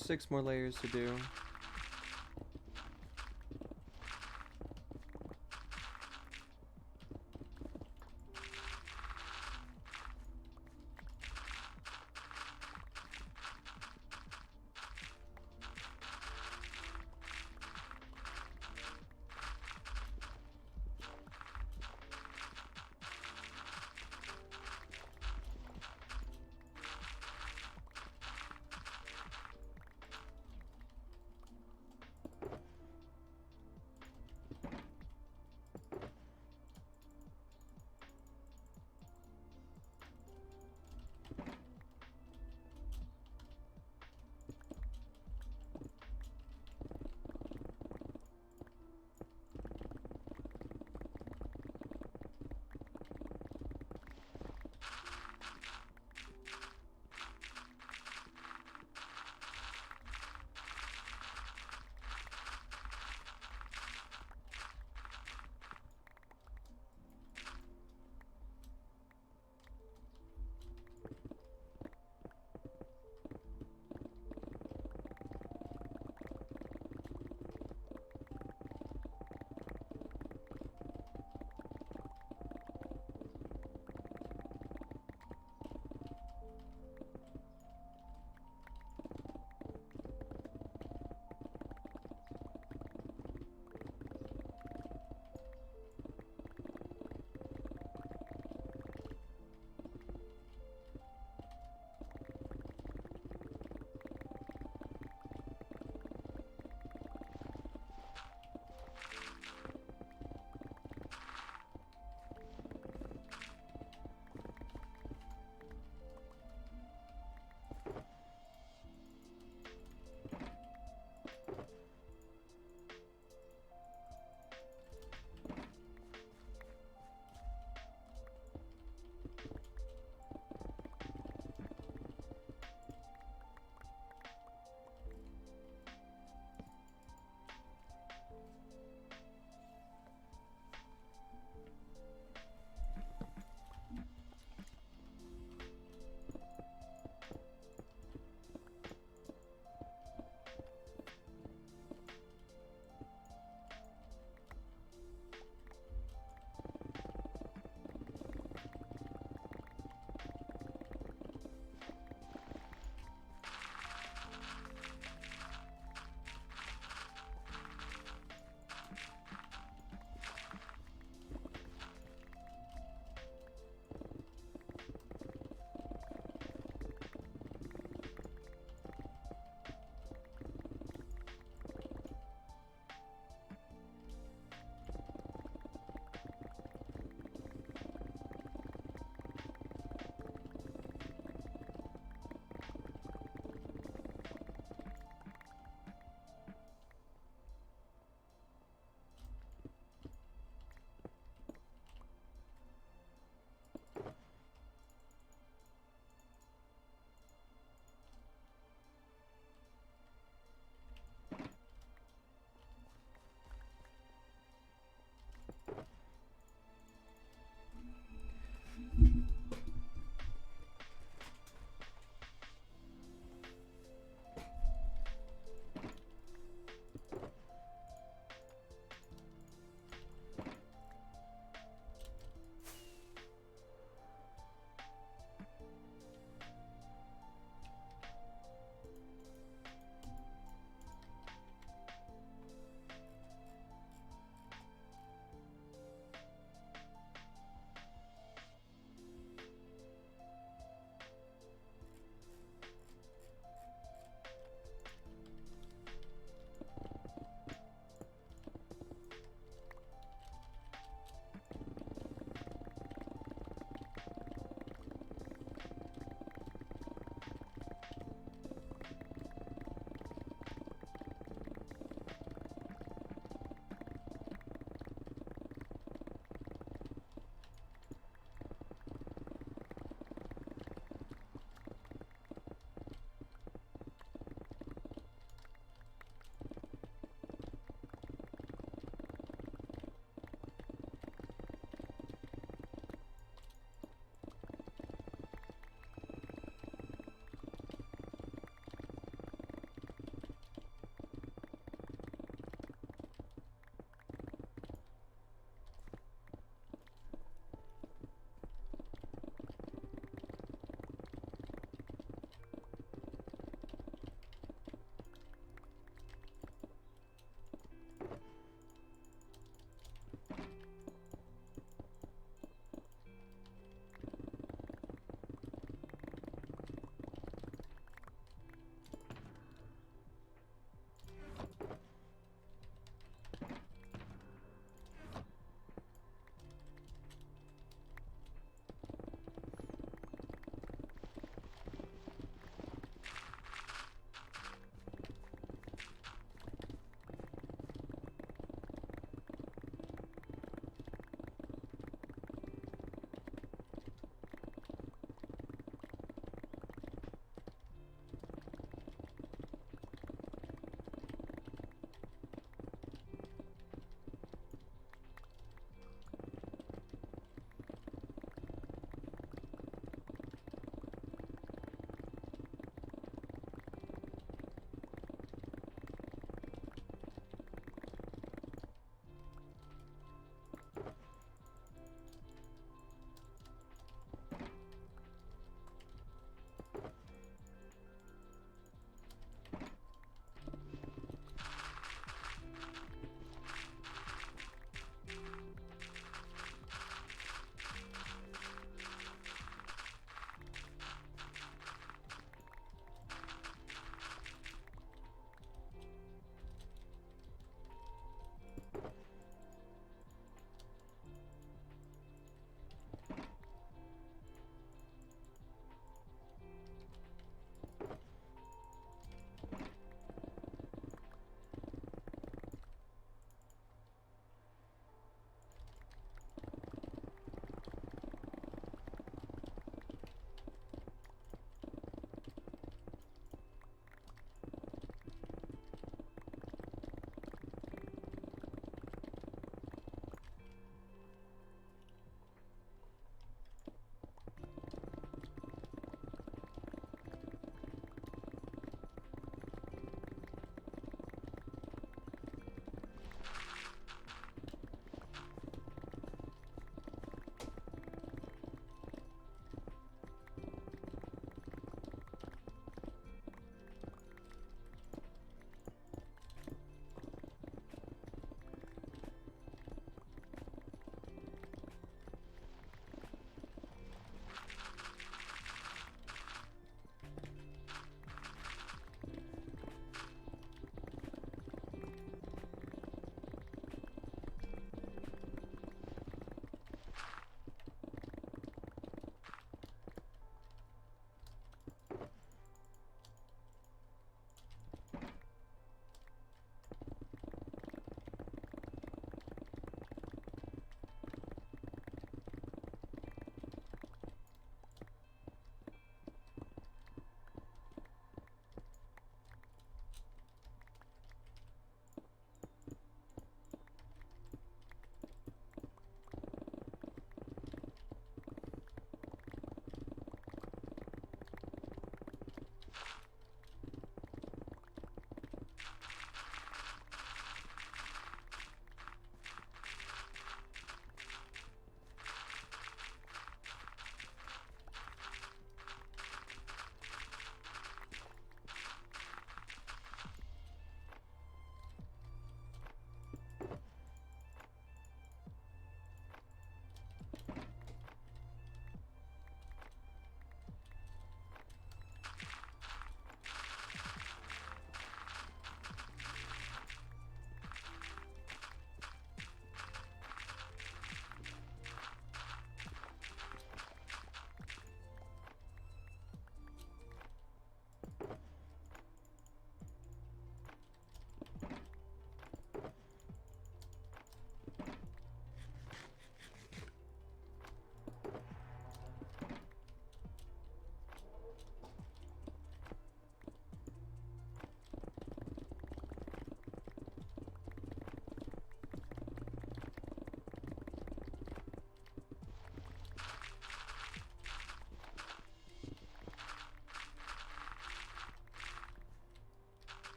6 more layers to do.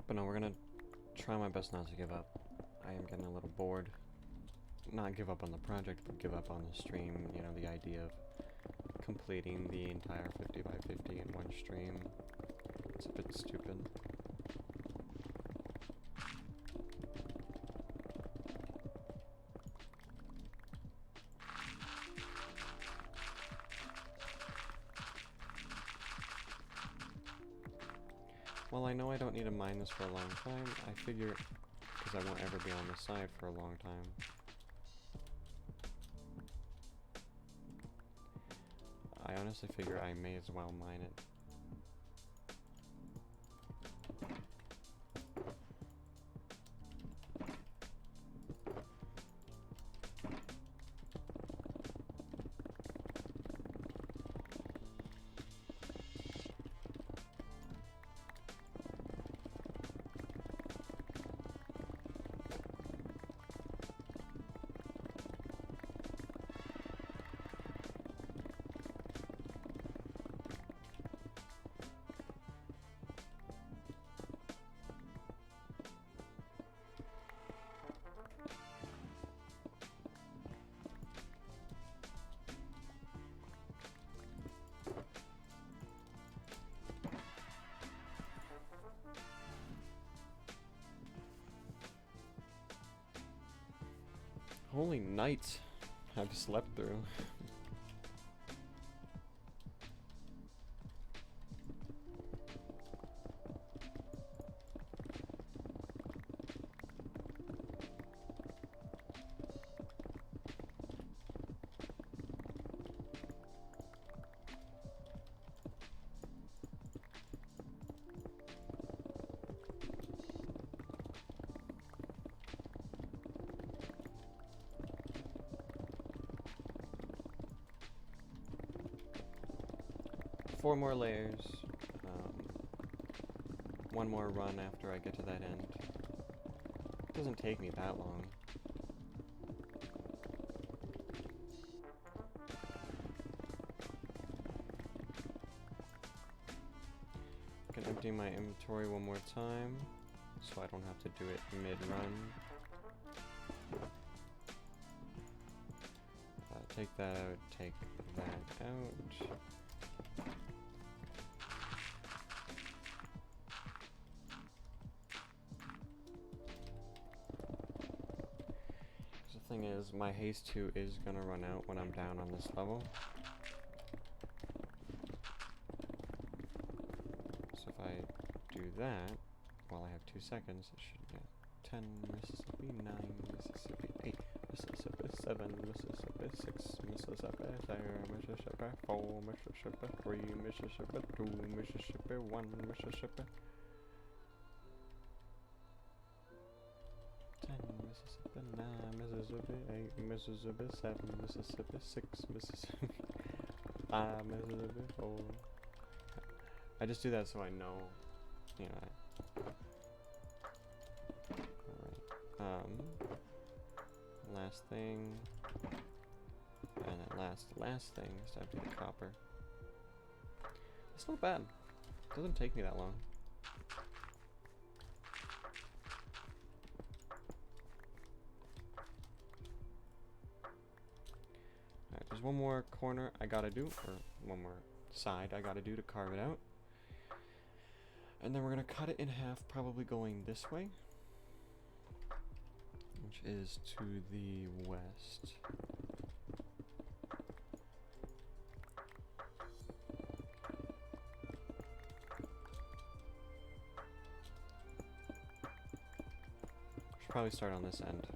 But no, we're gonna try my best not to give up. I am getting a little bored. Not give up on the project, but give up on the stream. You know, the idea of completing the entire 50 by 50 in one stream. It's a bit stupid. Well, I know I don't need to mine this for a long time. I figure, because I won't ever be on this side for a long time. I honestly figure I may as well mine it. 'Holy night I've slept through. Four more layers. One more run after I get to that end. It doesn't take me that long. I can empty my inventory one more time, so I don't have to do it mid-run. Take that out, take that out. The thing is, my haste 2 is gonna run out when I'm down on this level. So if I do that, while I have 2 seconds, it should get 10 Mississippi, 9 Mississippi, 8 Mississippi, 7 Mississippi, 6 Mississippi, 7 Mississippi, 4 Mississippi, 3 Mississippi, 2 Mississippi, 1 Mississippi. 10 Mississippi, 9 Mississippi, 8 Mississippi, 7 Mississippi, 6 Mississippi, 5 Mississippi, 4. I just do that so I know, you know. Alright. Last thing. And then last thing is to empty the copper. It's not bad. It doesn't take me that long. There's one more corner I gotta do, or one more side I gotta do to carve it out. And then we're gonna cut it in half, probably going this way, which is to the west. Should probably start on this end.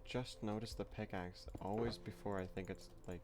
just noticed the pickaxe. Always before I think it's like...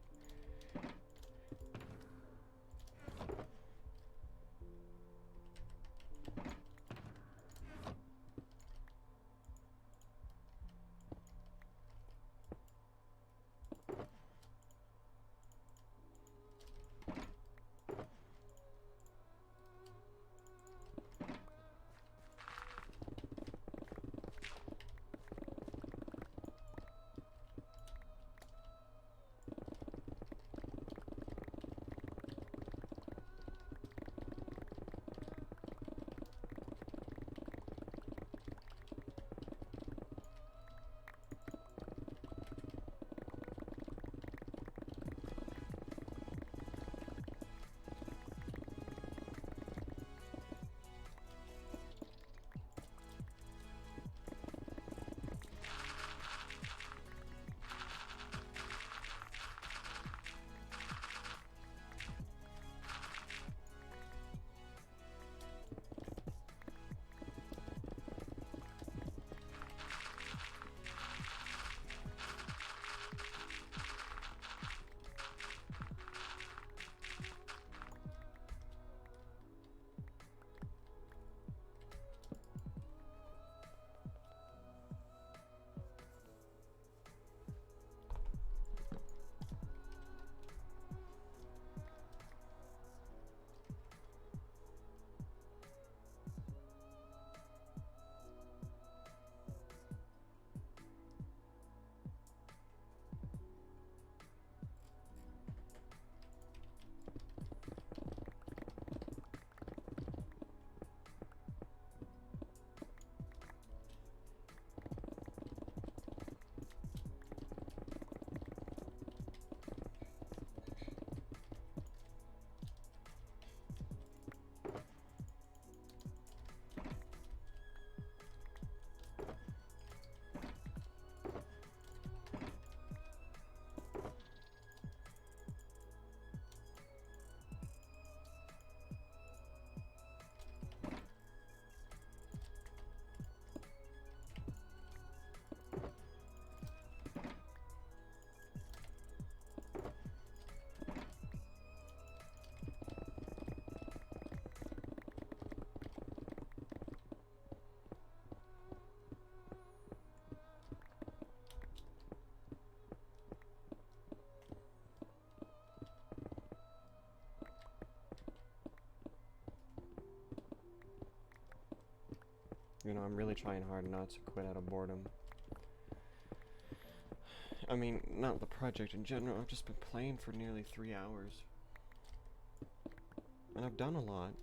You know, I'm really trying hard not to quit out of boredom. I mean, not the project in general, I've just been playing for nearly 3 hours. And I've done a lot.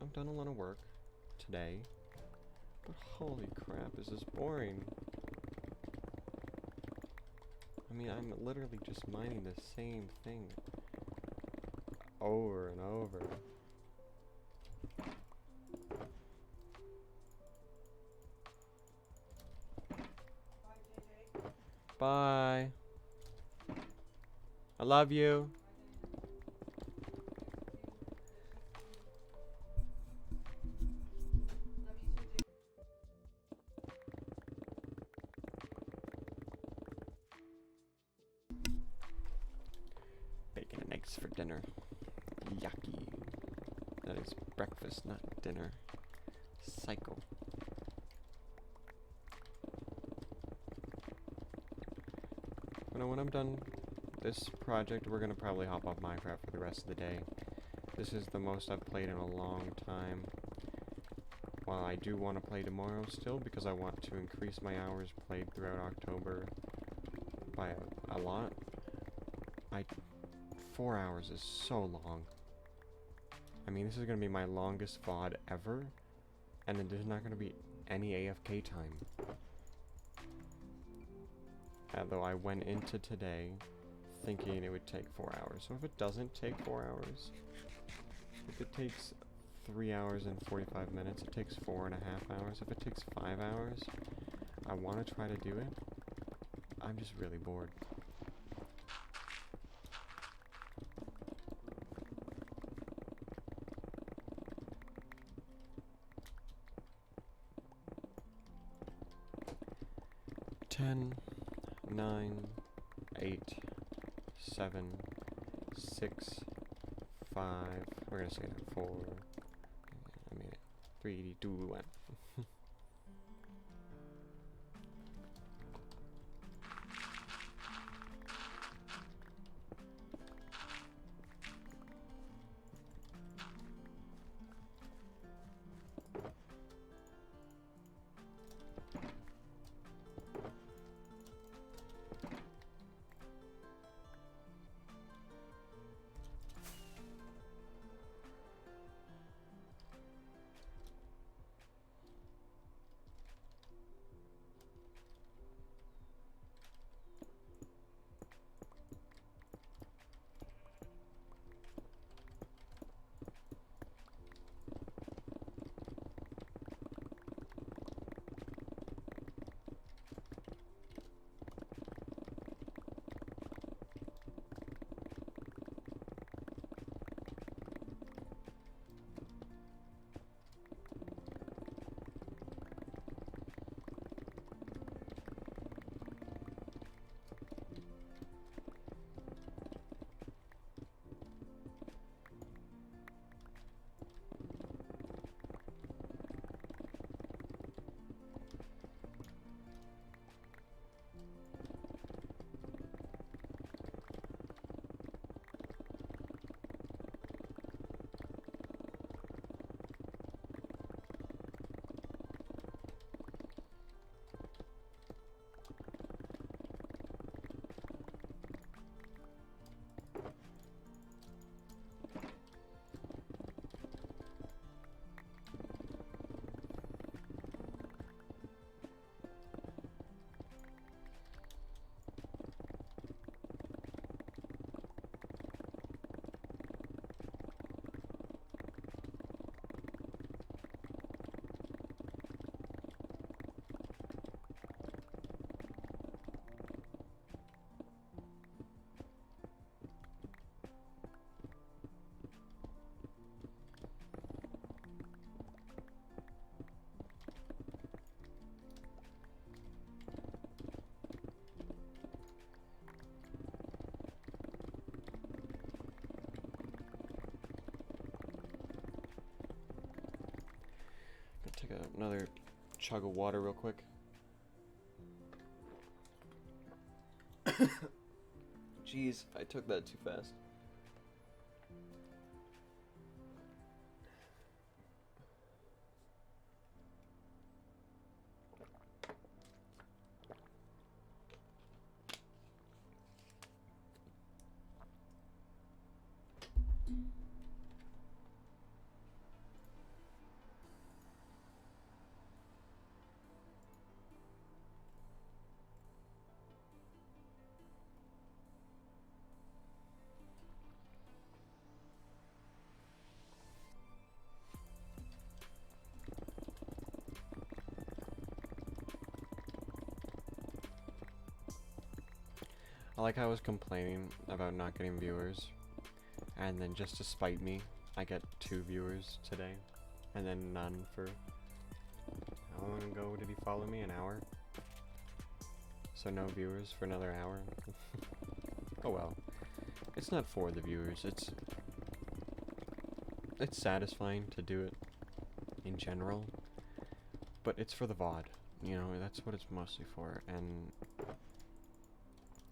I've done a lot of work today. But holy crap, is this boring. I mean, I'm literally just mining the same thing over and over. Bye. I love you. Bacon and eggs for dinner. Yucky. That is breakfast, not dinner. Psycho. You know, when I'm done this project, we're gonna probably hop off Minecraft for the rest of the day. This is the most I've played in a long time. While I do want to play tomorrow still, because I want to increase my hours played throughout October by a lot. 4 hours is so long. I mean, this is gonna be my longest VOD ever, and then there's not gonna be any AFK time. Although I went into today thinking it would take 4 hours. So if it doesn't take 4 hours, if it takes 3 hours and 45 minutes, it takes 4.5 hours. If it takes 5 hours, I want to try to do it. I'm just really bored. 9, 8, 7, 6, 5. We're gonna say that 4. I made it. 3, 2, 1. Take another chug of water real quick. Jeez, I took that too fast. I like how I was complaining about not getting viewers, and then just to spite me, I get 2 viewers today, and then none for, how long ago did he follow me? An hour? So no viewers for another hour? Oh well. It's not for the viewers, it's satisfying to do it in general, but it's for the VOD, you know, that's what it's mostly for, and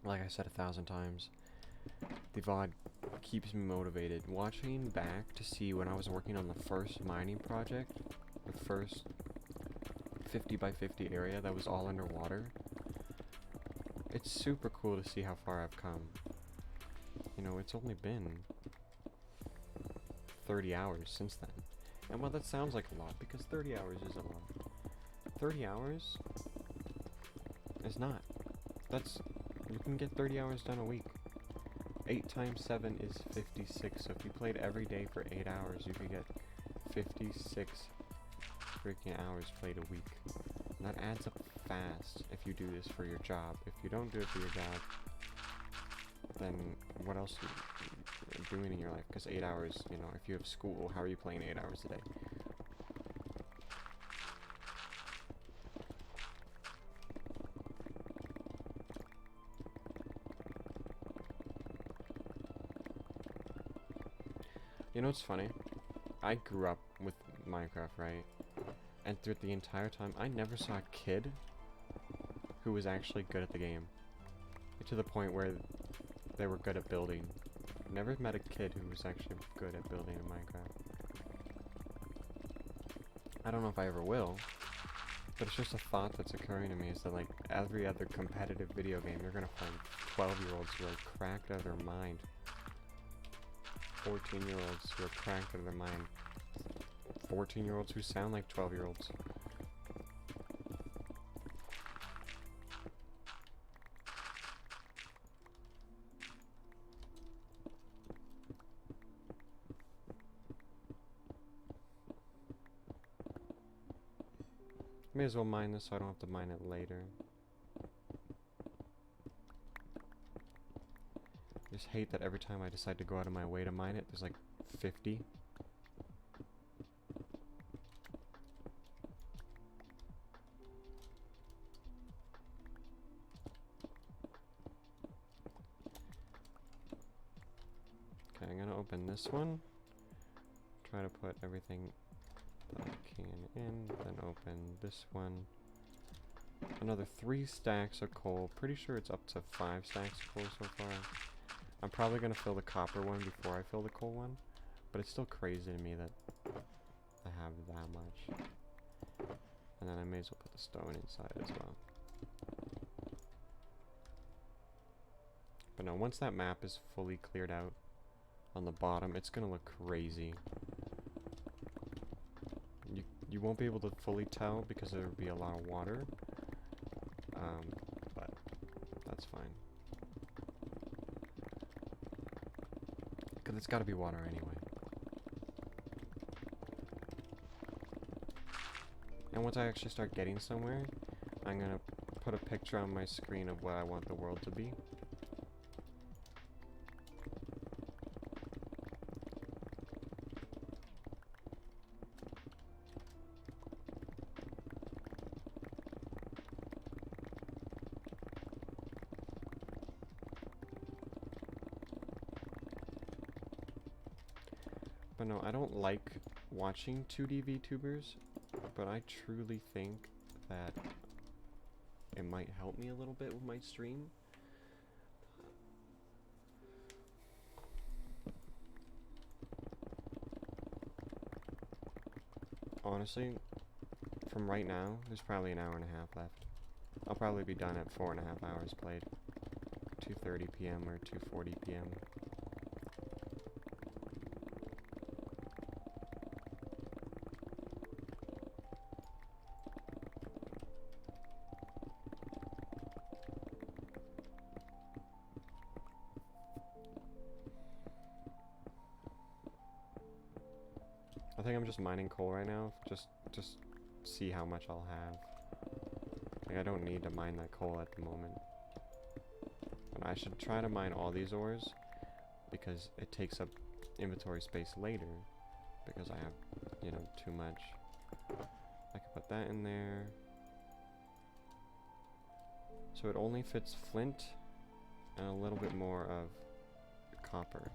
like I said 1,000 times, the VOD keeps me motivated. Watching back to see when I was working on the first mining project, the first 50 by 50 area that was all underwater, it's super cool to see how far I've come. You know, it's only been 30 hours since then. And while that sounds like a lot, because 30 hours is a lot, 30 hours is not. You can get 30 hours done a week. 8 times 7 is 56, so if you played every day for 8 hours, you could get 56 freaking hours played a week. And that adds up fast if you do this for your job. If you don't do it for your job, then what else are you doing in your life? Because 8 hours, you know, if you have school, how are you playing 8 hours a day? You know what's funny? I grew up with Minecraft, right? And through the entire time, I never saw a kid who was actually good at the game. To the point where they were good at building. Never met a kid who was actually good at building in Minecraft. I don't know if I ever will, but it's just a thought that's occurring to me, is that like every other competitive video game, you're gonna find 12-year-olds who are cracked out of their mind. 14-year-olds who are cracked out of their mind. 14-year-olds who sound like 12-year-olds. May as well mine this so I don't have to mine it later. I just hate that every time I decide to go out of my way to mine it, there's like 50. Okay, I'm gonna open this one. Try to put everything that I can in, then open this one. Another 3 stacks of coal. Pretty sure it's up to 5 stacks of coal so far. I'm probably gonna fill the copper one before I fill the coal one, but it's still crazy to me that I have that much. And then I may as well put the stone inside as well. But no, once that map is fully cleared out on the bottom, it's gonna look crazy. You won't be able to fully tell because there will be a lot of water, but that's fine. Because it's got to be water anyway. And once I actually start getting somewhere, I'm going to put a picture on my screen of what I want the world to be. But no, I don't like watching 2D VTubers, but I truly think that it might help me a little bit with my stream. Honestly, from right now, there's probably an hour and a half left. I'll probably be done at 4.5 hours played. 2:30 p.m. or 2:40 p.m. I think I'm just mining coal right now, just see how much I'll have. Like, I don't need to mine that coal at the moment. And I should try to mine all these ores, because it takes up inventory space later, because I have, you know, too much. I can put that in there. So it only fits flint, and a little bit more of copper.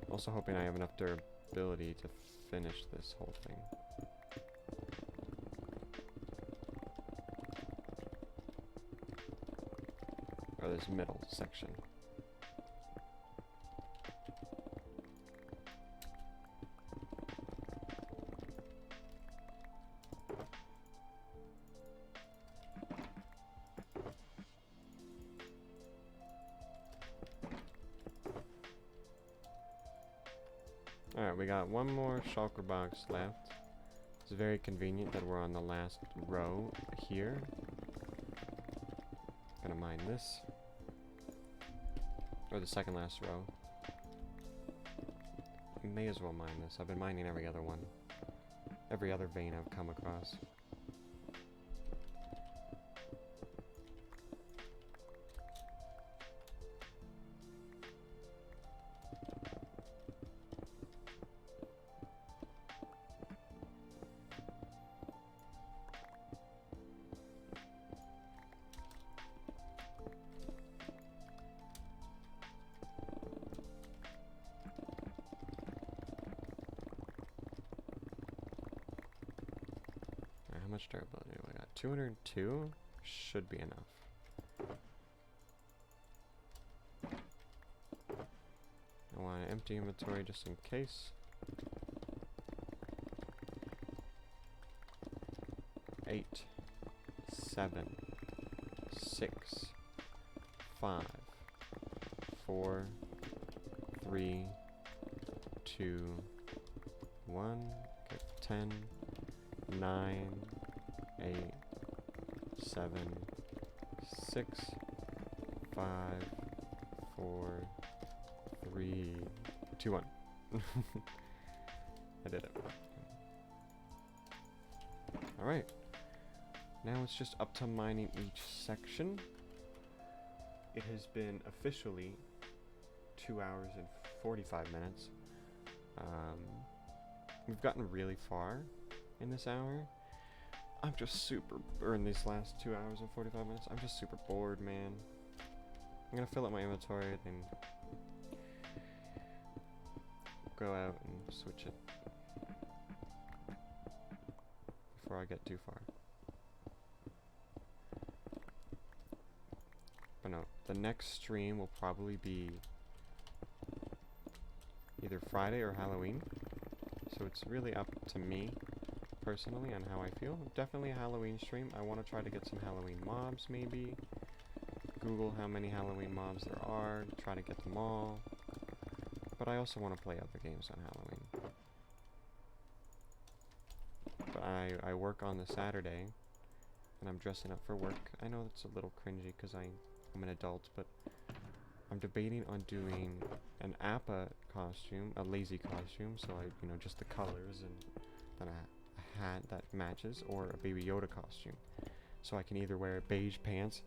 Also hoping I have enough durability to finish this whole thing. Or this middle section. Alright, we got one more shulker box left. It's very convenient that we're on the last row here. Gonna mine this. Or the second last row. I may as well mine this. I've been mining every other one. Every other vein I've come across. much durability do I got? 202 should be enough. I want an empty inventory just in case. 8, 7, 6, 5, 4, 3, 2, 1, okay, 10, 9, 8, 7, 6, 5, 4, 3, 2, 1. I did it. Alright. Now it's just up to mining each section. It has been officially 2 hours and 45 minutes. We've gotten really far in this hour. I'm just super, or in these last 2 hours and 45 minutes, I'm just super bored, man. I'm gonna fill up my inventory, then go out and switch it before I get too far. But no, the next stream will probably be either Friday or Halloween. So it's really up to me personally on how I feel. Definitely a Halloween stream. I want to try to get some Halloween mobs maybe. Google how many Halloween mobs there are, try to get them all. But I also want to play other games on Halloween. But I work on the Saturday, and I'm dressing up for work. I know it's a little cringy because I'm an adult, but I'm debating on doing an Appa costume, a lazy costume, so just the colors and then a hat that matches, or a Baby Yoda costume. So I can either wear beige pants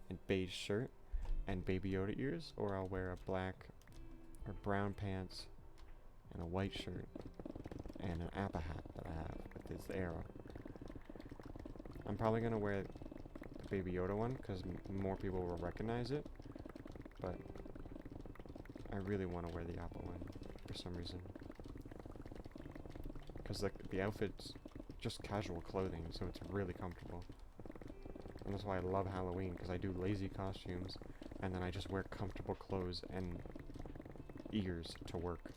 and beige shirt and Baby Yoda ears, or I'll wear a black or brown pants and a white shirt and an Appa hat that I have with this arrow. I'm probably gonna wear the Baby Yoda one because more people will recognize it, but I really want to wear the Appa one for some reason. Because the outfit's just casual clothing, so it's really comfortable. And that's why I love Halloween, because I do lazy costumes, and then I just wear comfortable clothes and ears to work.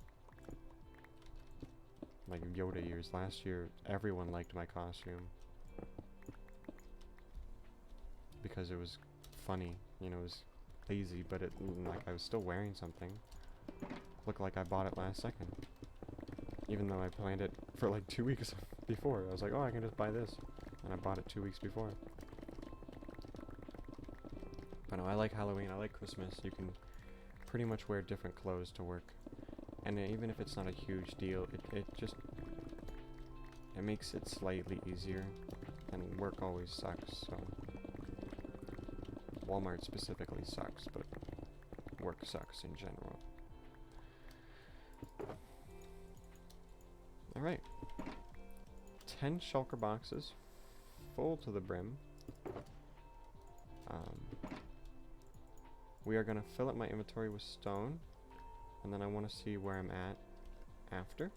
Like Yoda ears. Last year, everyone liked my costume. Because it was funny, it was lazy, but like I was still wearing something. Looked like I bought it last second. Even though I planned it for like 2 weeks before. I was like, oh, I can just buy this. And I bought it 2 weeks before. But no, I like Halloween, I like Christmas. You can pretty much wear different clothes to work. And even if it's not a huge deal, it makes it slightly easier. And work always sucks, so Walmart specifically sucks, but work sucks in general. Alright. 10 shulker boxes, full to the brim. We are going to fill up my inventory with stone, and then I want to see where I'm at after.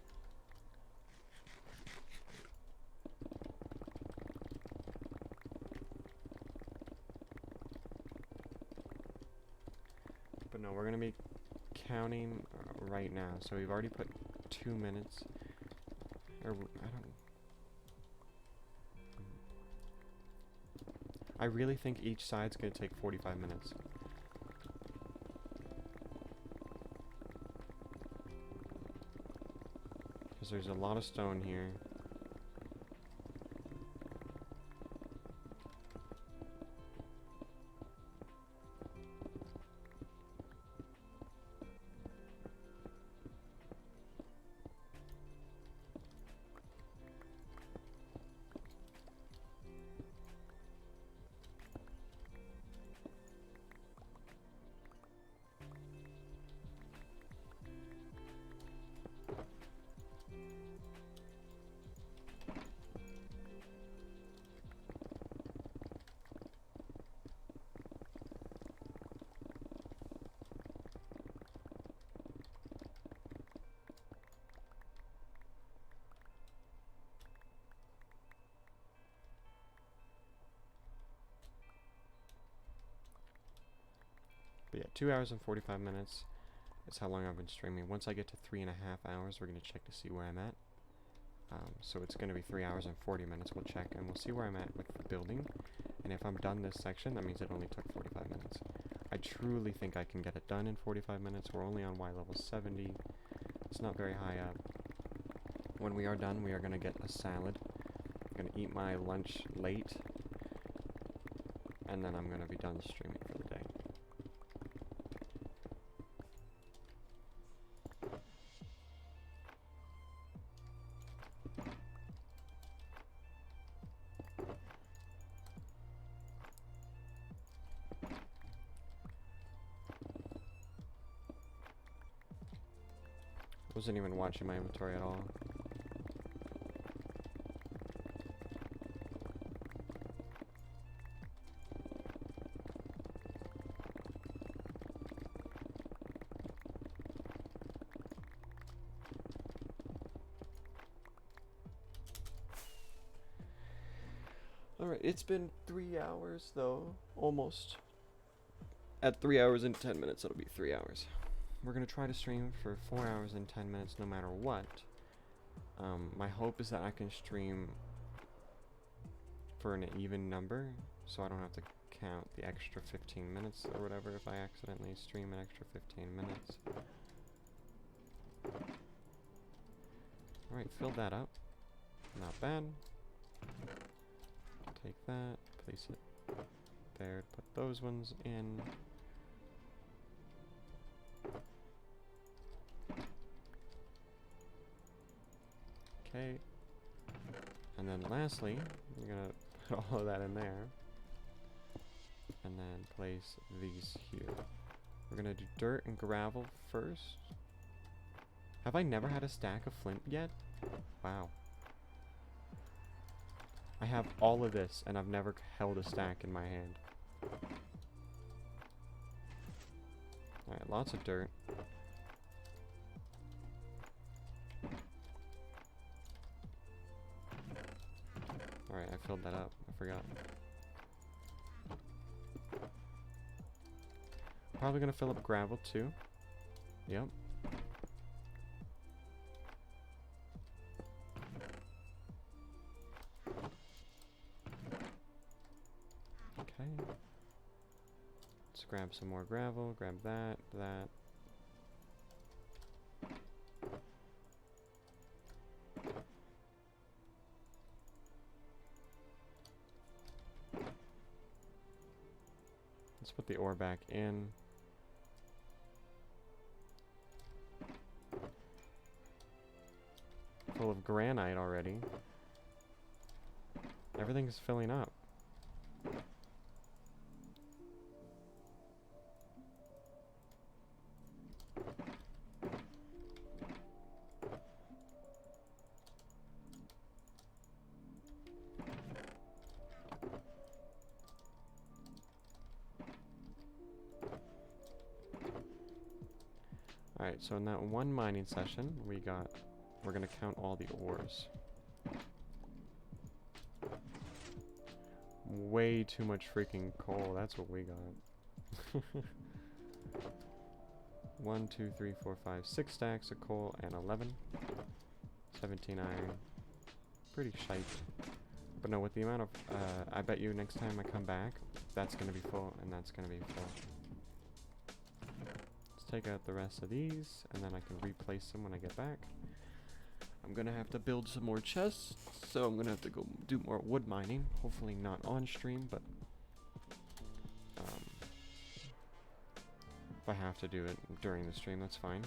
But no, we're going to be counting right now. So we've already put 2 minutes. I really think each side's going to take 45 minutes. Because there's a lot of stone here. 2 hours and 45 minutes is how long I've been streaming. Once I get to 3.5 hours, we're going to check to see where I'm at. So it's going to be 3 hours and 40 minutes. We'll check and we'll see where I'm at with the building. And if I'm done this section, that means it only took 45 minutes. I truly think I can get it done in 45 minutes. We're only on Y level 70. It's not very high up. When we are done, we are going to get a salad. I'm going to eat my lunch late. And then I'm going to be done streaming for the day. Wasn't even watching my inventory at all. Alright, it's been 3 hours though, almost. At 3 hours and 10 minutes, it'll be 3 hours. We're going to try to stream for 4 hours and 10 minutes no matter what. My hope is that I can stream for an even number, so I don't have to count the extra 15 minutes or whatever if I accidentally stream an extra 15 minutes. Alright, fill that up. Not bad. Take that, place it there, put those ones in. Okay. And then lastly, you're gonna put all of that in there. And then place these here. We're gonna do dirt and gravel first. Have I never had a stack of flint yet? Wow. I have all of this, and I've never held a stack in my hand. Alright, lots of dirt. Alright, I filled that up. I forgot. Probably gonna fill up gravel too. Yep. Okay. Let's grab some more gravel. Grab that, that. Let's put the ore back in. Full of granite already. Everything's filling up. Alright, so in that one mining session, we're gonna count all the ores. Way too much freaking coal, that's what we got. 1, 2, 3, 4, 5, 6 stacks of coal and 11. 17 iron. Pretty shite. But no, with the amount of, I bet you next time I come back, that's gonna be full and that's gonna be full. Take out the rest of these, and then I can replace them when I get back. I'm gonna have to build some more chests, so I'm gonna have to go do more wood mining. Hopefully not on stream, but if I have to do it during the stream, that's fine.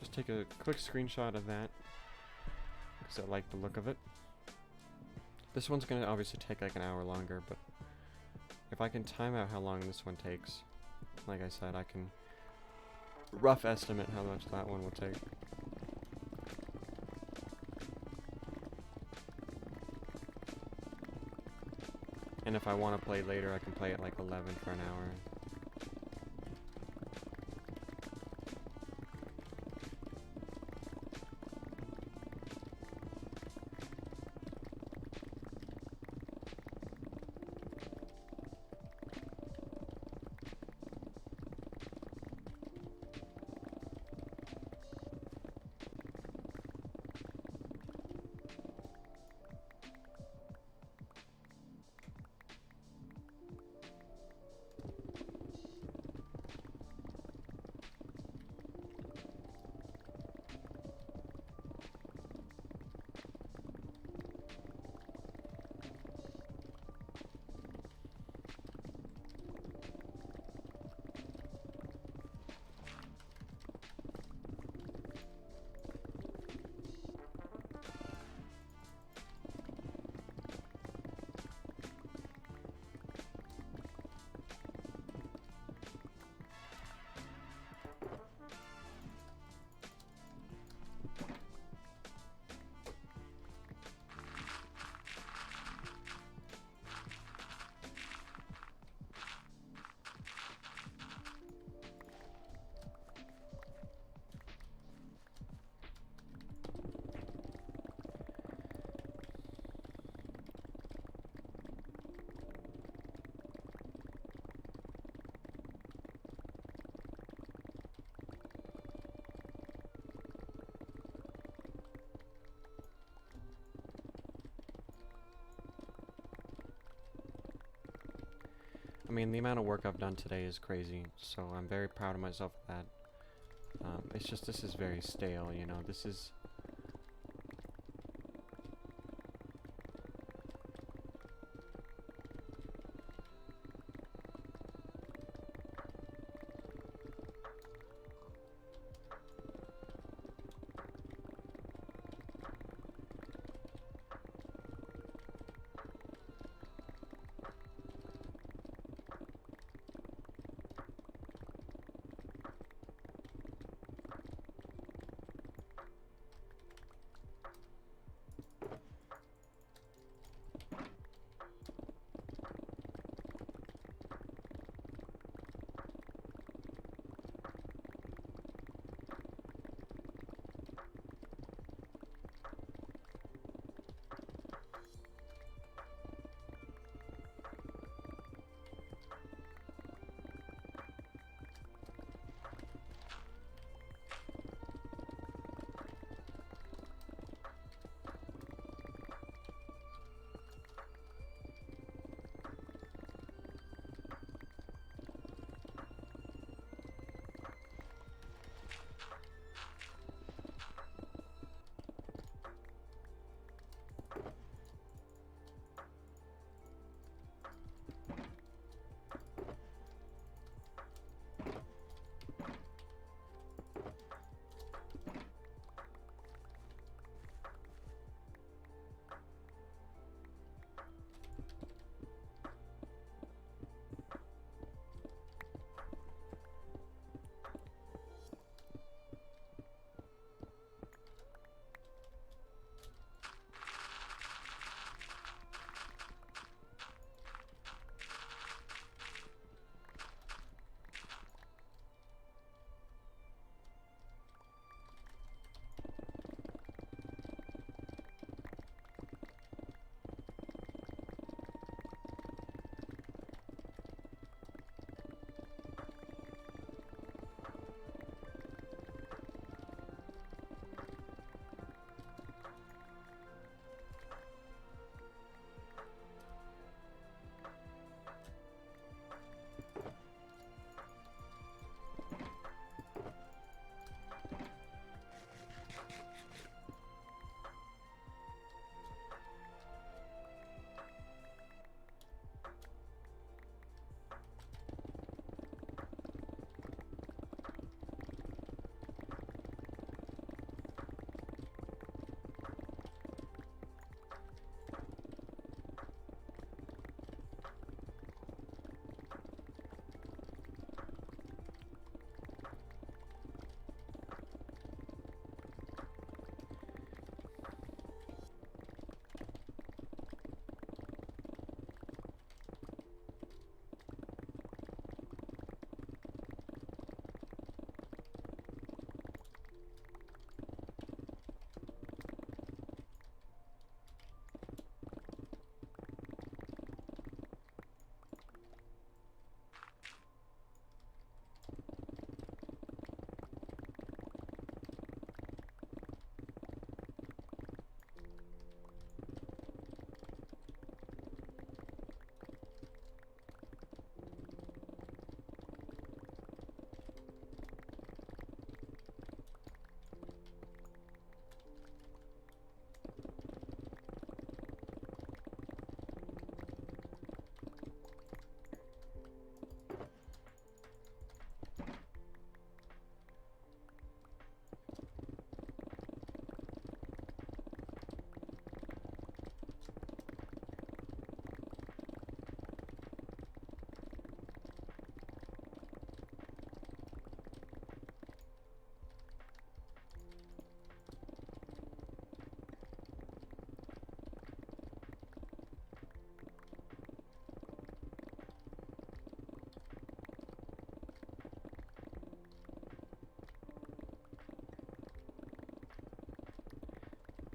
Just take a quick screenshot of that, because I like the look of it. This one's gonna obviously take like an hour longer, but if I can time out how long this one takes, like I said, I can rough estimate how much that one will take. And if I want to play later, I can play at like 11 for an hour. I mean, the amount of work I've done today is crazy, so I'm very proud of myself for that. It's just this is very stale, you know. This is...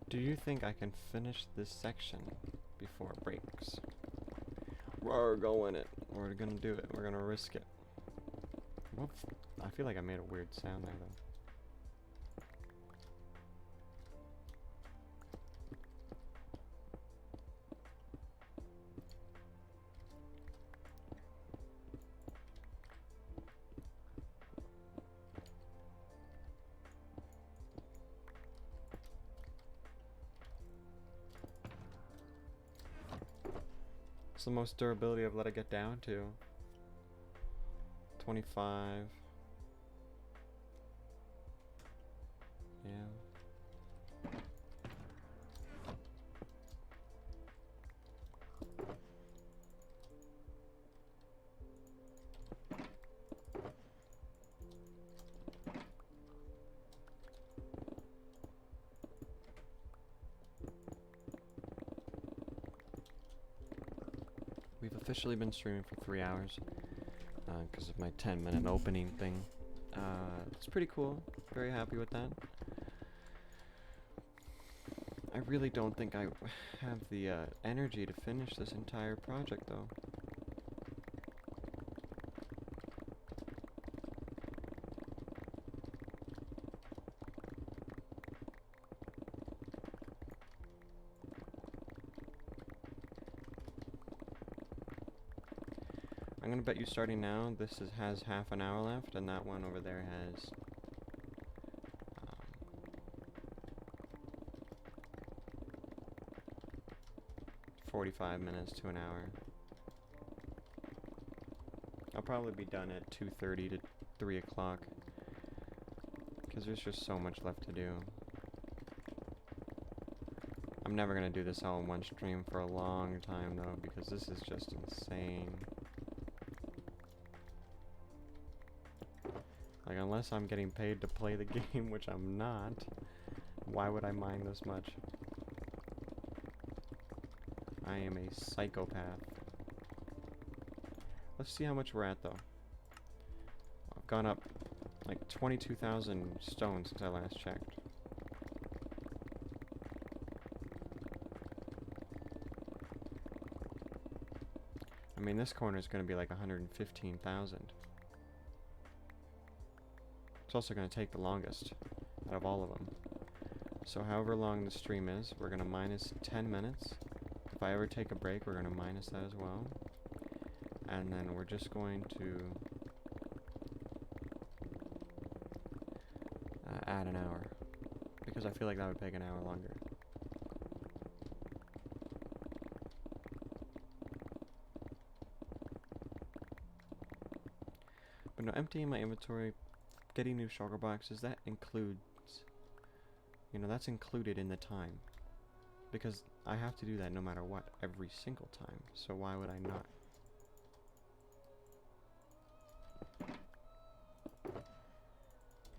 Do you think I can finish this section before it breaks? We're going it. We're gonna do it. We're gonna risk it. Whoops. I feel like I made a weird sound there though. What's the most durability I've let it get down to? 25. Yeah. We've officially been streaming for 3 hours because of my 10-minute opening thing. It's pretty cool. Very happy with that. I really don't think I have the energy to finish this entire project, though. I'm gonna bet you starting now, this has half an hour left, and that one over there has 45 minutes to an hour. I'll probably be done at 2:30 to 3 o'clock, because there's just so much left to do. I'm never gonna do this all in one stream for a long time, though, because this is just insane. Like, unless I'm getting paid to play the game, which I'm not, why would I mind this much? I am a psychopath. Let's see how much we're at, though. I've gone up like 22,000 stones since I last checked. I mean, this corner is going to be like 115,000. It's also going to take the longest out of all of them. So however long the stream is, we're going to minus 10 minutes. If I ever take a break, we're going to minus that as well. And then we're just going to add an hour, because I feel like that would take an hour longer. But no, emptying my inventory, getting new shulker boxes, that includes, you know, that's included in the time. Because I have to do that no matter what, every single time. So why would I not?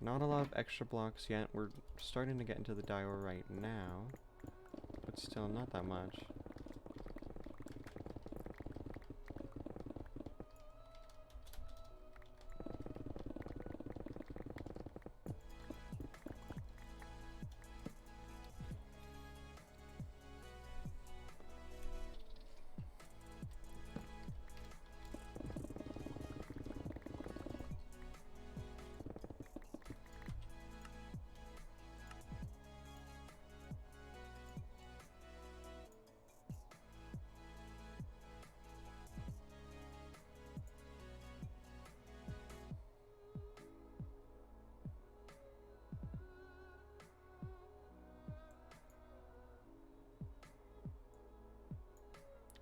Not a lot of extra blocks yet. We're starting to get into the diorite now, but still not that much.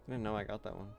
I didn't know I got that one.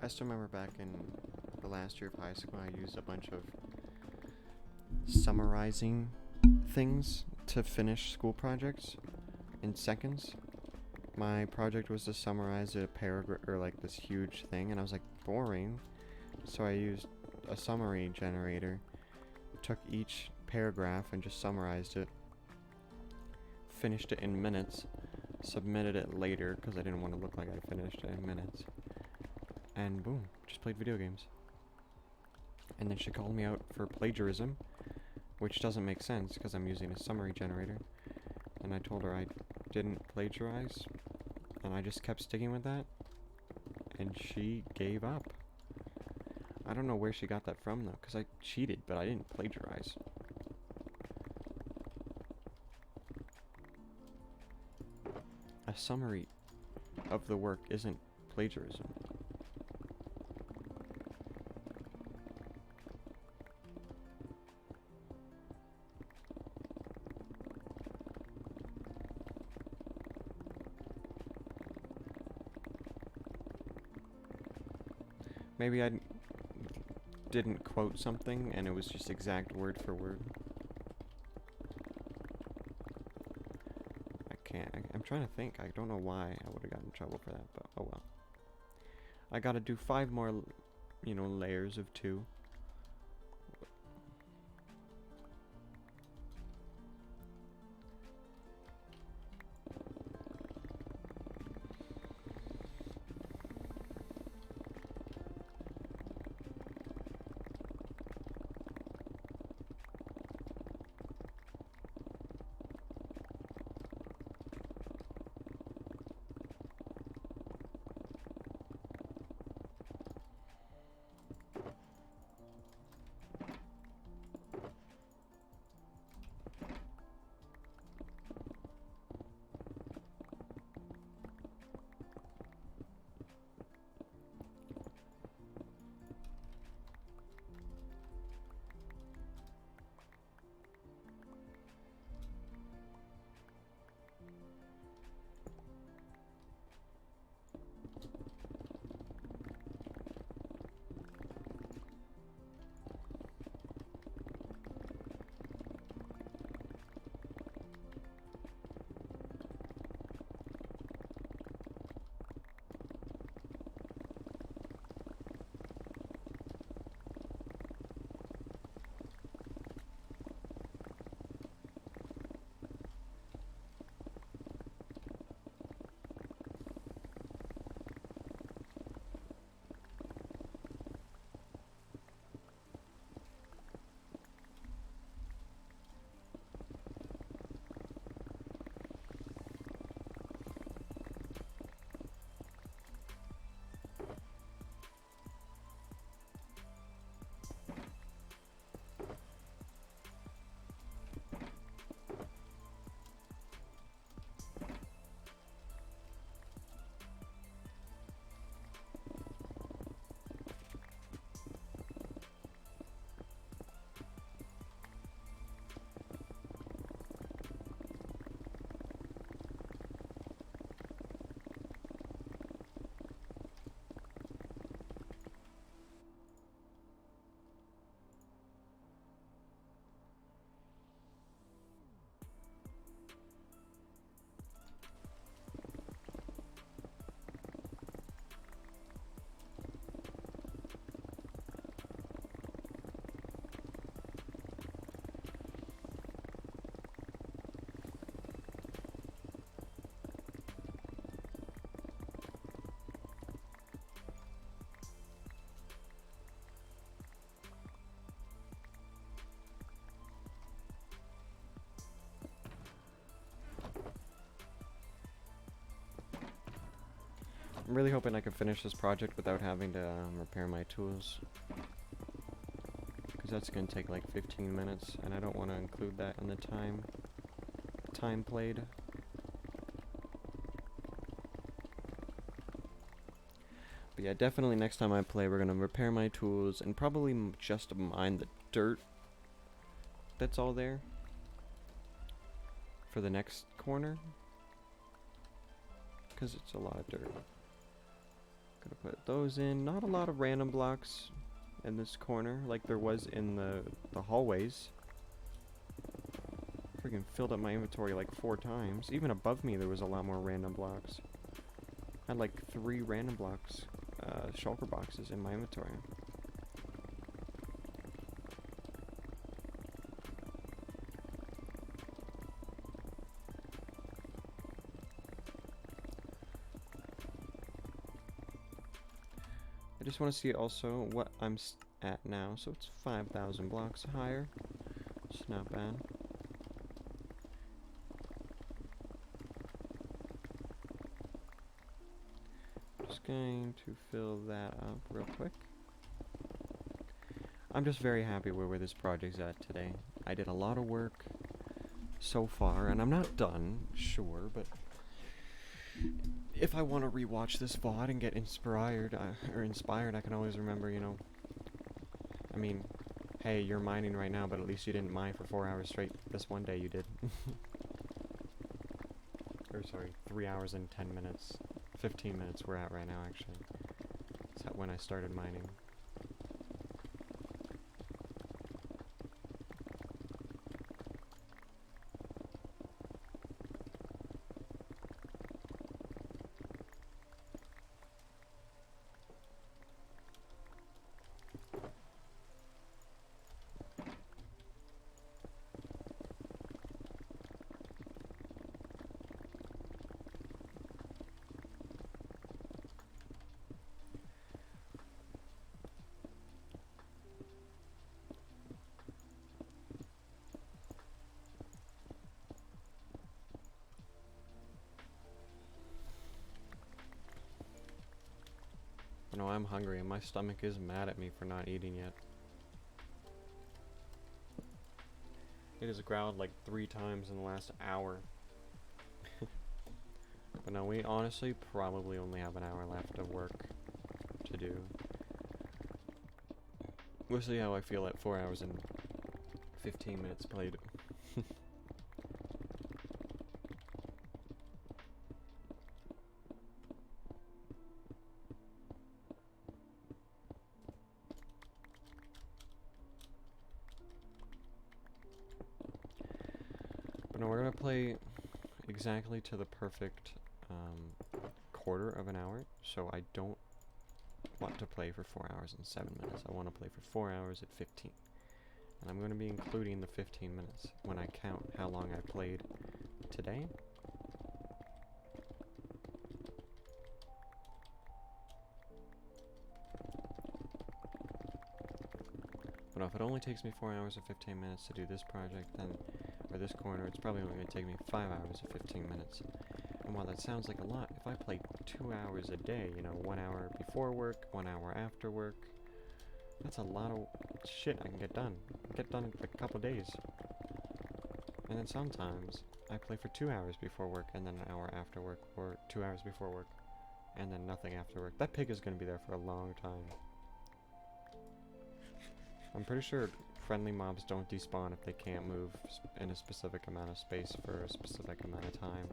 I still remember back in the last year of high school, I used a bunch of summarizing things to finish school projects in seconds. My project was to summarize a paragraph, or like this huge thing, and I was like, boring. So I used a summary generator, took each paragraph and just summarized it, finished it in minutes, submitted it later because I didn't want to look like I finished it in minutes, and boom, just played video games. And then she called me out for plagiarism, which doesn't make sense because I'm using a summary generator, and I told her I didn't plagiarize, and I just kept sticking with that, and she gave up. I don't know where she got that from though, because I cheated, but I didn't plagiarize. A summary of the work isn't plagiarism. Maybe I didn't quote something and it was just exact word for word. I'm trying to think. I don't know why I would have gotten in trouble for that, but oh well. I gotta do 5 more, layers of 2. I'm really hoping I can finish this project without having to repair my tools, because that's going to take like 15 minutes, and I don't want to include that in the time played. But yeah, definitely next time I play, we're going to repair my tools and probably just mine the dirt that's all there for the next corner, because it's a lot of dirt. Gonna put those in. Not a lot of random blocks in this corner like there was in the hallways. Freaking filled up my inventory like 4 times. Even above me there was a lot more random blocks. I had like 3 random blocks, shulker boxes in my inventory. I just want to see also what I'm at now. So it's 5,000 blocks higher. It's not bad. Just going to fill that up real quick. I'm just very happy with where this project's at today. I did a lot of work so far, and I'm not done, sure, but if I want to rewatch this VOD and get inspired, I can always remember, you know, I mean, hey, you're mining right now, but at least you didn't mine for 4 hours straight. This one day you did. Or sorry, 3 hours and 10 minutes. 15 minutes we're at right now, actually. That's when I started mining. You know, I'm hungry and my stomach is mad at me for not eating yet. It has growled like 3 times in the last hour. But no, we honestly probably only have an hour left of work to do. We'll see how I feel at 4 hours and 15 minutes played. No, we're gonna play exactly to the perfect quarter of an hour, so I don't want to play for 4 hours and 7 minutes. I want to play for 4 hours at 15. And I'm going to be including the 15 minutes when I count how long I played today. But if it only takes me 4 hours and 15 minutes to do this project, then, or this corner, it's probably only going to take me 5 hours and 15 minutes. And while that sounds like a lot, if I play 2 hours a day, you know, 1 hour before work, 1 hour after work, that's a lot of shit I can get done. Get done in like a couple days. And then sometimes I play for 2 hours before work and then an hour after work, or 2 hours before work and then nothing after work. That pig is going to be there for a long time. I'm pretty sure friendly mobs don't despawn if they can't move in a specific amount of space for a specific amount of time.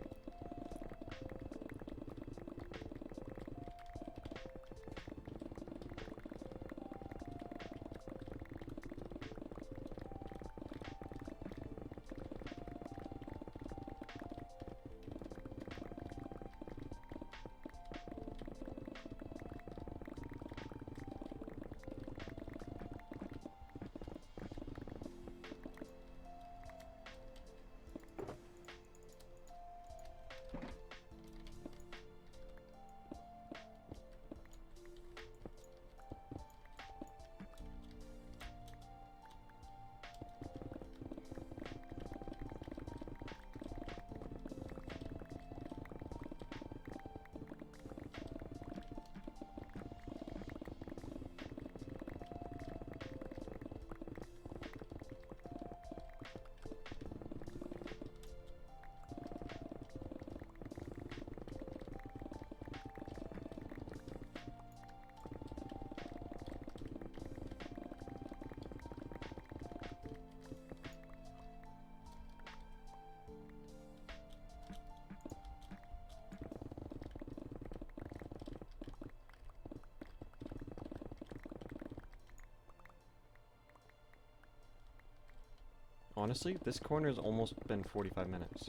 honestly, this corner's almost been 45 minutes.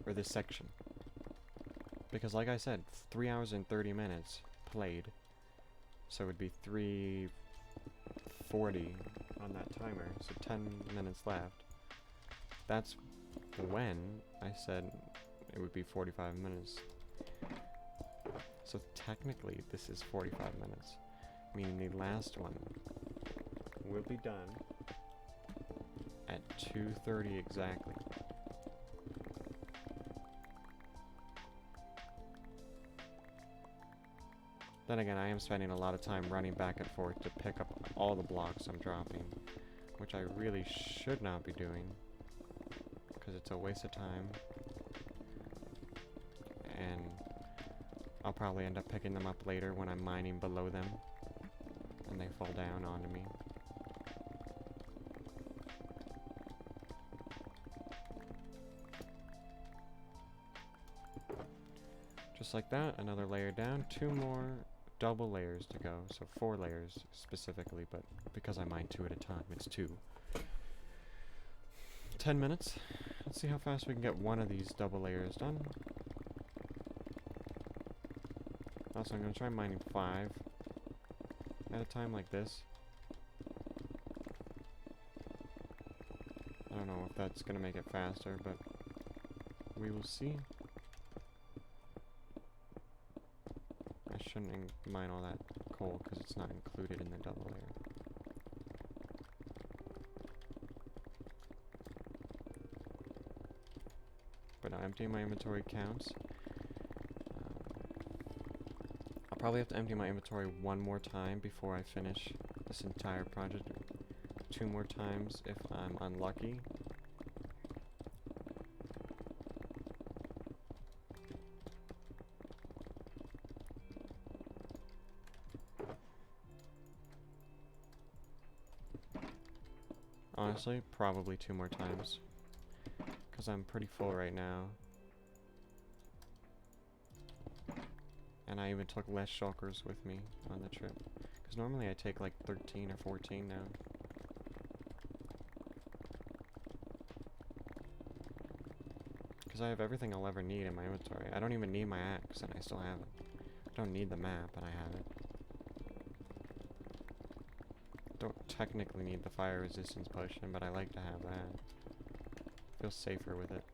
Or this section. Because like I said, 3 hours and 30 minutes played. So it would be 3:40 on that timer, so 10 minutes left. That's when I said it would be 45 minutes. So technically this is 45 minutes, meaning the last one will be done at 2:30 exactly. Then again, I am spending a lot of time running back and forth to pick up all the blocks I'm dropping, which I really should not be doing, because it's a waste of time, and I'll probably end up picking them up later when I'm mining below them, and they fall down onto me. Just like that, another layer down, 2 more double layers to go, so 4 layers specifically, but because I mine 2 at a time, it's 2. 10 minutes. Let's see how fast we can get one of these double layers done. Also, I'm going to try mining 5 at a time like this. I don't know if that's going to make it faster, but we will see. I shouldn't mine all that coal because it's not included in the double layer. But now emptying my inventory counts. I'll probably have to empty my inventory one more time before I finish this entire project. 2 more times if I'm unlucky. Honestly, probably 2 more times. Because I'm pretty full right now. And I even took less shulkers with me on the trip. Because normally I take like 13 or 14 now. Because I have everything I'll ever need in my inventory. I don't even need my axe and I still have it. I don't need the map and I have it. Don't technically need the fire resistance potion, but I like to have that. Feel safer with it.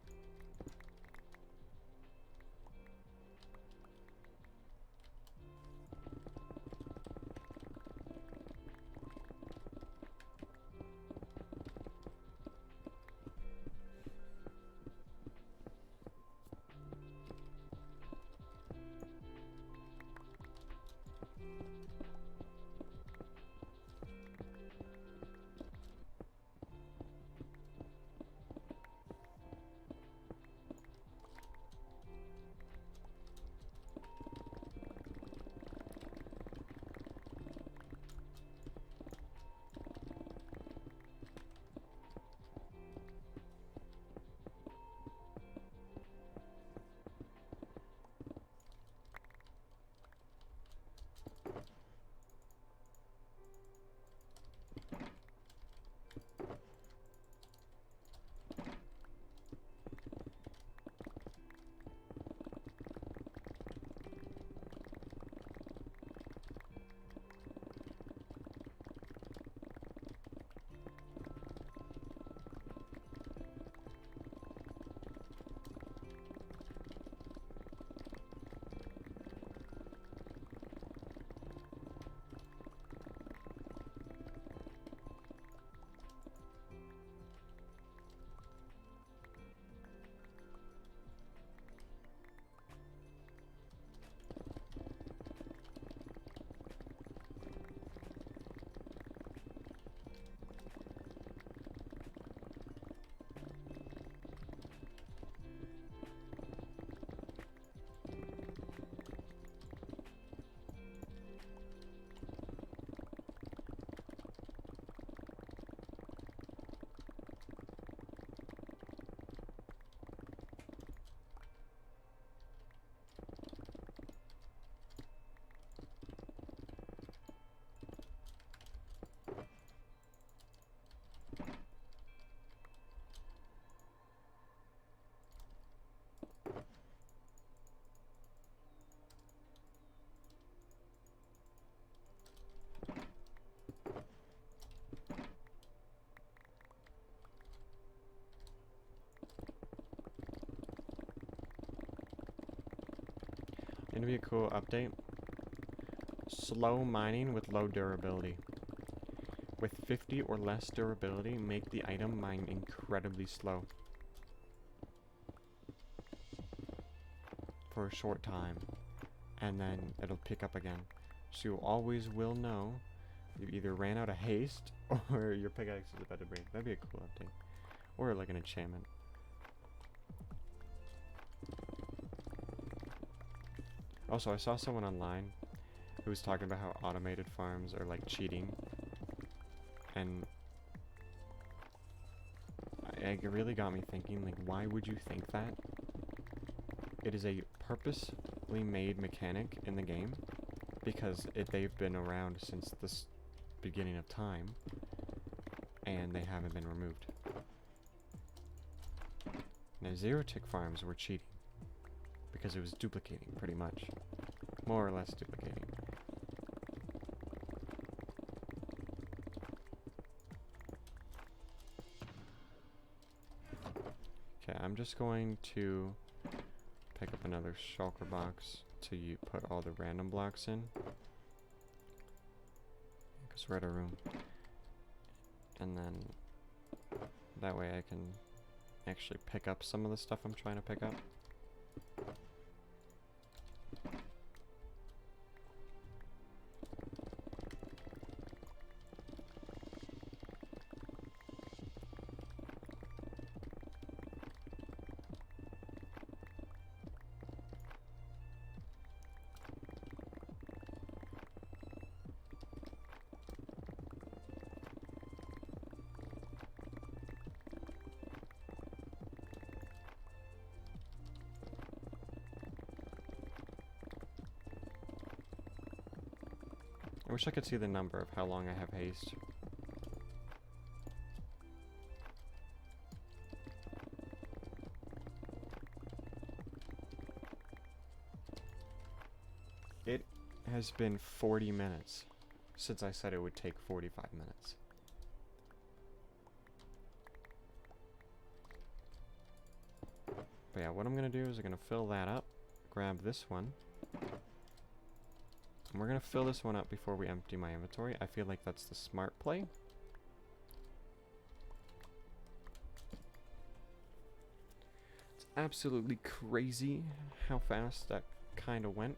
gonna be a cool update. Slow mining with low durability. With 50 or less durability, make the item mine incredibly slow. For a short time. And then it'll pick up again. So you always will know you either ran out of haste or your pickaxe is about to break. That'd be a cool update. Or like an enchantment. Also, I saw someone online who was talking about how automated farms are like cheating. And it really got me thinking, like, why would you think that? It is a purposely made mechanic in the game because they've been around since the beginning of time and they haven't been removed. Now, zero-tick farms were cheating because it was duplicating, pretty much. More or less duplicating. Okay, I'm just going to pick up another shulker box to put all the random blocks in. Because we're at a room. And then that way I can actually pick up some of the stuff I'm trying to pick up. I wish I could see the number of how long I have haste. It has been 40 minutes since I said it would take 45 minutes. But yeah, what I'm gonna do is I'm gonna fill that up, grab this one. And we're gonna fill this one up before we empty my inventory. I feel like that's the smart play. It's absolutely crazy how fast that kind of went.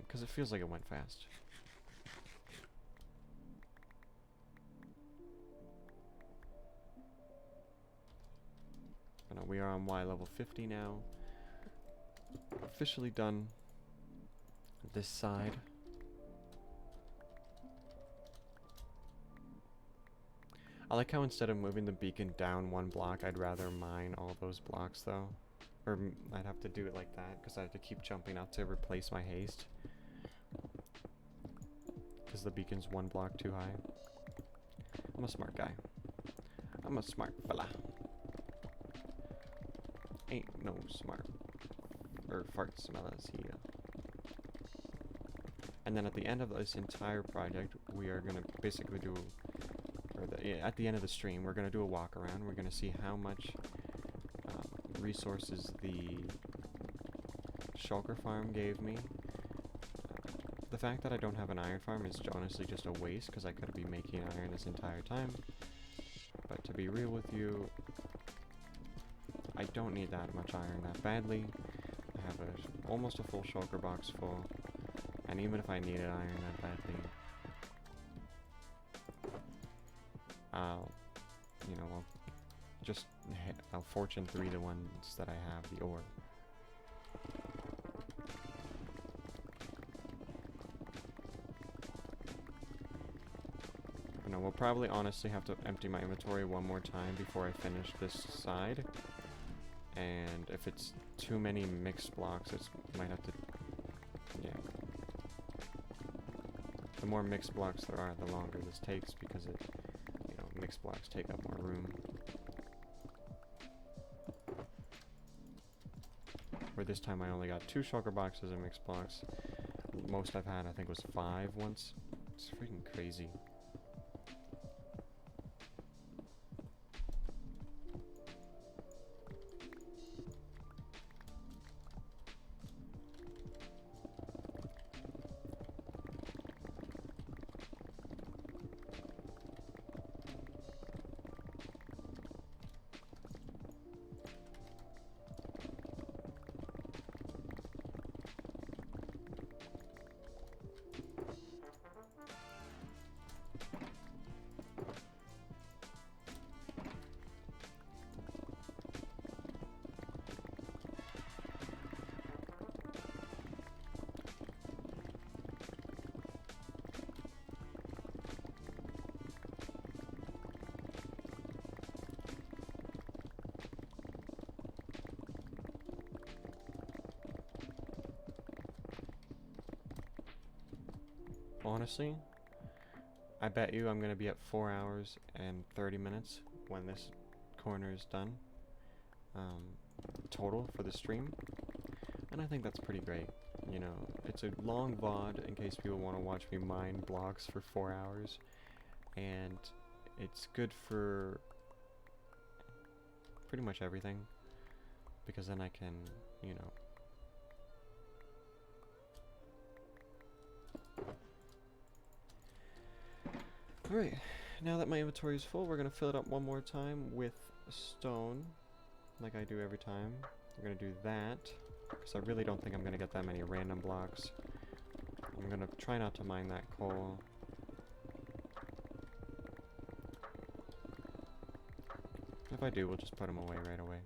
Because it feels like it went fast. But no, we are on Y level 50 now. Officially done. This side. I like how instead of moving the beacon down one block, I'd rather mine all those blocks though. Or I'd have to do it like that because I have to keep jumping up to replace my haste. Because the beacon's one block too high. I'm a smart guy. I'm a smart fella. Ain't no smart or fart smellers here. And then at the end of this entire project, we are going to basically do, at the end of the stream, we're going to do a walk around. We're going to see how much resources the shulker farm gave me. The fact that I don't have an iron farm is honestly just a waste because I could be making iron this entire time. But to be real with you, I don't need that much iron that badly. I have almost a full shulker box full. And even if I needed iron that badly, I'll fortune 3 the ones that I have, the ore. But no, we'll probably honestly have to empty my inventory one more time before I finish this side. And if it's too many mixed blocks, it might have to, yeah. The more mixed blocks there are, the longer this takes because mixed blocks take up more room. Where this time I only got 2 shulker boxes of mixed blocks. Most I've had, I think, was 5 once. It's freaking crazy. honestly, I bet you I'm going to be at 4 hours and 30 minutes when this corner is done, total for the stream. And I think that's pretty great. You know, it's a long VOD in case people want to watch me mine blocks for 4 hours. And it's good for pretty much everything. Because then I can, you know... Alright, now that my inventory is full, we're going to fill it up one more time with stone. Like I do every time. We're going to do that. Because I really don't think I'm going to get that many random blocks. I'm going to try not to mine that coal. If I do, we'll just put them away right away.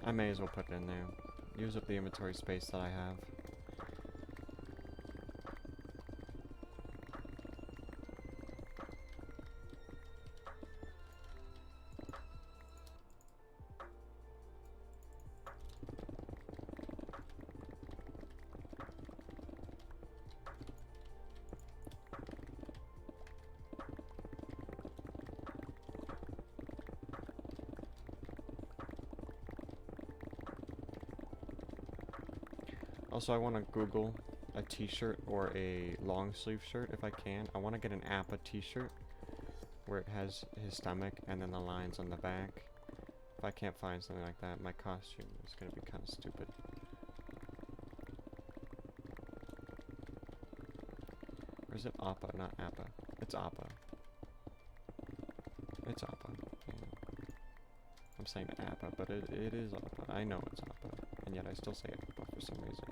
I may as well put it in there. Use up the inventory space that I have. Also, I want to Google a t-shirt or a long sleeve shirt if I can. I want to get an Appa t-shirt where it has his stomach and then the lines on the back. If I can't find something like that, my costume is going to be kind of stupid. Or is it Appa? Not Appa. It's Appa. It's Appa. Yeah. I'm saying Appa, but it is Appa. I know it's Appa. And yet I still say Appa for some reason.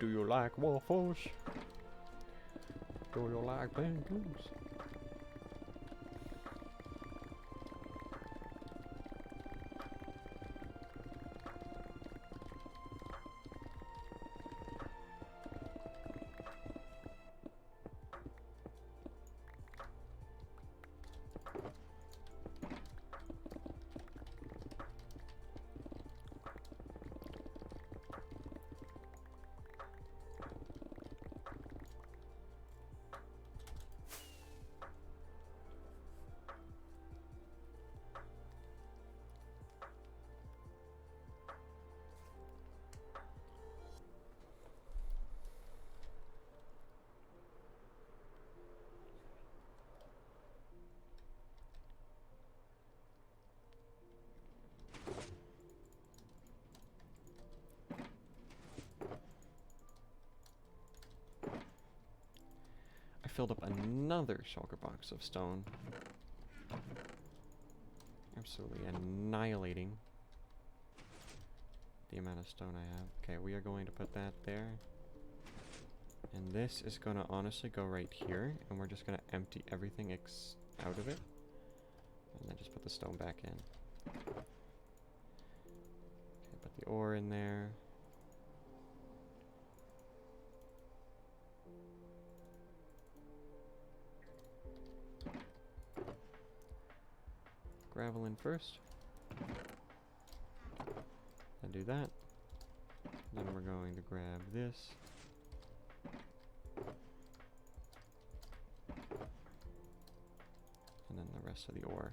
Do you like waffles? Do you like pancakes? Filled up another shulker box of stone. Absolutely annihilating the amount of stone I have. Okay, we are going to put that there. And this is going to honestly go right here. And we're just going to empty everything out of it. And then just put the stone back in. Okay, put the ore in there. Gravel in first. And do that. Then we're going to grab this. And then the rest of the ore.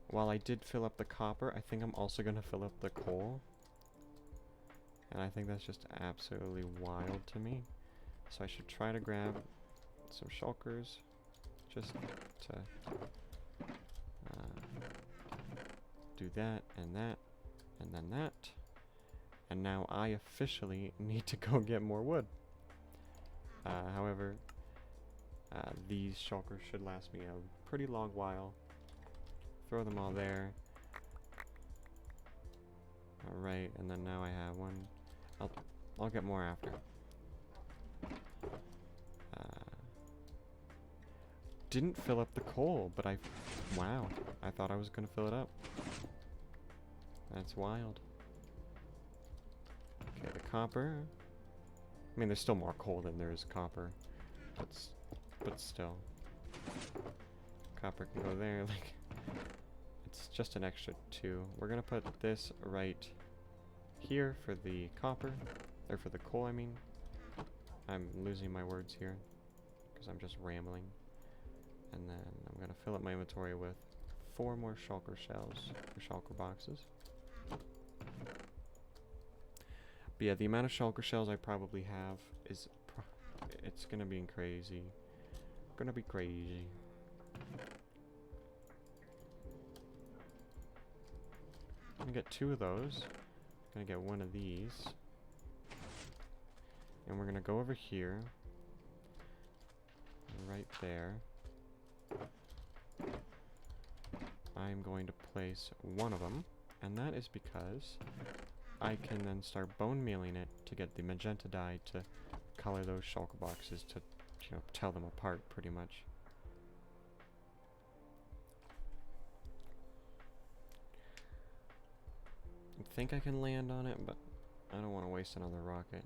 While I did fill up the copper, I think I'm also going to fill up the coal. And I think that's just absolutely wild to me. So I should try to grab some shulkers just to do that, and then that. And now I officially need to go get more wood. However, these shulkers should last me a pretty long while. Throw them all there. Alright, and then now I have one. I'll get more after. Didn't fill up the coal, but wow, I thought I was gonna fill it up. That's wild. Okay, the copper. I mean, there's still more coal than there is copper, but still. Copper can go there, like, it's just an extra 2. We're gonna put this right here for the copper, or for the coal, I mean. I'm losing my words here, because I'm just rambling. And then I'm gonna fill up my inventory with 4 more shulker shells, or shulker boxes. But yeah, the amount of shulker shells I probably have is, it's gonna be crazy. Gonna be crazy. I'm gonna get 2 of those. Gonna get 1 of these. And we're gonna go over here. Right there. I'm going to place 1 of them, and that is because I can then start bone mealing it to get the magenta dye to color those shulker boxes to, you know, tell them apart pretty much. I think I can land on it, but I don't want to waste another rocket.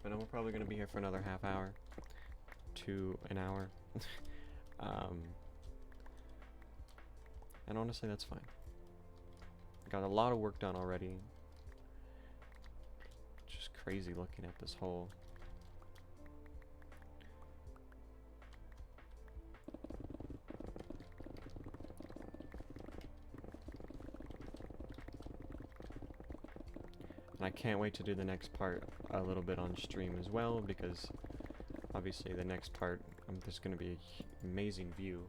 I know we're probably going to be here for another half hour to an hour. And honestly, that's fine. I got a lot of work done already. Just crazy looking at this hole. And I can't wait to do the next part a little bit on stream as well, because obviously the next part, there's going to be an amazing view.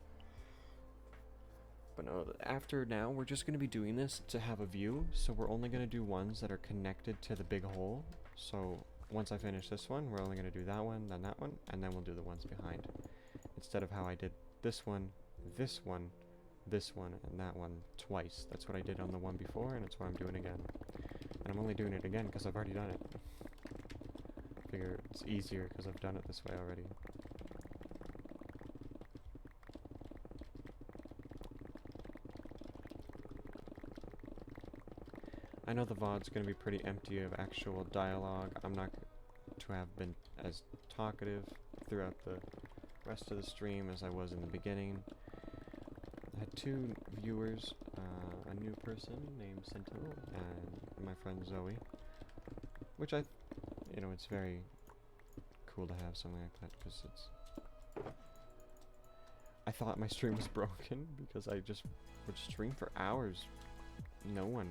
But no, after now, we're just going to be doing this to have a view, so we're only going to do ones that are connected to the big hole. So once I finish this one, we're only going to do that one, and then we'll do the ones behind. Instead of how I did this one, this one, this one, and that one twice. That's what I did on the one before, and it's what I'm doing again. And I'm only doing it again because I've already done it. I figure it's easier because I've done it this way already. I know the VOD's going to be pretty empty of actual dialogue. I'm not to have been as talkative throughout the rest of the stream as I was in the beginning. I had 2 viewers, a new person named Sentinel and my friend Zoe, which you know, it's very cool to have something like that, because I thought my stream was broken because I just would stream for hours. No one.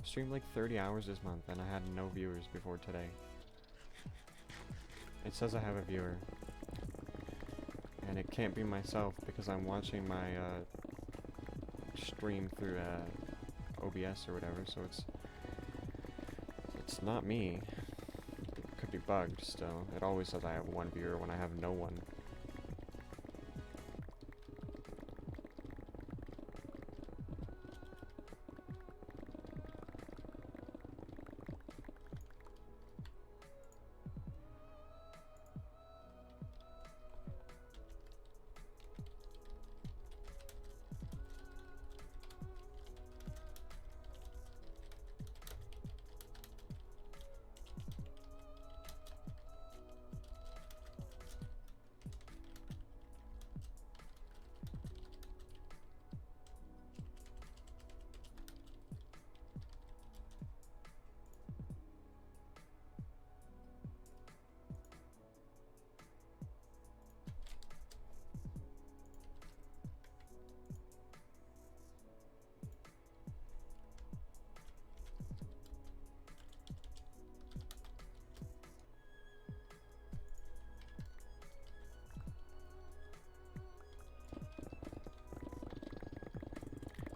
Streamed like 30 hours this month and I had no viewers before today. It says I have a viewer. And it can't be myself because I'm watching my stream through OBS or whatever, so it's not me. It could be bugged still. It always says I have 1 viewer when I have no one.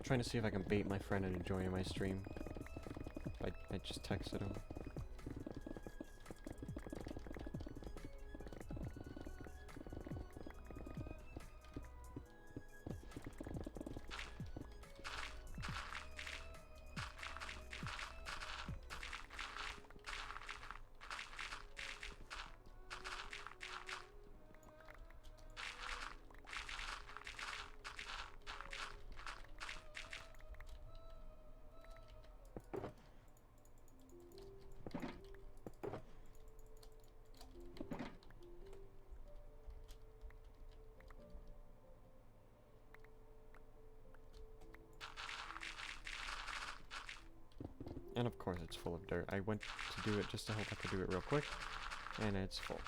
trying to see if I can bait my friend into joining my stream. I just texted him. And of course it's full of dirt. I went to do it just to hope I could do it real quick, and it's full.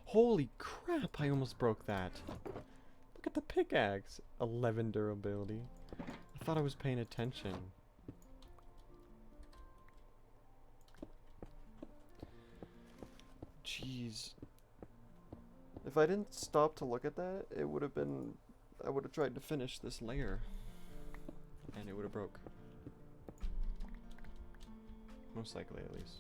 Holy crap, I almost broke that. Look at the pickaxe. 11 durability. I thought I was paying attention. Jeez. If I didn't stop to look at that, it would have been... I would have tried to finish this layer. And it would have broke. Most likely, at least.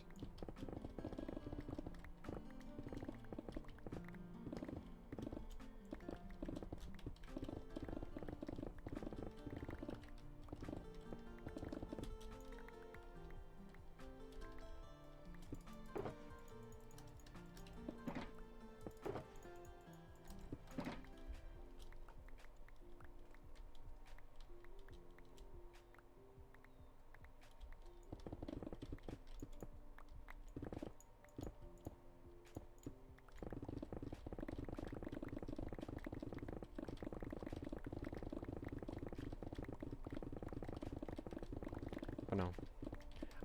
But no.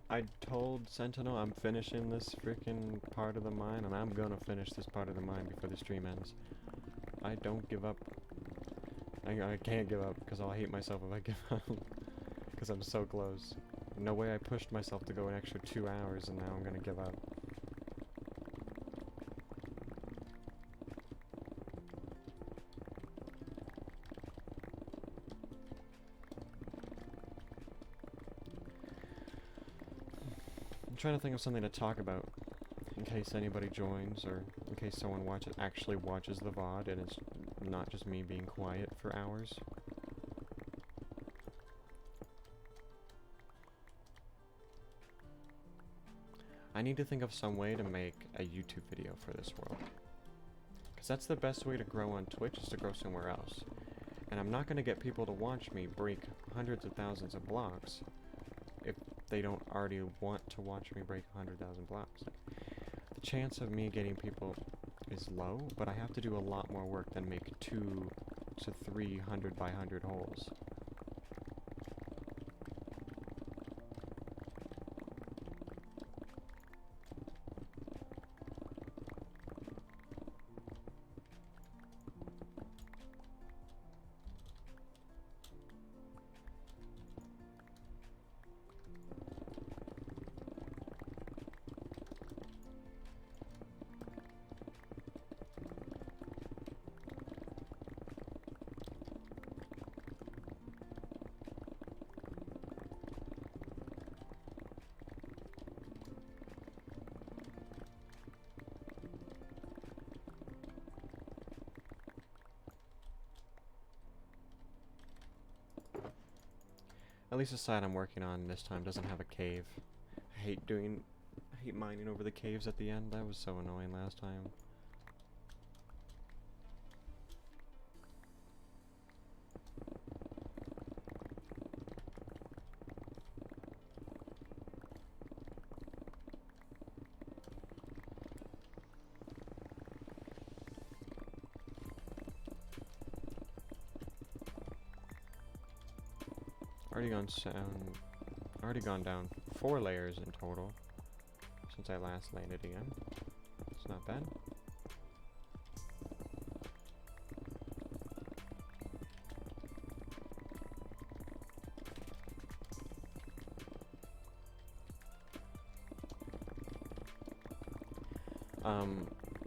I told Sentinel I'm finishing this freaking part of the mine, and I'm gonna finish this part of the mine before the stream ends. I don't give up. I can't give up, because I'll hate myself if I give up. Because I'm so close. No way I pushed myself to go an extra 2 hours, and now I'm gonna give up. I'm trying to think of something to talk about in case anybody joins, or in case someone actually watches the VOD and it's not just me being quiet for hours. I need to think of some way to make a YouTube video for this world. Because that's the best way to grow on Twitch, is to grow somewhere else. And I'm not going to get people to watch me break hundreds of thousands of blocks if they don't already want to watch me break 100,000 blocks. The chance of me getting people is low, but I have to do a lot more work than make 2 to 300 by 100 holes. At least the side I'm working on this time doesn't have a cave. I hate mining over the caves at the end. That was so annoying last time. Already gone down 4 layers in total since I last landed again. It's not bad.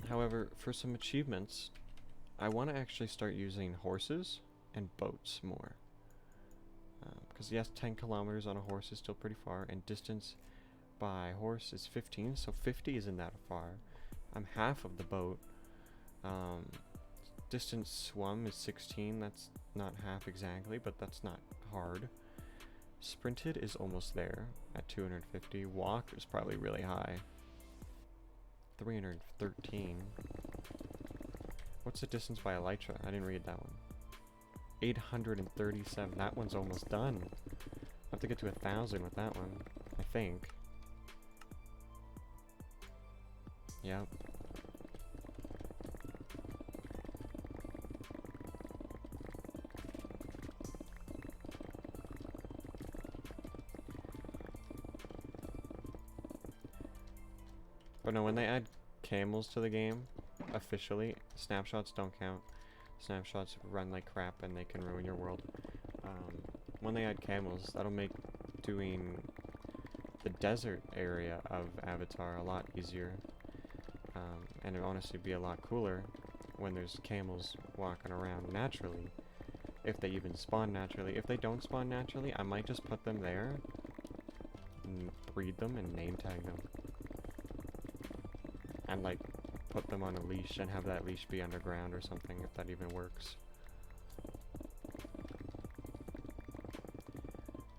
However, for some achievements, I want to actually start using horses and boats more. Because yes, 10 kilometers on a horse is still pretty far, and distance by horse is 15, so 50 isn't that far. I'm half of the boat. Distance swum is 16, that's not half exactly, but that's not hard. Sprinted is almost there at 250. Walk is probably really high. 313. What's the distance by elytra? I didn't read that one. 837. That one's almost done. I have to get to 1,000 with that one, I think. Yep. But no, when they add camels to the game, officially, snapshots don't count. Snapshots run like crap and they can ruin your world. When they add camels, that'll make doing the desert area of Avatar a lot easier. And it'll honestly be a lot cooler when there's camels walking around naturally. If they even spawn naturally. If they don't spawn naturally, I might just put them there, and breed them and name tag them. And like put them on a leash and have that leash be underground or something, if that even works.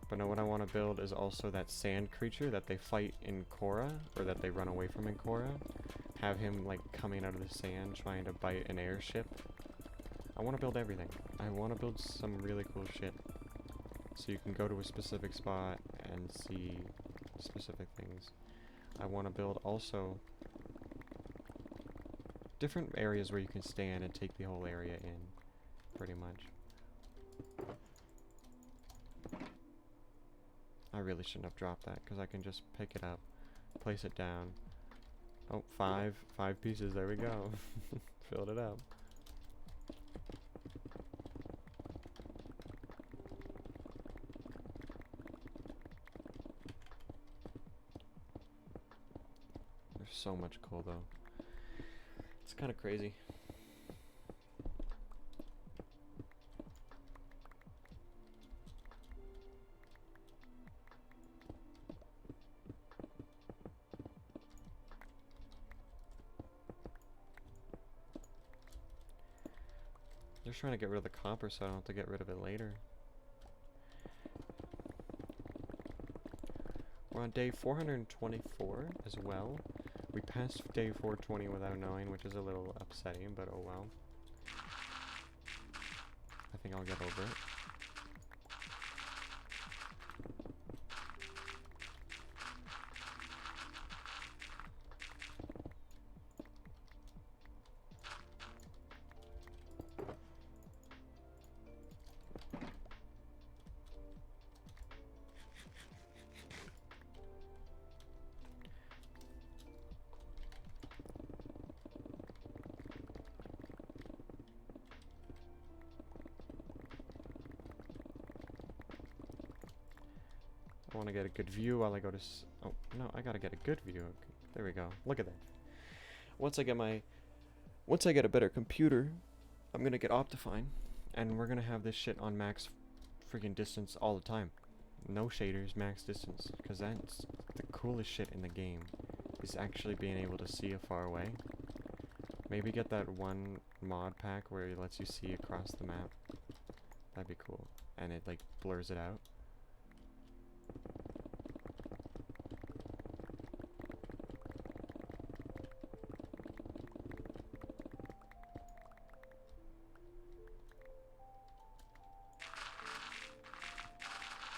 But no, what I want to build is also that sand creature that they fight in Korra, or that they run away from in Korra. Have him like coming out of the sand trying to bite an airship. I want to build everything. I want to build some really cool shit. So you can go to a specific spot and see specific things. I want to build also different areas where you can stand and take the whole area in, pretty much. I really shouldn't have dropped that, because I can just pick it up, place it down. Oh, five pieces, there we go. Filled it up. There's so much coal though. It's kind of crazy. Just trying to get rid of the copper so I don't have to get rid of it later. We're on day 424 as well. We passed day 420 without knowing, which is a little upsetting, but oh well. I think I'll get over it. I want to get a good view while I go to oh, no, I gotta get a good view. Okay, there we go. Look at that. Once I get a better computer, I'm gonna get Optifine, and we're gonna have this shit on max freaking distance all the time. No shaders, max distance, because that's the coolest shit in the game, is actually being able to see far away. Maybe get that one mod pack where it lets you see across the map. That'd be cool. And it like blurs it out.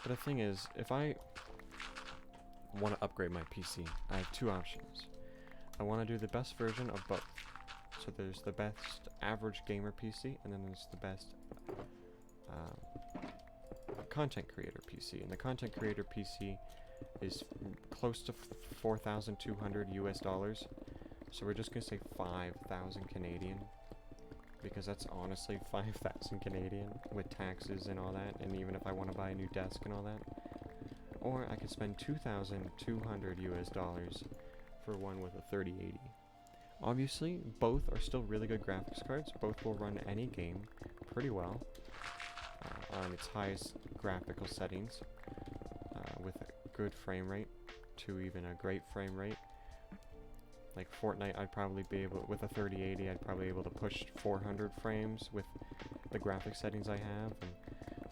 But the thing is, if I want to upgrade my PC, I have two options. I want to do the best version of both. So there's the best average gamer PC, and then there's the best content creator PC. And the content creator PC is close to 4,200 US dollars. So we're just gonna say 5,000 Canadian, because that's honestly 5,000 Canadian with taxes and all that, and even if I want to buy a new desk and all that. Or I could spend 2,200 US dollars for one with a 3080. Obviously, both are still really good graphics cards. Both will run any game pretty well on its highest graphical settings, with a good frame rate to even a great frame rate. Like Fortnite, I'd probably be able, with a 3080, I'd probably be able to push 400 frames with the graphic settings I have. And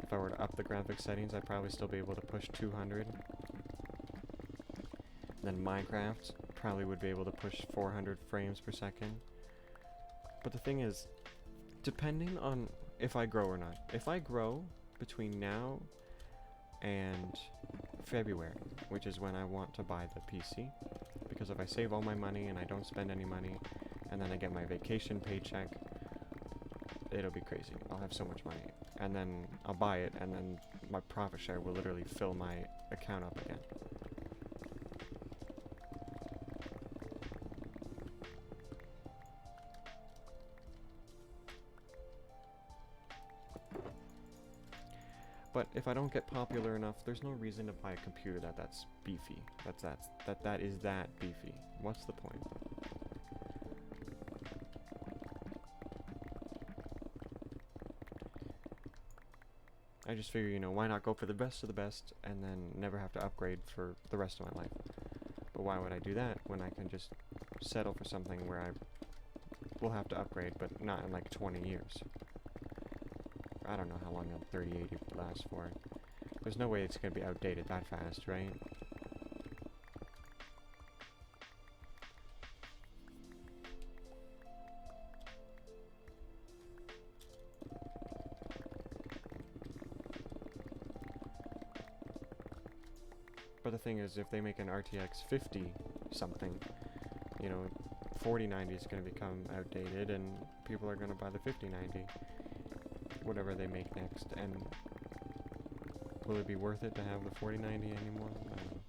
if I were to up the graphic settings, I'd probably still be able to push 200. Then Minecraft probably would be able to push 400 frames per second. But the thing is, depending on if I grow or not. If I grow between now and February, which is when I want to buy the PC, because if I save all my money and I don't spend any money, and then I get my vacation paycheck, it'll be crazy. I'll have so much money. And then I'll buy it, and then my profit share will literally fill my account up again. But if I don't get popular enough, there's no reason to buy a computer that's beefy. That is that beefy. What's the point? I just figure, you know, why not go for the best of the best and then never have to upgrade for the rest of my life? But why would I do that when I can just settle for something where I will have to upgrade, but not in like 20 years? I don't know how long a 3080 lasts for. There's no way it's going to be outdated that fast, right? But the thing is, if they make an RTX 50 something, you know, 4090 is going to become outdated and people are going to buy the 5090. Whatever they make next, and will it be worth it to have the 4090 anymore? I don't know.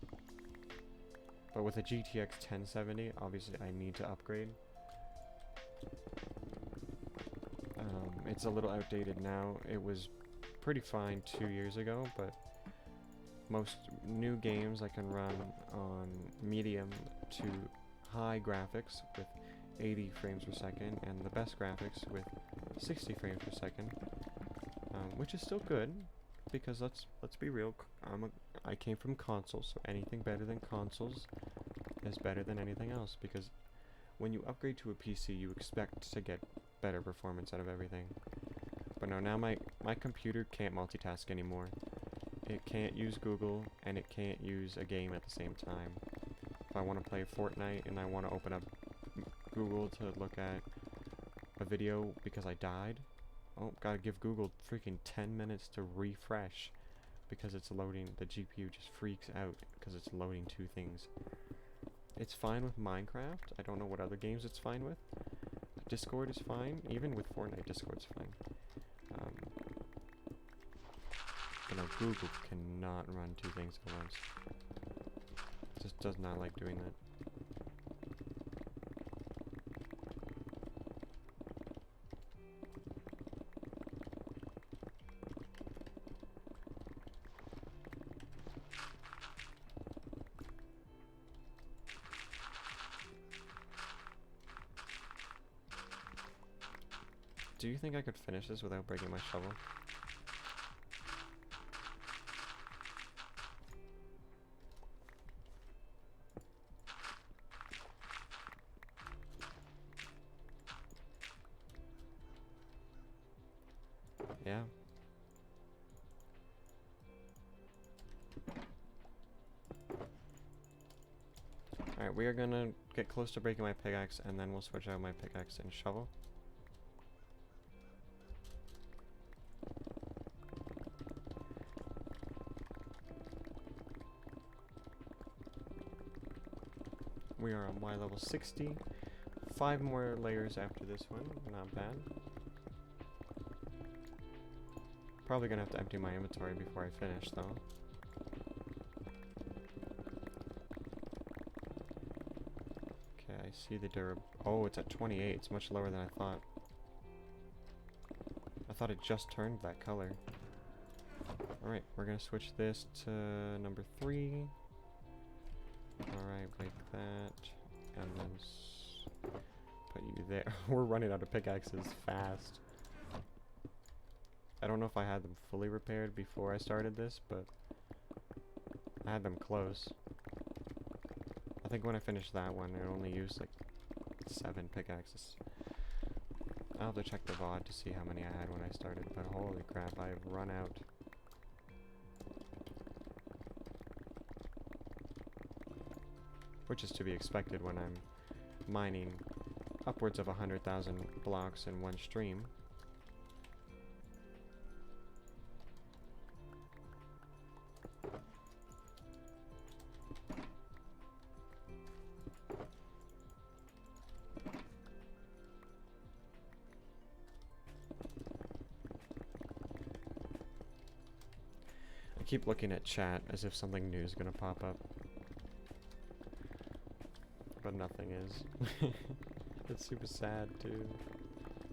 But with a GTX 1070, obviously I need to upgrade. It's a little outdated now. It was pretty fine 2 years ago, but most new games I can run on medium to high graphics with 80 frames per second, and the best graphics with 60 frames per second, which is still good, because let's be real. I came from consoles, so anything better than consoles is better than anything else. Because when you upgrade to a PC, you expect to get better performance out of everything. But no, now my computer can't multitask anymore. It can't use Google, and it can't use a game at the same time. If I want to play Fortnite and I want to open up Google to look at a video because I died, oh, gotta give Google freaking 10 minutes to refresh because it's loading. The GPU just freaks out because it's loading two things. It's fine with Minecraft. I don't know what other games it's fine with. Discord is fine. Even with Fortnite, Discord's fine. But no, Google cannot run two things at once. It just does not like doing that. Do you think I could finish this without breaking my shovel? Yeah. Alright, we are gonna get close to breaking my pickaxe, and then we'll switch out my pickaxe and shovel. We are on Y level 60. 5 more layers after this one. Not bad. Probably gonna have to empty my inventory before I finish, though. Okay, I see the oh, it's at 28. It's much lower than I thought. I thought it just turned that color. Alright, we're gonna switch this to number 3. Alright, like that. And then put you there. We're running out of pickaxes fast. I don't know if I had them fully repaired before I started this, but I had them close. I think when I finished that one, I only used like 7 pickaxes. I'll have to check the VOD to see how many I had when I started, but holy crap, I've run out. Which is to be expected when I'm mining upwards of 100,000 blocks in one stream. I keep looking at chat as if something new is gonna pop up. But nothing is. It's super sad too.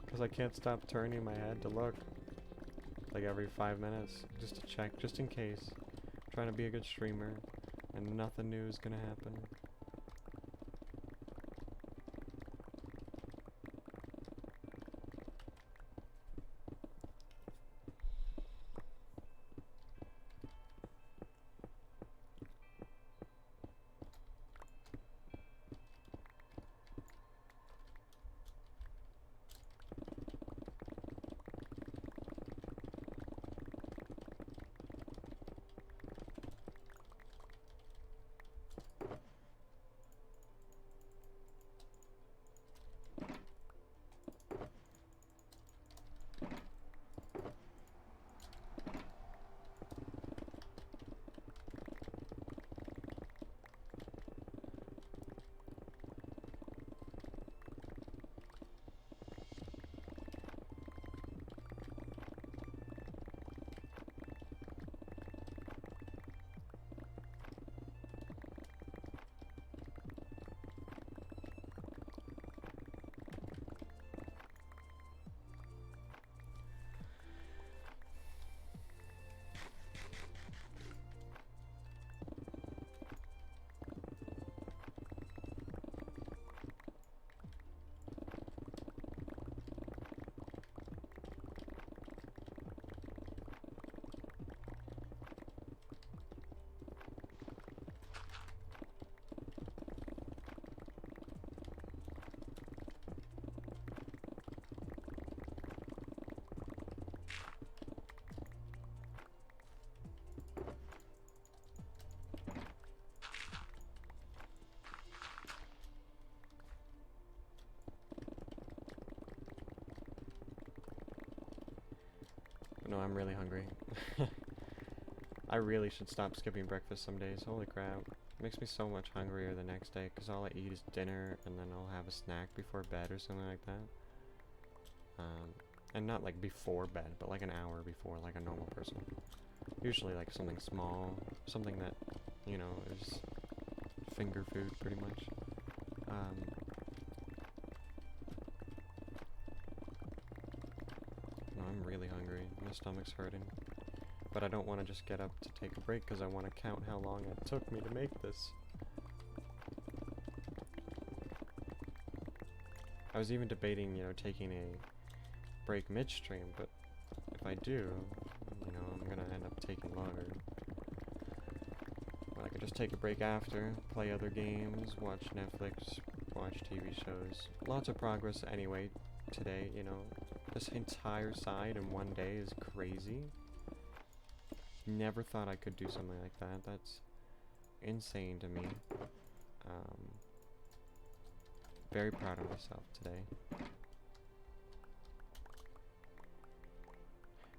Because I can't stop turning my head to look. Like every 5 minutes. Just to check, just in case. I'm trying to be a good streamer. And nothing new is gonna happen. No, I'm really hungry. I really should stop skipping breakfast some days. Holy crap. It makes me so much hungrier the next day because all I eat is dinner and then I'll have a snack before bed or something like that. And not like before bed, but like an hour before, like a normal person. Usually like something small, something that, you know, is finger food pretty much. No, I'm really hungry. My stomach's hurting. But I don't want to just get up to take a break because I want to count how long it took me to make this. I was even debating, you know, taking a break midstream, but if I do, you know, I'm gonna end up taking longer. But I could just take a break after, play other games, watch Netflix, watch TV shows. Lots of progress anyway today, you know. This entire side in one day is crazy. Never thought I could do something like that. That's insane to me. Very proud of myself today.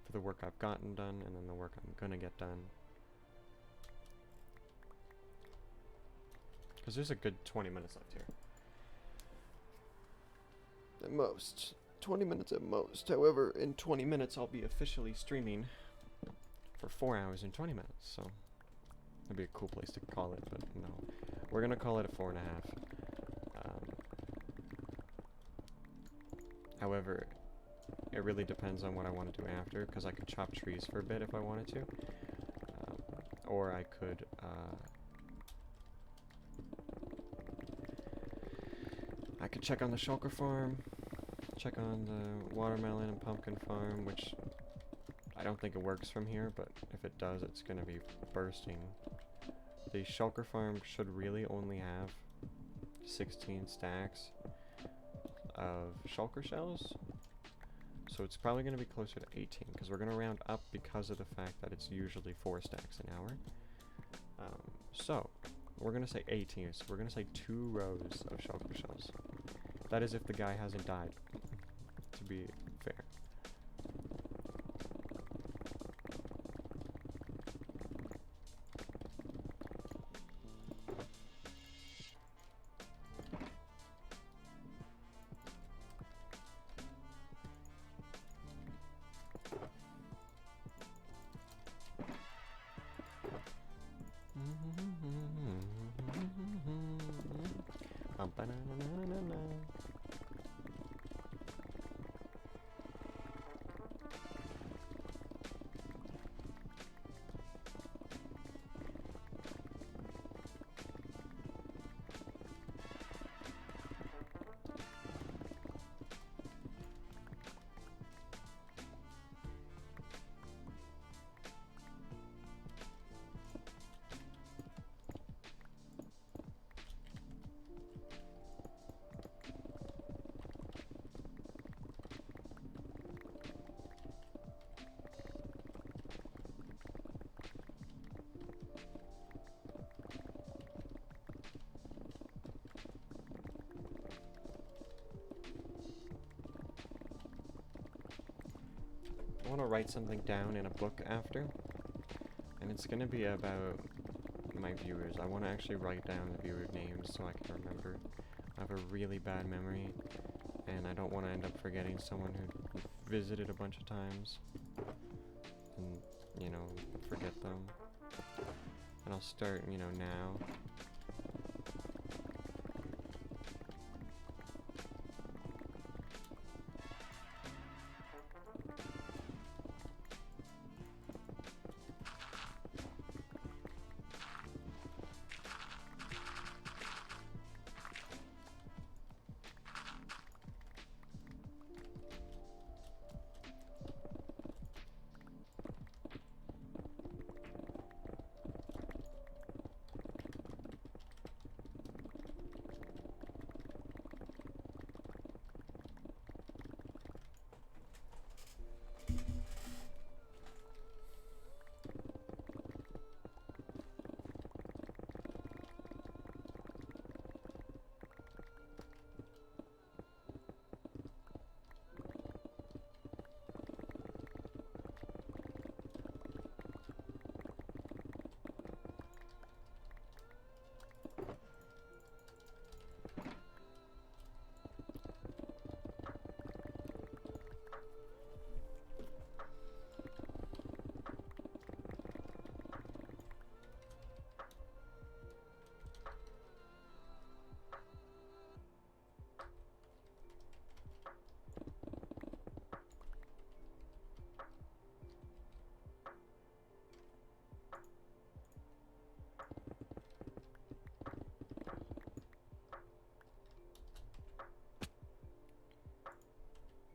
For the work I've gotten done, and then the work I'm gonna get done. Because there's a good 20 minutes left here. At most. 20 minutes at most. However, in 20 minutes I'll be officially streaming for 4 hours and 20 minutes, so that'd be a cool place to call it, but no. We're gonna call it a 4.5. However, it really depends on what I want to do after, because I could chop trees for a bit if I wanted to. Or I could, check on the shulker farm, check on the watermelon and pumpkin farm, which I don't think it works from here, but if it does, it's gonna be bursting. The shulker farm should really only have 16 stacks of shulker shells, so it's probably going to be closer to 18, because we're going to round up because of the fact that it's usually 4 stacks an hour. So we're going to say 18, so we're going to say 2 rows of shulker shells. That is if the guy hasn't died, to be fair. I want to write something down in a book after, and it's going to be about my viewers. I want to actually write down the viewer names so I can remember. I have a really bad memory, and I don't want to end up forgetting someone who visited a bunch of times, and, you know, forget them. And I'll start, you know, now.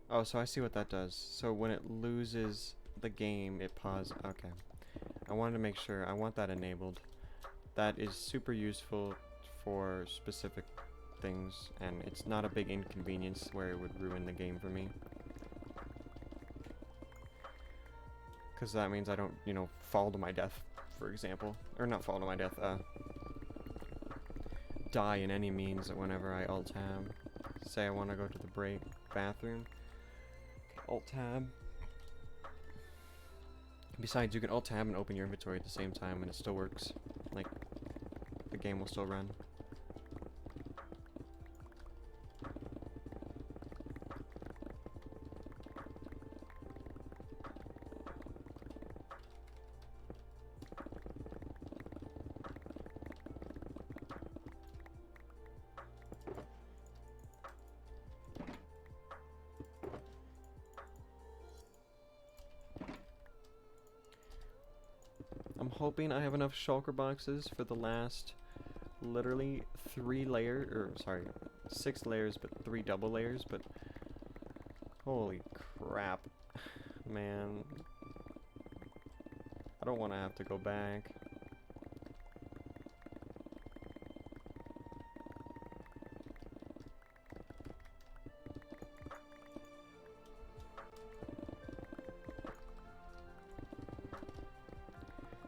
Oh, so I see what that does. So when it loses the game, it pauses. Okay. I wanted to make sure. I want that enabled. That is super useful for specific things, and it's not a big inconvenience where it would ruin the game for me. Because that means I don't, you know, fall to my death, for example. Or not fall to my death, die in any means whenever I alt-tab. Say I want to go to the bathroom. Alt-tab. Besides, you can alt-tab and open your inventory at the same time and it still works. Like, the game will still run. I'm hoping I have enough shulker boxes for the last literally 6 layers, but 3 double layers, but holy crap, man. I don't want to have to go back.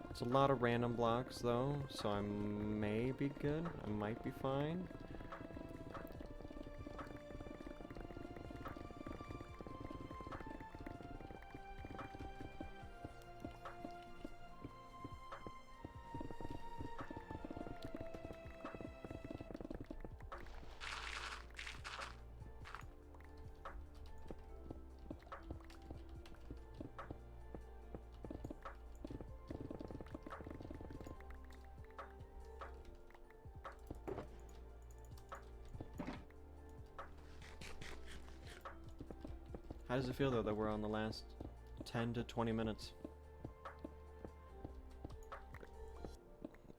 It's a lot of random blocks though, so I may be good. I might be fine. How does it feel though that we're on the last 10 to 20 minutes?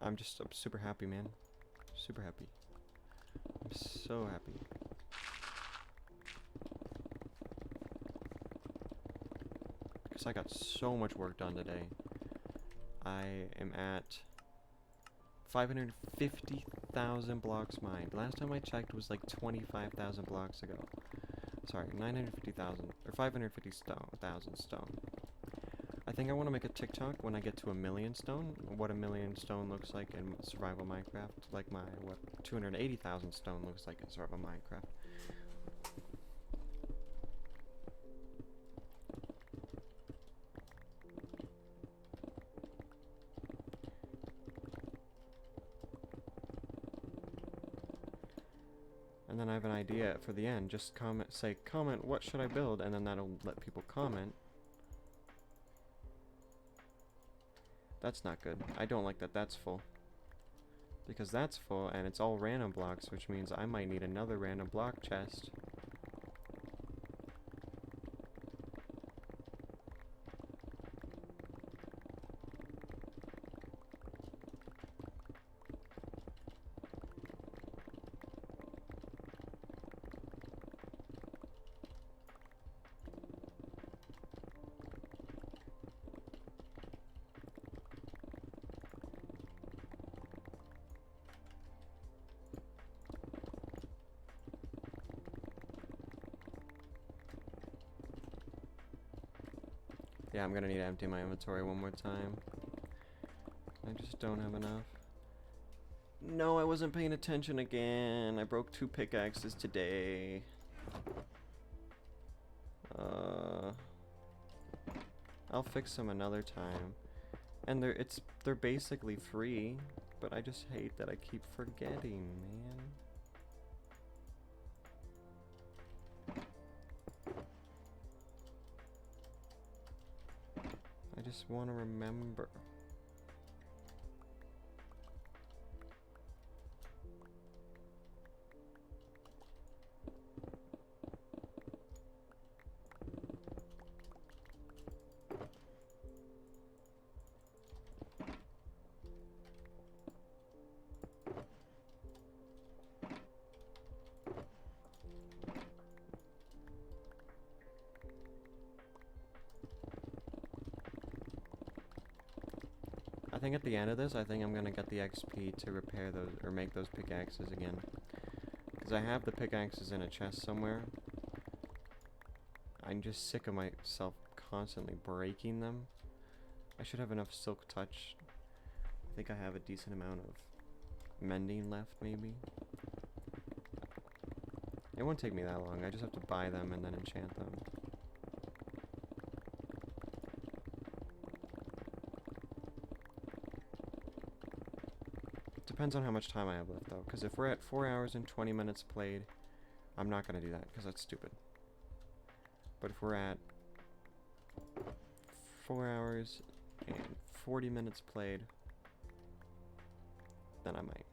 I'm super happy, man. Super happy. I'm so happy. Because I got so much work done today. I am at 550,000 blocks mined. Last time I checked was like 25,000 blocks ago. Sorry, 950,000 or 550,000 stone. I think I want to make a TikTok when I get to 1,000,000 stone. What 1,000,000 stone looks like in survival Minecraft, like my 280,000 stone looks like in survival Minecraft. And then I have an idea for the end. Just comment, what should I build? And then that'll let people comment. That's not good. I don't like that that's full. Because that's full, and it's all random blocks, which means I might need another random block chest. Yeah, I'm gonna need to empty my inventory one more time. I just don't have enough. No, I wasn't paying attention again. I broke 2 pickaxes today. I'll fix them another time. And they're basically free, but I just hate that I keep forgetting, man. I just want to remember. I think at the end of this, I think I'm gonna get the XP to repair those, or make those pickaxes again. Because I have the pickaxes in a chest somewhere. I'm just sick of myself constantly breaking them. I should have enough silk touch. I think I have a decent amount of mending left, maybe. It won't take me that long. I just have to buy them and then enchant them. Depends on how much time I have left though, because if we're at 4 hours and 20 minutes played, I'm not going to do that because that's stupid. But if we're at 4 hours and 40 minutes played, then I might.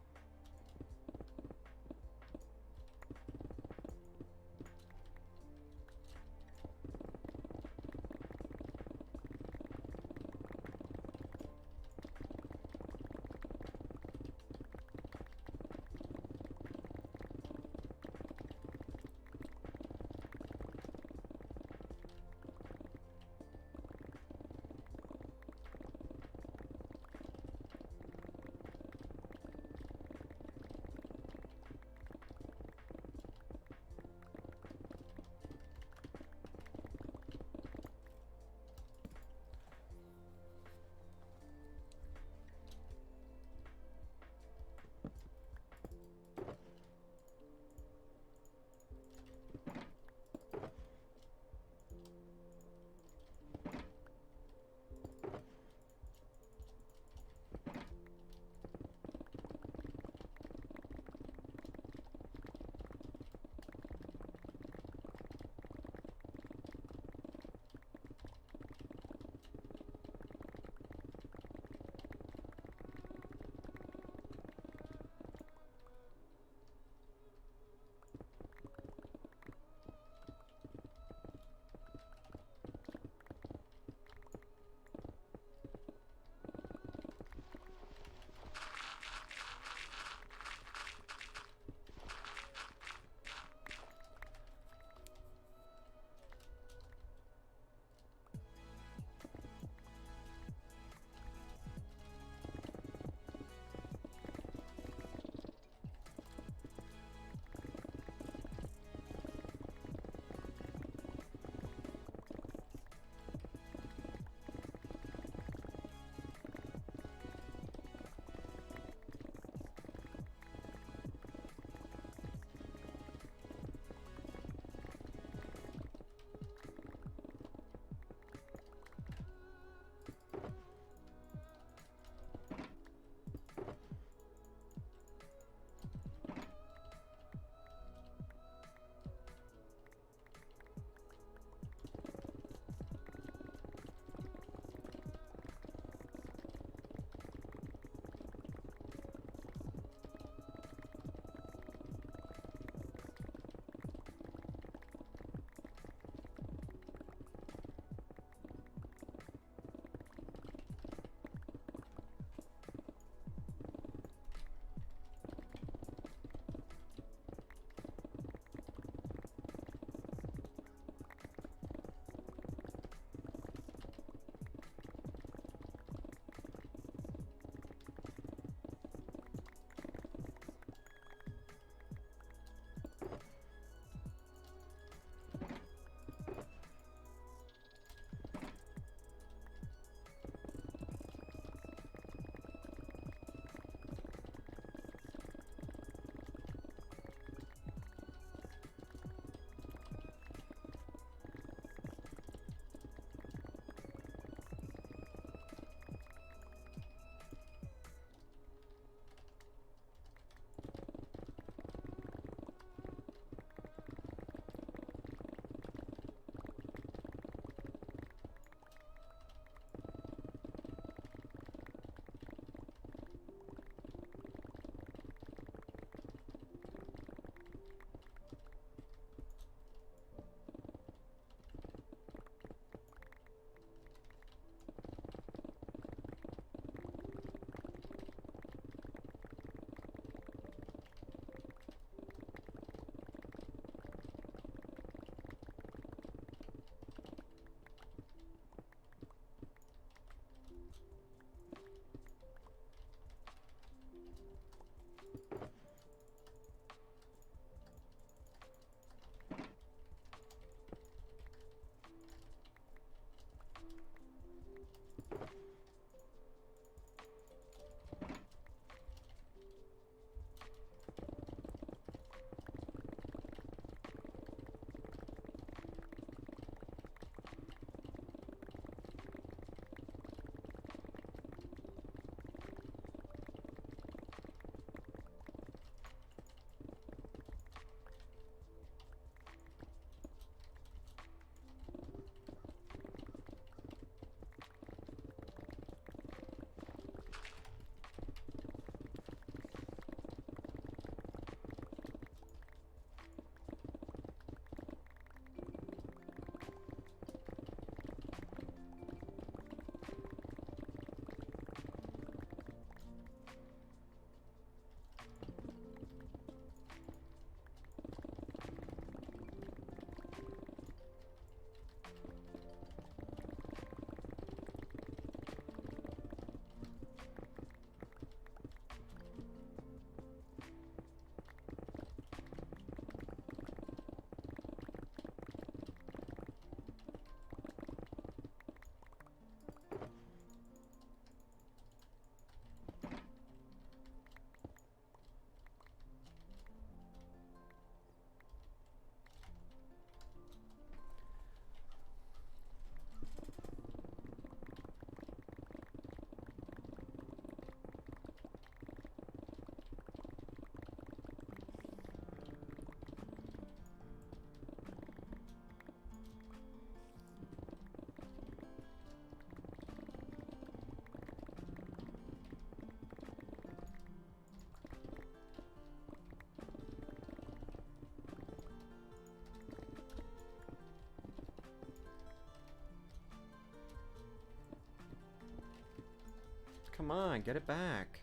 Come on, get it back.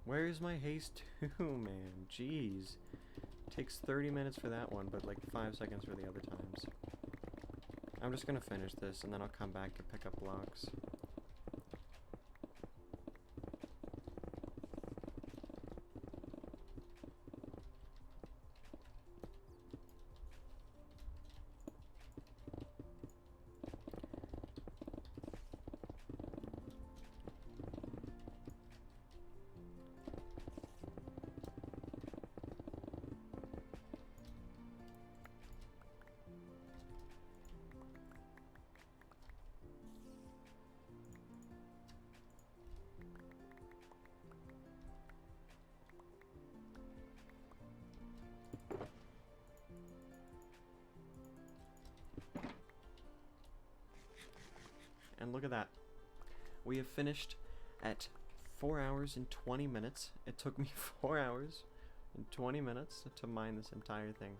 Where's my haste 2, man? Jeez. Takes 30 minutes for that one, but like 5 seconds for the other times. I'm just gonna finish this, and then I'll come back to pick up blocks. And look at that. We have finished at 4 hours and 20 minutes. It took me 4 hours and 20 minutes to mine this entire thing.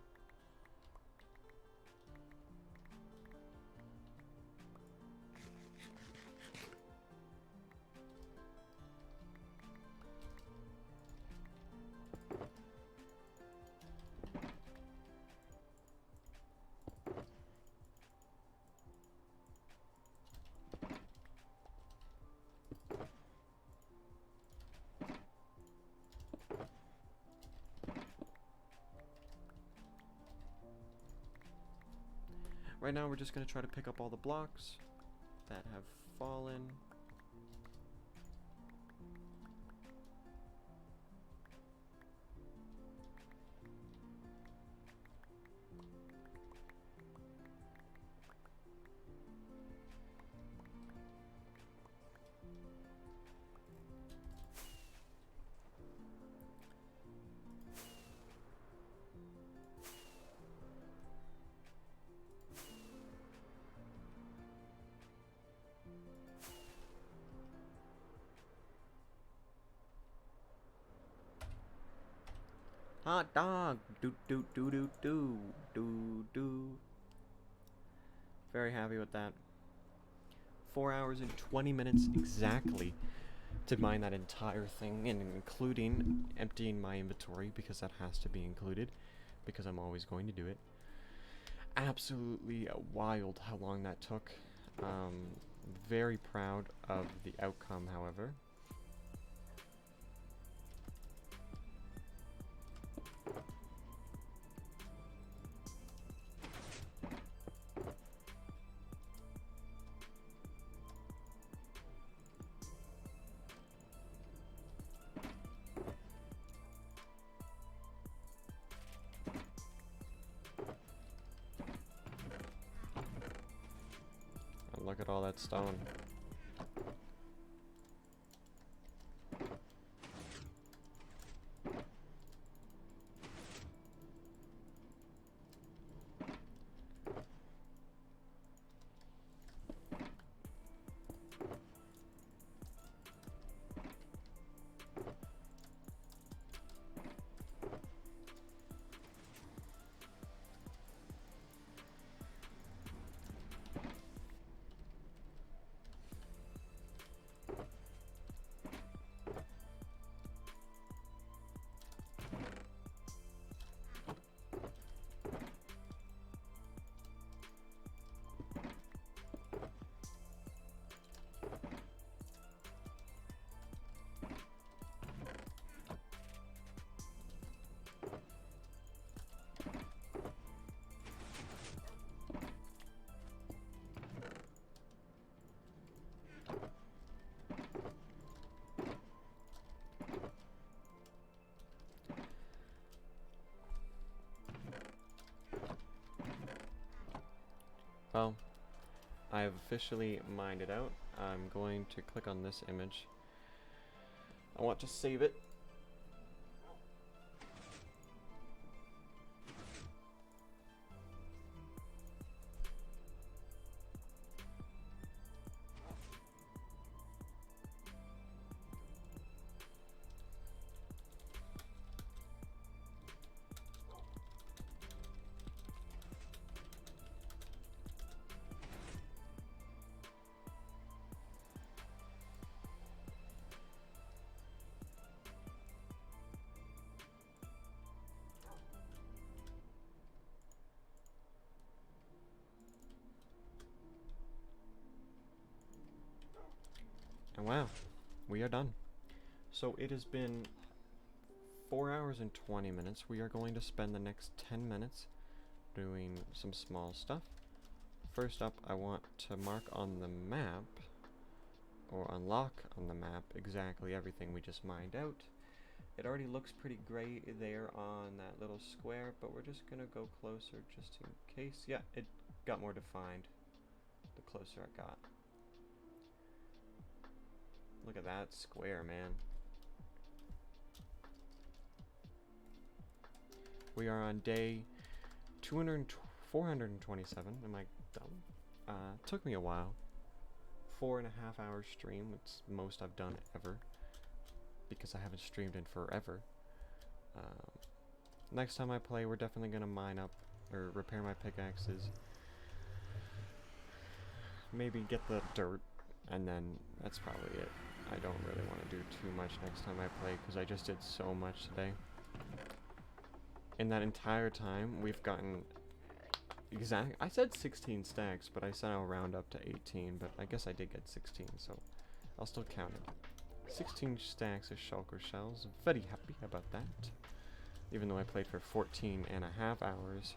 Right now we're just going to try to pick up all the blocks that have fallen. Hot dog! Do do do do do do do. Very happy with that. 4 hours and 20 minutes exactly to mine that entire thing, and including emptying my inventory, because that has to be included, because I'm always going to do it. Absolutely wild how long that took. Very proud of the outcome, however. Look at all that stone. Well, I have officially mined it out. I'm going to click on this image. I want to save it. And wow, we are done. So it has been 4 hours and 20 minutes. We are going to spend the next 10 minutes doing some small stuff. First up, I want to mark on the map, or unlock on the map, exactly everything we just mined out. It already looks pretty gray there on that little square, but we're just gonna go closer just in case. Yeah, it got more defined the closer I got. Look at that square, man. We are on day 427. Am I dumb? Took me a while. 4.5 hour stream. It's the most I've done ever, because I haven't streamed in forever. Next time I play, we're definitely gonna mine up or repair my pickaxes. Maybe get the dirt, and then that's probably it. I don't really want to do too much next time I play, because I just did so much today. In that entire time, we've gotten I said 16 stacks, but I said I'll round up to 18, but I guess I did get 16, so I'll still count it. 16 stacks of shulker shells. Very happy about that. Even though I played for 14.5 hours,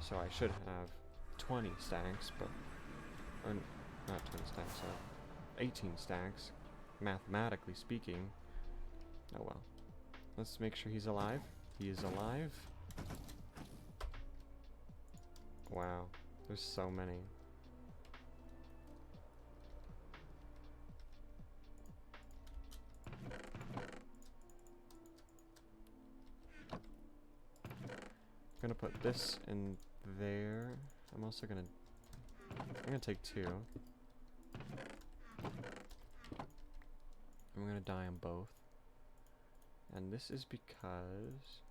so I should have 20 stacks, but or not 20 stacks, 18 stacks, mathematically speaking. Oh well. Let's make sure he's alive. He is alive. Wow, there's so many. I'm gonna put this in there. I'm also gonna take 2. I'm gonna dye them both. And this is because,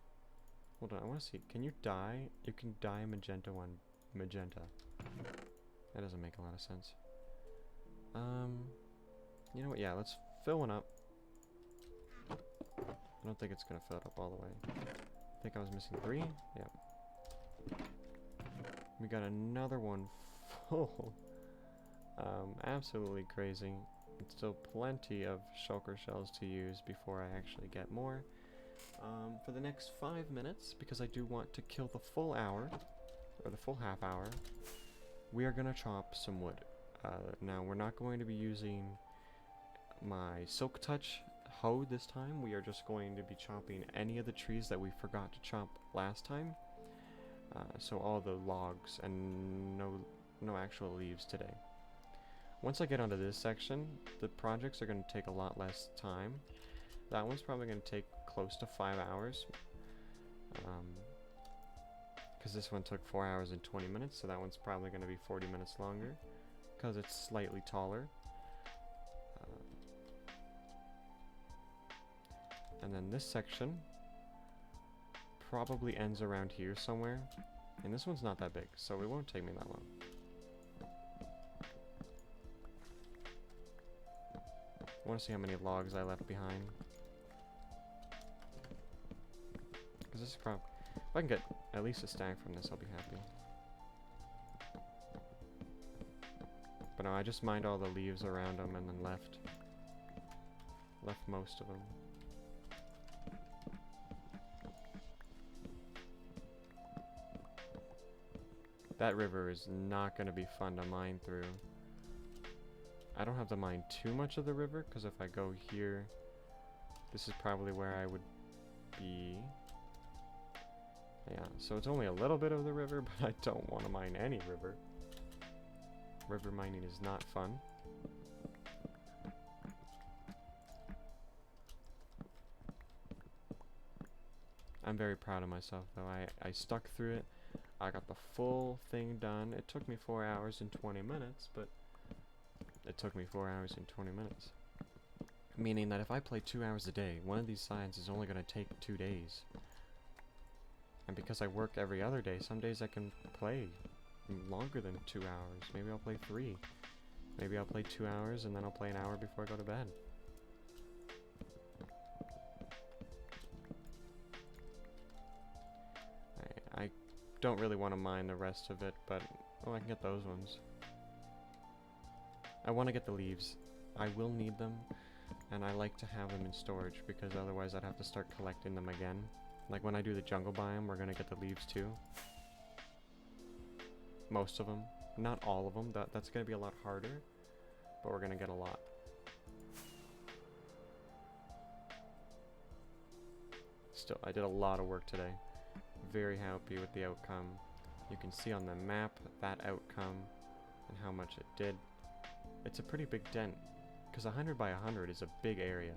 hold on, I wanna see, can you dye? You can dye magenta one magenta. That doesn't make a lot of sense. You know what, yeah, let's fill one up. I don't think it's gonna fill it up all the way. I think I was missing 3. Yep. We got another one full. Absolutely crazy. It's still plenty of shulker shells to use before I actually get more. For the next 5 minutes, because I do want to kill the full hour, or the full half hour, we are gonna chop some wood. Now, we're not going to be using my Silk Touch hoe this time. We are just going to be chopping any of the trees that we forgot to chop last time. So all the logs and no actual leaves today. Once I get onto this section, the projects are going to take a lot less time. That one's probably going to take close to 5 hours. Because this one took 4 hours and 20 minutes, so that one's probably going to be 40 minutes longer, because it's slightly taller. And then this section probably ends around here somewhere. And this one's not that big, so it won't take me that long. I want to see how many logs I left behind. Because this is probably, if I can get at least a stack from this, I'll be happy. But no, I just mined all the leaves around them and then left most of them. That river is not going to be fun to mine through. I don't have to mine too much of the river, because if I go here, this is probably where I would be. Yeah, so it's only a little bit of the river, but I don't want to mine any river. River mining is not fun. I'm very proud of myself, though. I stuck through it. I got the full thing done. It took me 4 hours and 20 minutes, but it took me 4 hours and 20 minutes. Meaning that if I play 2 hours a day, one of these sides is only going to take 2 days. And because I work every other day, some days I can play longer than 2 hours. Maybe I'll play 3. Maybe I'll play 2 hours and then I'll play an hour before I go to bed. I don't really want to mine the rest of it, but oh, I can get those ones. I want to get the leaves. I will need them, and I like to have them in storage because otherwise I'd have to start collecting them again. Like when I do the jungle biome, we're gonna get the leaves too. Most of them. Not all of them. That's gonna be a lot harder, but we're gonna get a lot. Still, I did a lot of work today. Very happy with the outcome. You can see on the map that outcome and how much it did. It's a pretty big dent, because 100 by 100 is a big area.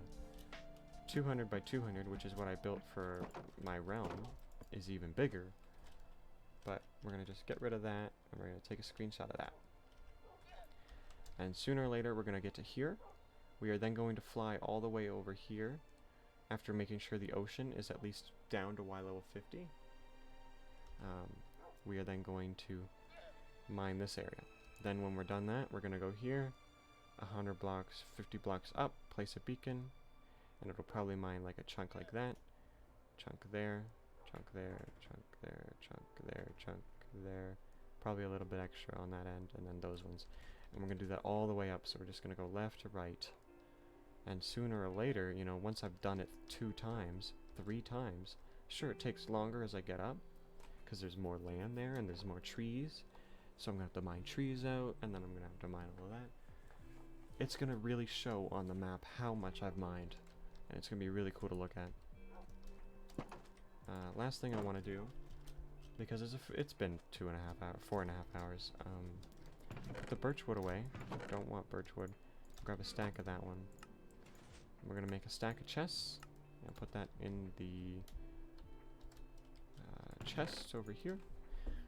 200 by 200, which is what I built for my realm, is even bigger. But we're going to just get rid of that, and we're going to take a screenshot of that. And sooner or later, we're going to get to here. We are then going to fly all the way over here, after making sure the ocean is at least down to Y level 50. We are then going to mine this area. Then when we're done that, we're going to go here, 100 blocks, 50 blocks up, place a beacon, and it'll probably mine like a chunk like that. Chunk there, chunk there, chunk there, chunk there, chunk there. Probably a little bit extra on that end, and then those ones. And we're going to do that all the way up, so we're just going to go left to right. And sooner or later, you know, once I've done it 2 times, 3 times, sure, it takes longer as I get up, because there's more land there and there's more trees. So I'm going to have to mine trees out, and then I'm going to have to mine all of that. It's going to really show on the map how much I've mined, and it's going to be really cool to look at. Last thing I want to do, because it's been 4.5 hours, put the birchwood away. Don't want birchwood. Grab a stack of that one. We're going to make a stack of chests, and put that in the chest over here,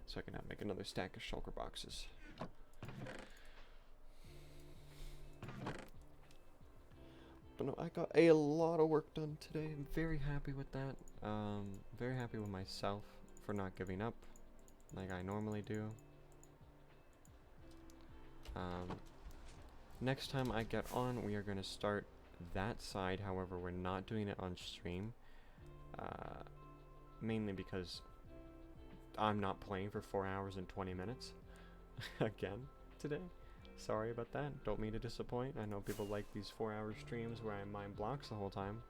so I can make another stack of shulker boxes. But no, I got a lot of work done today. I'm very happy with that. Very happy with myself for not giving up like I normally do. Next time I get on, we are going to start that side. However, we're not doing it on stream. Mainly because I'm not playing for 4 hours and 20 minutes again today. Sorry about that. Don't mean to disappoint. I know people like these 4-hour streams where I mine blocks the whole time.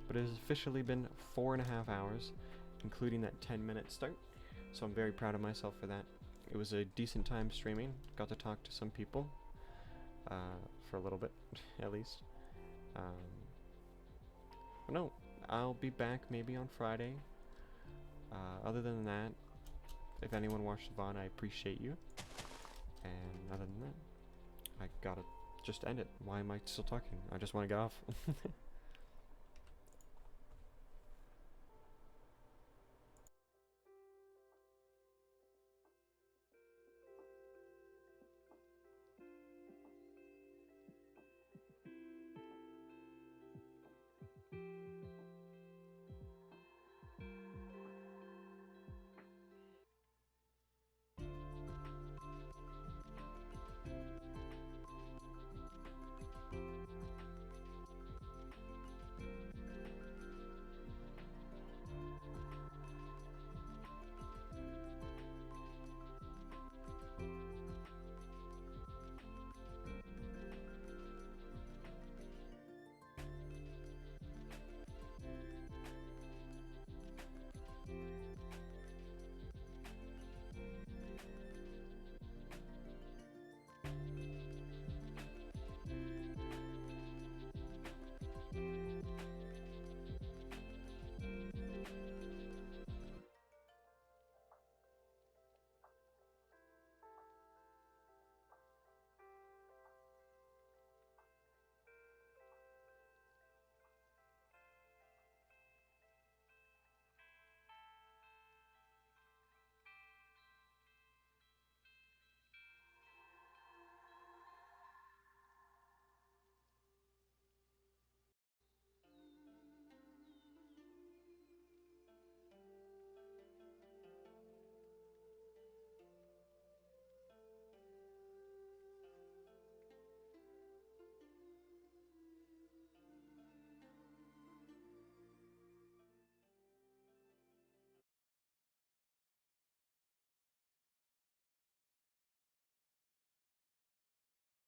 But it has officially been 4.5 hours, including that 10-minute start. So I'm very proud of myself for that. It was a decent time streaming. Got to talk to some people. For a little bit, at least. But no, I'll be back maybe on Friday. Other than that, if anyone watched the VOD, I appreciate you. And other than that, I gotta just end it. Why am I still talking? I just want to get off.